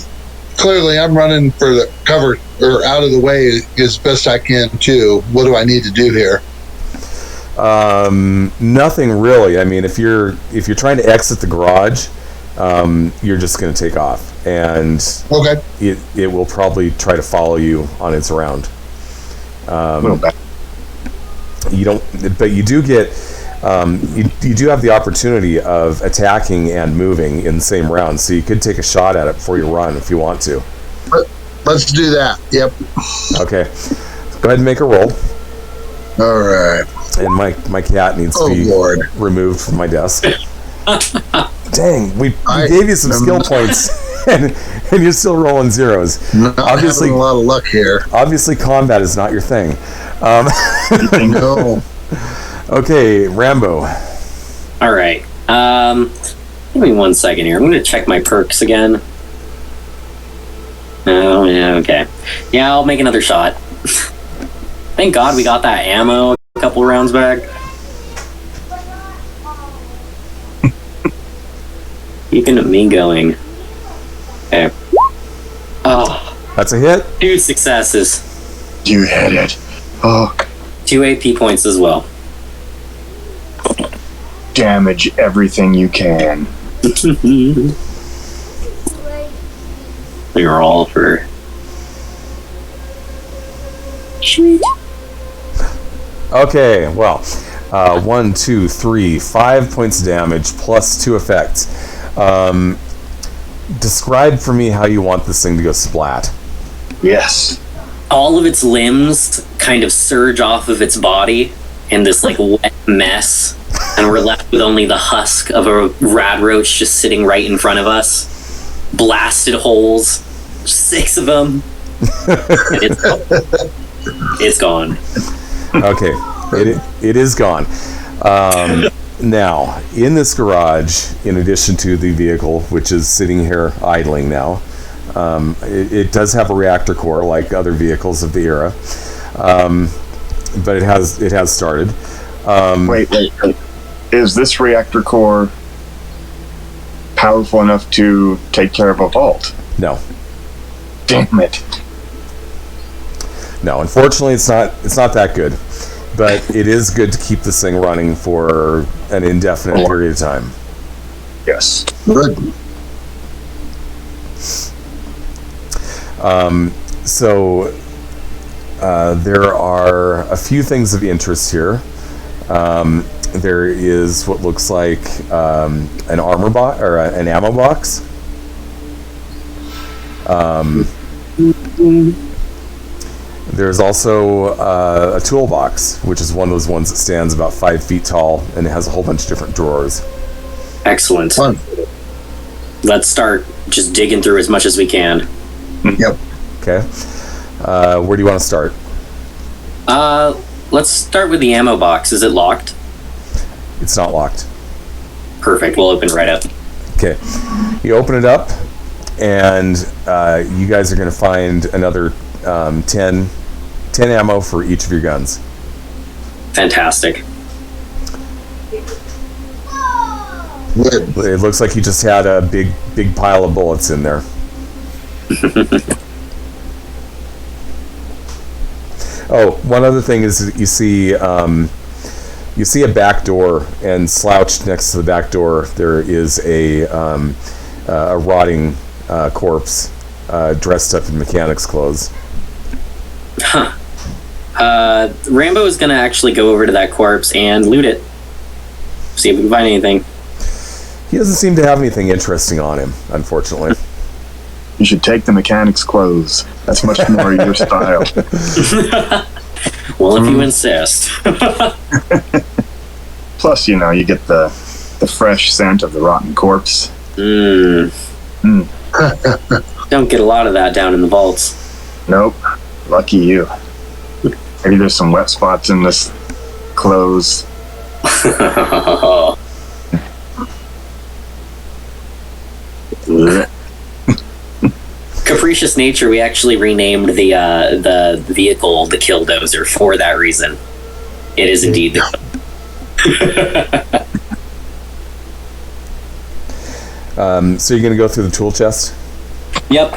clearly, I'm running for the cover or out of the way as best I can too. What do I need to do here? Nothing really. I mean, if you're trying to exit the garage, you're just going to take off, and Okay. it will probably try to follow you on its round. A little bit. You don't, but you do get you do have the opportunity of attacking and moving in the same round, so you could take a shot at it before you run if you want to. Let's do that. Yep. Okay, go ahead and make a roll. All right. And my cat needs to Oh, be Lord. removed from my desk. Dang, we I gave you some am skill not- points, and you're still rolling zeros. Not Obviously, having a lot of luck here. obviously, combat is not your thing. No. Okay, Rambo. All right. Give me 1 second here. I'm going to check my perks again. Oh, yeah, okay. Yeah, I'll make another shot. Thank God we got that ammo a couple rounds back. Keeping me going. Okay. Oh, That's a hit. 2 successes. You hit it. Oh, 2 AP points as well. damage everything you can. We were all for. Sweet. Okay, well, 1, 2, 3, 5 points of damage plus 2 effects. Describe for me how you want this thing to go splat. Yes. All of its limbs kind of surge off of its body in this like wet mess, and we're left with only the husk of a rad roach just sitting right in front of us. Blasted holes, 6 of them. And it's gone. Okay, it is gone. Now, in this garage, in addition to the vehicle, which is sitting here idling now, it does have a reactor core like other vehicles of the era, but it has started. Wait. Is this reactor core powerful enough to take care of a vault? No, Damn it. no. Unfortunately, it's not that good, but it is good to keep this thing running for an indefinite period of time. Yes. Good. So There are a few things of interest here. There is what looks like an armor box or an ammo box. There's also a toolbox, which is one of those ones that stands about 5 feet tall and it has a whole bunch of different drawers. Excellent. Fun. Let's start just digging through as much as we can. Yep. Okay. Where do you want to start? Let's start with the ammo box. Is it locked? It's not locked. Perfect. We'll open it right up. Okay. You open it up, and you guys are going to find another 10 ammo for each of your guns. Fantastic. Good. It looks like you just had a big pile of bullets in there. Oh, one other thing is that you see a back door, and slouched next to the back door there is a rotting corpse dressed up in mechanic's clothes. Huh. Rambo is gonna actually go over to that corpse and loot it. See if we can find anything. He doesn't seem to have anything interesting on him, unfortunately. You should take the mechanic's clothes. That's much more your style. Well, if you insist. Plus, you get the fresh scent of the rotten corpse. Don't get a lot of that down in the vaults. Nope. Lucky you. Maybe there's some wet spots in this clothes. Capricious nature. We actually renamed the vehicle the Killdozer for that reason. It is indeed the. So you're going to go through the tool chest? Yep.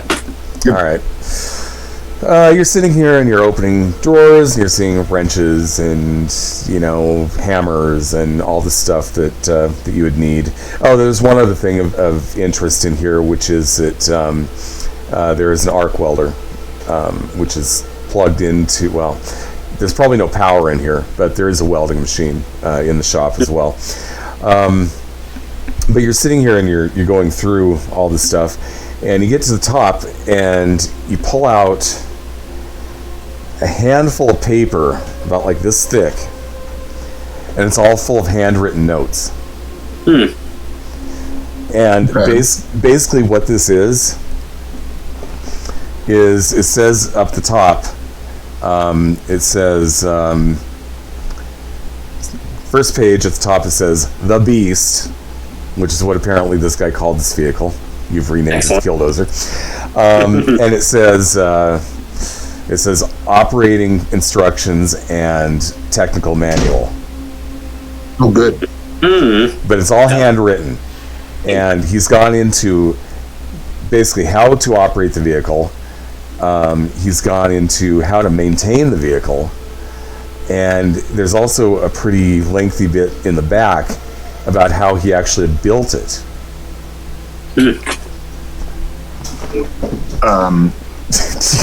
All right. You're sitting here and you're opening drawers, and you're seeing wrenches and, hammers and all the stuff that you would need. Oh, there's one other thing of interest in here, which is that there is an arc welder, which is plugged into, well, there's probably no power in here, but there is a welding machine in the shop as well. But you're sitting here and you're going through all this stuff, and you get to the top and you pull out a handful of paper about like this thick, and it's all full of handwritten notes. And basically what this is it says up the top, it says, first page at the top, it says "The Beast," which is what apparently this guy called this vehicle. You've renamed it Killdozer. And it says operating instructions and technical manual. Oh, good. But it's all handwritten, and he's gone into basically how to operate the vehicle. He's gone into how to maintain the vehicle, and there's also a pretty lengthy bit in the back about how he actually built it. Do you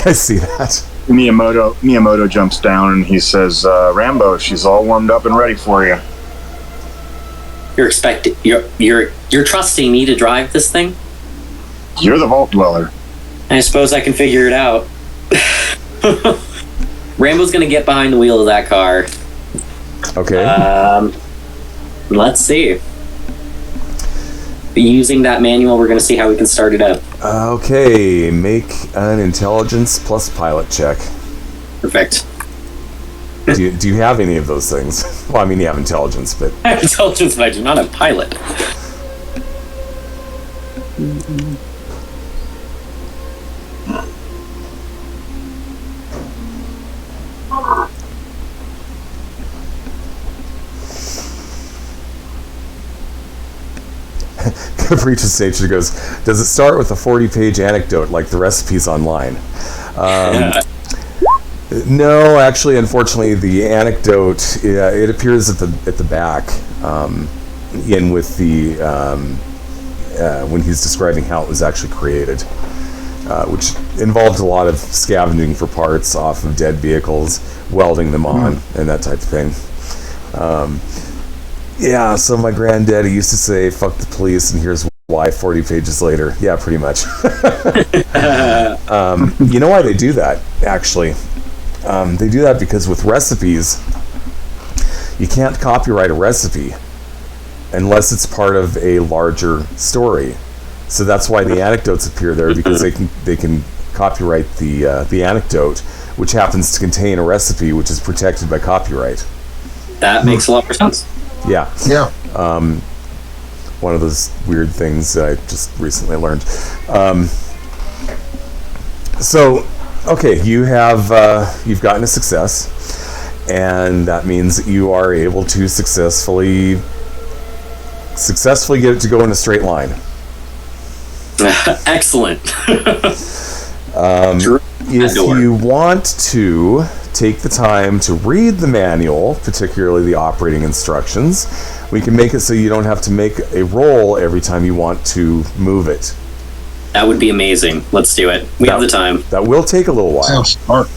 guys see that? Miyamoto jumps down and he says, "Rambo, she's all warmed up and ready for you." You're trusting me to drive this thing? You're the vault dweller. I suppose I can figure it out. Rambo's gonna get behind the wheel of that car. Okay. Let's see. Using that manual, we're gonna see how we can start it up. Okay, make an intelligence plus pilot check. Perfect. Do you have any of those things? Well, I mean, you have intelligence, but... I have intelligence, but I do not have pilot. Capricious Nature goes, does it start with a 40-page anecdote like the recipes online? No, actually, unfortunately, the anecdote, it appears at the back, in with the when he's describing how it was actually created. which involved a lot of scavenging for parts off of dead vehicles, welding them on, and that type of thing. Yeah, so my granddaddy used to say, fuck the police, and here's why 40 pages later. Yeah, pretty much. You know why they do that, actually? They do that because with recipes, you can't copyright a recipe unless it's part of a larger story. So that's why the anecdotes appear there, because they can copyright the anecdote, which happens to contain a recipe which is protected by copyright. That makes a lot of sense. Yeah. Yeah. One of those weird things that I just recently learned. So, okay, you've gotten a success, and that means that you are able to successfully get it to go in a straight line. Excellent. If you want to take the time to read the manual, particularly the operating instructions, we can make it so you don't have to make a roll every time you want to move it. That would be amazing. Let's do it. We have the time. That will take a little while. Sounds smart.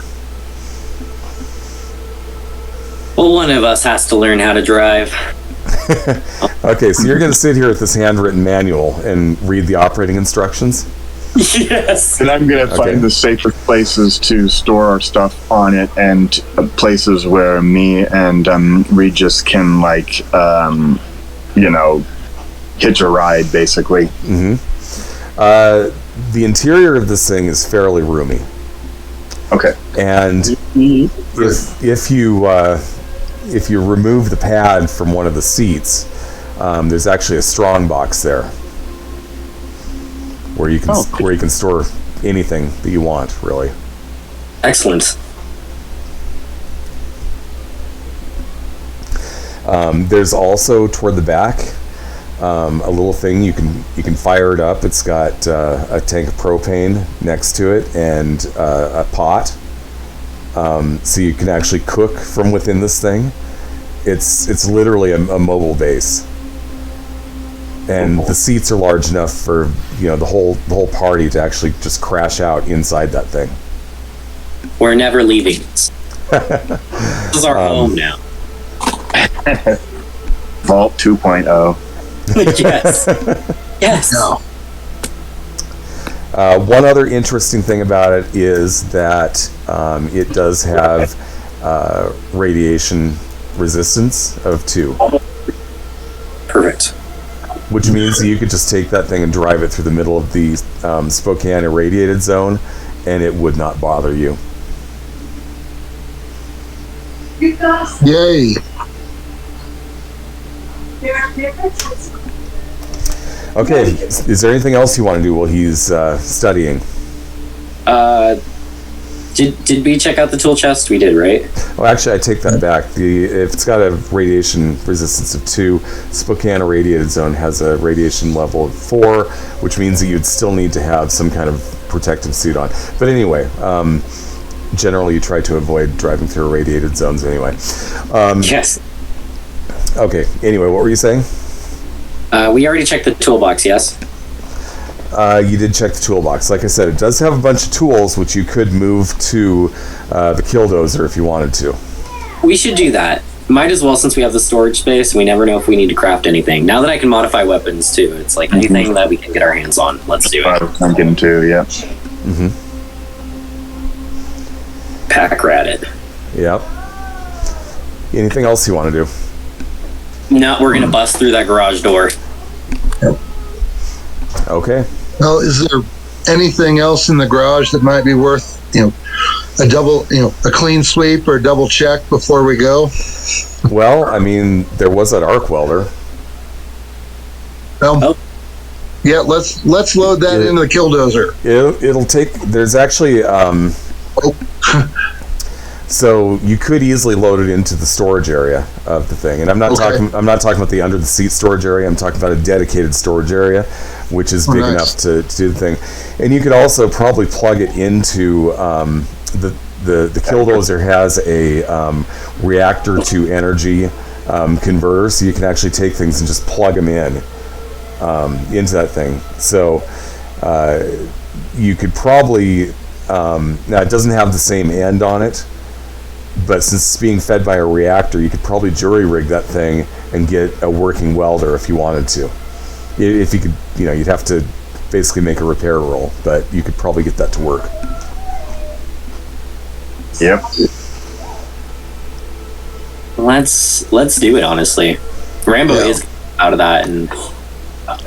Well, one of us has to learn how to drive. Okay, so you're going to sit here with this handwritten manual and read the operating instructions? Yes. And I'm going to find the safest places to store our stuff on it, and places where me and Regis can, like, hitch a ride, basically. Mm-hmm. The interior of this thing is fairly roomy. Okay. And if you remove the pad from one of the seats, there's actually a strong box there where you can store anything that you want, really. Excellent. There's also toward the back a little thing you can fire it up. It's got a tank of propane next to it and a pot. So you can actually cook from within this thing. It's literally a mobile base, and the seats are large enough for the whole party to actually just crash out inside that thing. We're never leaving. This is our home now. Vault 2.0. Yes. Yes. No. One other interesting thing about it is that it does have radiation resistance of 2. Perfect. Which means that you could just take that thing and drive it through the middle of the Spokane irradiated zone, and it would not bother you. Yay. Okay, is there anything else you want to do while he's studying? Did we check out the tool chest? We did, right? Oh, actually, I take that back. If it's got a radiation resistance of 2, Spokane irradiated zone has a radiation level of 4, which means that you'd still need to have some kind of protective suit on. But anyway, generally you try to avoid driving through irradiated zones anyway. Yes. Okay, anyway, what were you saying? We already checked the toolbox, yes? You did check the toolbox. Like I said, it does have a bunch of tools which you could move to the killdozer if you wanted to. We should do that. Might as well, since we have the storage space. We never know if we need to craft anything. Now that I can modify weapons too, it's like anything that we can get our hands on. Let's do it. I'm getting to, yeah. Mm-hmm. Pack rat it. Yep. Anything else you want to do? No, we're gonna bust through that garage door. Okay. Well, is there anything else in the garage that might be worth, a double, a clean sweep or a double check before we go? Well, I mean, there was that arc welder. Yeah, let's load that into the killdozer. It'll take. There's actually. So you could easily load it into the storage area of the thing, and I'm not talking about the under the seat storage area. I'm talking about a dedicated storage area, which is big enough to do the thing. And you could also probably plug it into the killdozer has a reactor to energy converter, so you can actually take things and just plug them in into that thing. So you could probably now it doesn't have the same end on it, but since it's being fed by a reactor, you could probably jury rig that thing and get a working welder if you wanted to. If you could, you'd have to basically make a repair roll, but you could probably get that to work. Yep. Let's do it. Honestly, Rambo is out of that, and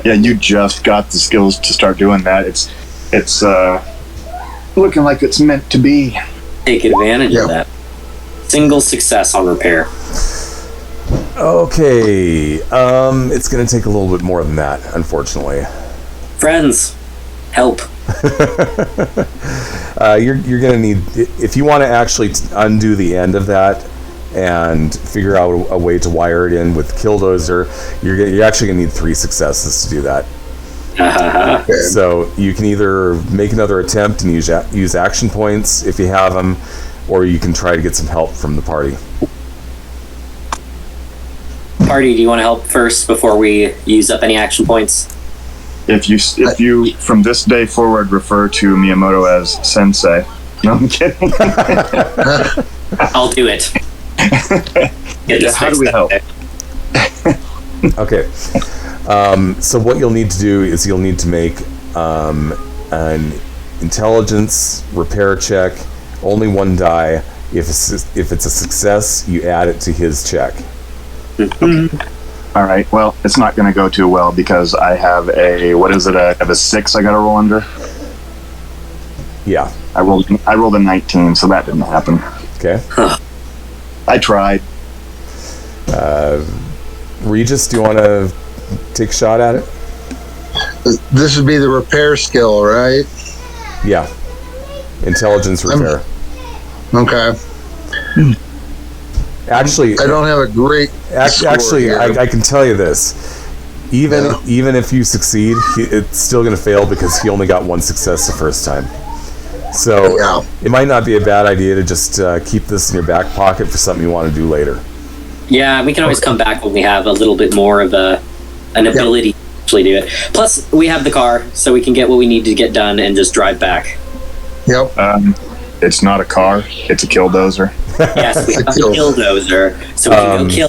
Yeah, you just got the skills to start doing that. It's looking like it's meant to be. take advantage of that. Single success on repair. Okay, it's going to take a little bit more than that, unfortunately. Friends, help. You're going to need, if you want to actually undo the end of that and figure out a way to wire it in with Killdozer, you're actually going to need 3 successes to do that. So you can either make another attempt and use action points if you have them, or you can try to get some help from the party. Party, do you want to help first before we use up any action points? If you from this day forward refer to Miyamoto as Sensei. No, I'm kidding. I'll do it. How do we help? Okay. So what you'll need to do is you'll need to make an intelligence repair check, only 1 die. If it's a success, you add it to his check. All right. Well, it's not going to go too well because I have I have a 6 I got to roll under. Yeah. I rolled a 19, so that didn't happen. Okay. I tried. Regis, do you want to take a shot at it? This would be the repair skill, right? Yeah. Intelligence repair. Okay. Actually, I don't have a great. Actually, I can tell you this. Even if you succeed, it's still going to fail because he only got 1 success the first time. So it might not be a bad idea to just keep this in your back pocket for something you want to do later. Yeah, we can always come back when we have a little bit more of an ability to actually do it. Plus, we have the car, so we can get what we need to get done and just drive back. Yep. It's not a car. It's a Killdozer. Yes, we have the Killdozer, so we can go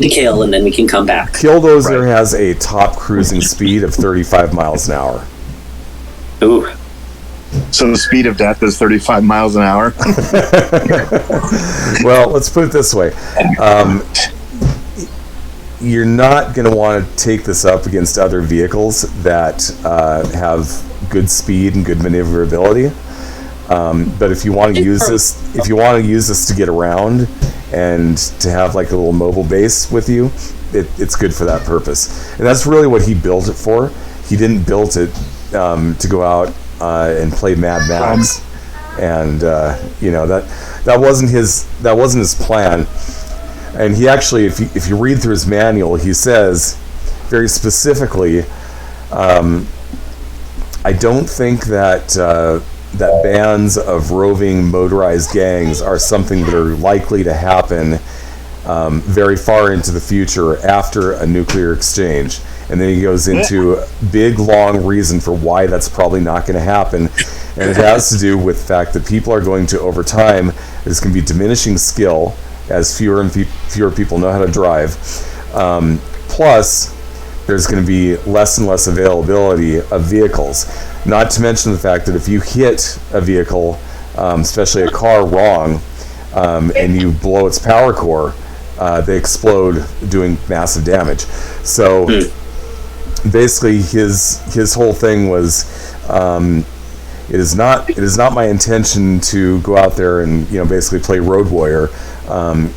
kill, and then we can come back. Killdozer has a top cruising speed of 35 miles an hour. Ooh. So the speed of death is 35 miles an hour. Well, let's put it this way. You're not going to want to take this up against other vehicles that have good speed and good maneuverability. But if you want to use this, to get around and to have like a little mobile base with you, it's good for that purpose. And that's really what he built it for. He didn't build it to go out and play Mad Max, and that wasn't his plan. And he actually, if you read through his manual, he says very specifically, I don't think that bands of roving motorized gangs are something that are likely to happen very far into the future after a nuclear exchange. And then he goes into a big, long reason for why that's probably not going to happen. And it has to do with the fact that people are going to, over time, there's going to be diminishing skill as fewer and fewer people know how to drive. Plus, there's going to be less and less availability of vehicles. Not to mention the fact that if you hit a vehicle, especially a car, wrong, and you blow its power core, they explode, doing massive damage. So basically, his whole thing was, it is not my intention to go out there and basically play Road Warrior.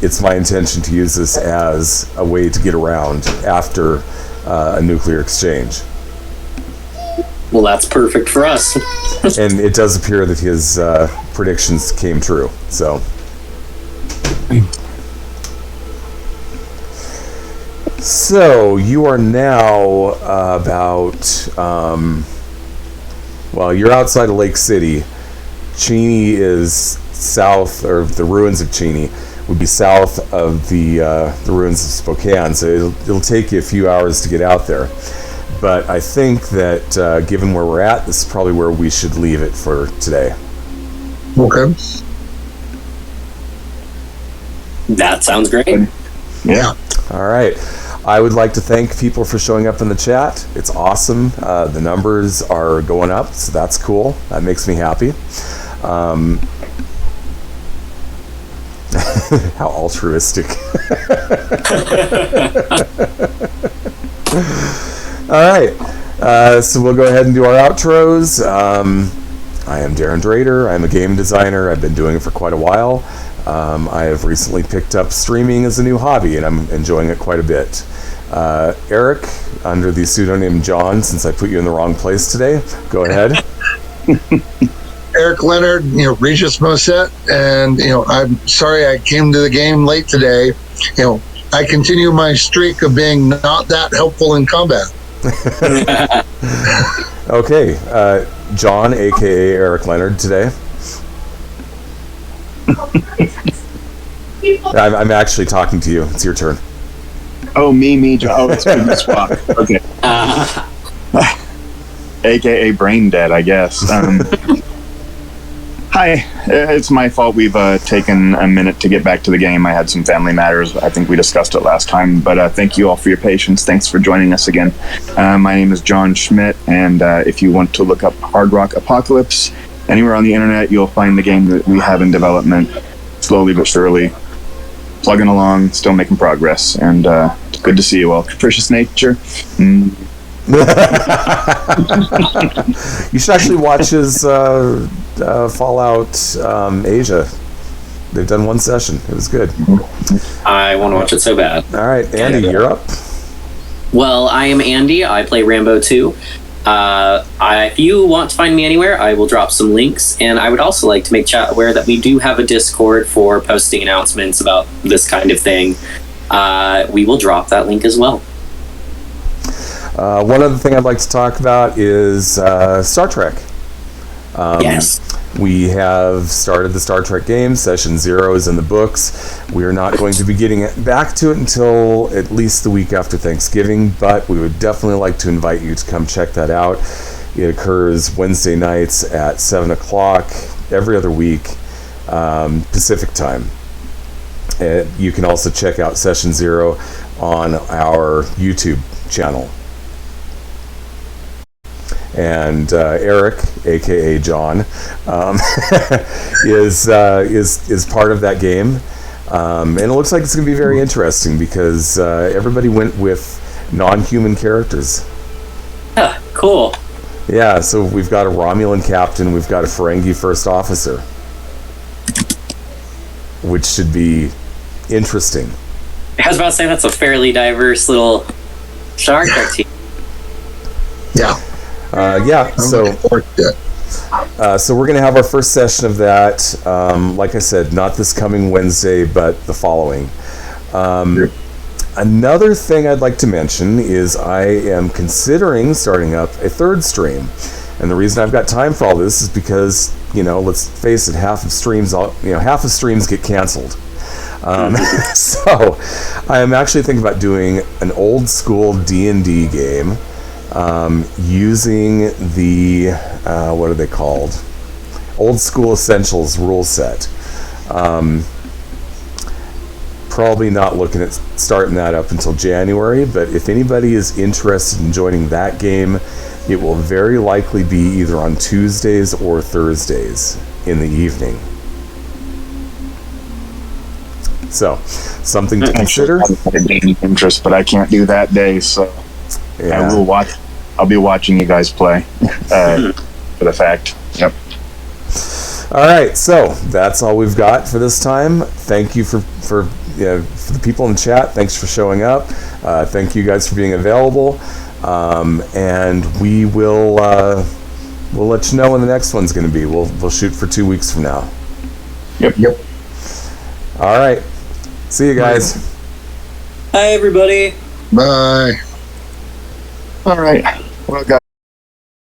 It's my intention to use this as a way to get around after a nuclear exchange. Well, that's perfect for us. And it does appear that his predictions came true. So you are now you're outside of Lake City. Cheney is south, or the ruins of Cheney would be south of the ruins of Spokane. So it'll take you a few hours to get out there. But I think that given where we're at, this is probably where we should leave it for today. Okay. That sounds great. Yeah. All right. I would like to thank people for showing up in the chat. It's awesome. The numbers are going up, so that's cool. That makes me happy. How altruistic. All right. So we'll go ahead and do our outros. I am Darren Drader. I'm a game designer. I've been doing it for quite a while. I have recently picked up streaming as a new hobby, and I'm enjoying it quite a bit. Eric, under the pseudonym John, since I put you in the wrong place today, go ahead. Eric Leonard, Regis Moset, and I'm sorry I came to the game late today. I continue my streak of being not that helpful in combat. Okay, John, aka Eric Leonard, today. I'm actually talking to you. It's your turn. Oh, me, John. Oh, it's good to swap. Okay. AKA Brain Dead, I guess. Hi, it's my fault we've taken a minute to get back to the game. I had some family matters. I think we discussed it last time, but thank you all for your patience. Thanks for joining us again. My name is John Schmidt, and if you want to look up Hard Rock Apocalypse, anywhere on the internet, you'll find the game that we have in development, slowly but surely, plugging along, still making progress, and it's good to see you all. Capricious Nature. You should actually watch his Fallout Asia. They've done one session. It was good. I want to watch it so bad. All right, Andy, you're up. Well, I am Andy. I play Rambo 2. If you want to find me anywhere, I will drop some links. And I would also like to make chat aware that we do have a Discord for posting announcements about this kind of thing. We will drop that link as well. One other thing I'd like to talk about is Star Trek. Yes. We have started the Star Trek game. Session 0 is in the books. We are not going to be getting back to it until at least the week after Thanksgiving, but we would definitely like to invite you to come check that out. It occurs Wednesday nights at 7 o'clock every other week, Pacific time. You can also check out Session 0 on our YouTube channel. And Eric, aka John, is part of that game, and it looks like it's going to be very interesting because everybody went with non-human characters. Yeah, cool. Yeah, so we've got a Romulan captain, we've got a Ferengi first officer, which should be interesting. I was about to say that's a fairly diverse little Star Trek team. Yeah. So we're going to have our first session of that, like I said, not this coming Wednesday, but the following. Another thing I'd like to mention is I am considering starting up a third stream. And the reason I've got time for all this is because, let's face it, half of streams get canceled. So I am actually thinking about doing an old school D&D game. Using the what are they called? Old School Essentials rule set. Probably not looking at starting that up until January, but if anybody is interested in joining that game, it will very likely be either on Tuesdays or Thursdays in the evening. So, something to consider. Interest, but I can't do that day, so Yeah. I will watch. I'll be watching you guys play for the fact. Yep. All right, so that's all we've got for this time. Thank you for the people in the chat. Thanks for showing up. Thank you guys for being available, and we'll let you know when the next one's going to be. We'll shoot for 2 weeks from now. Yep. All right, see you guys. Hi, everybody. Bye. All right. Well, guys.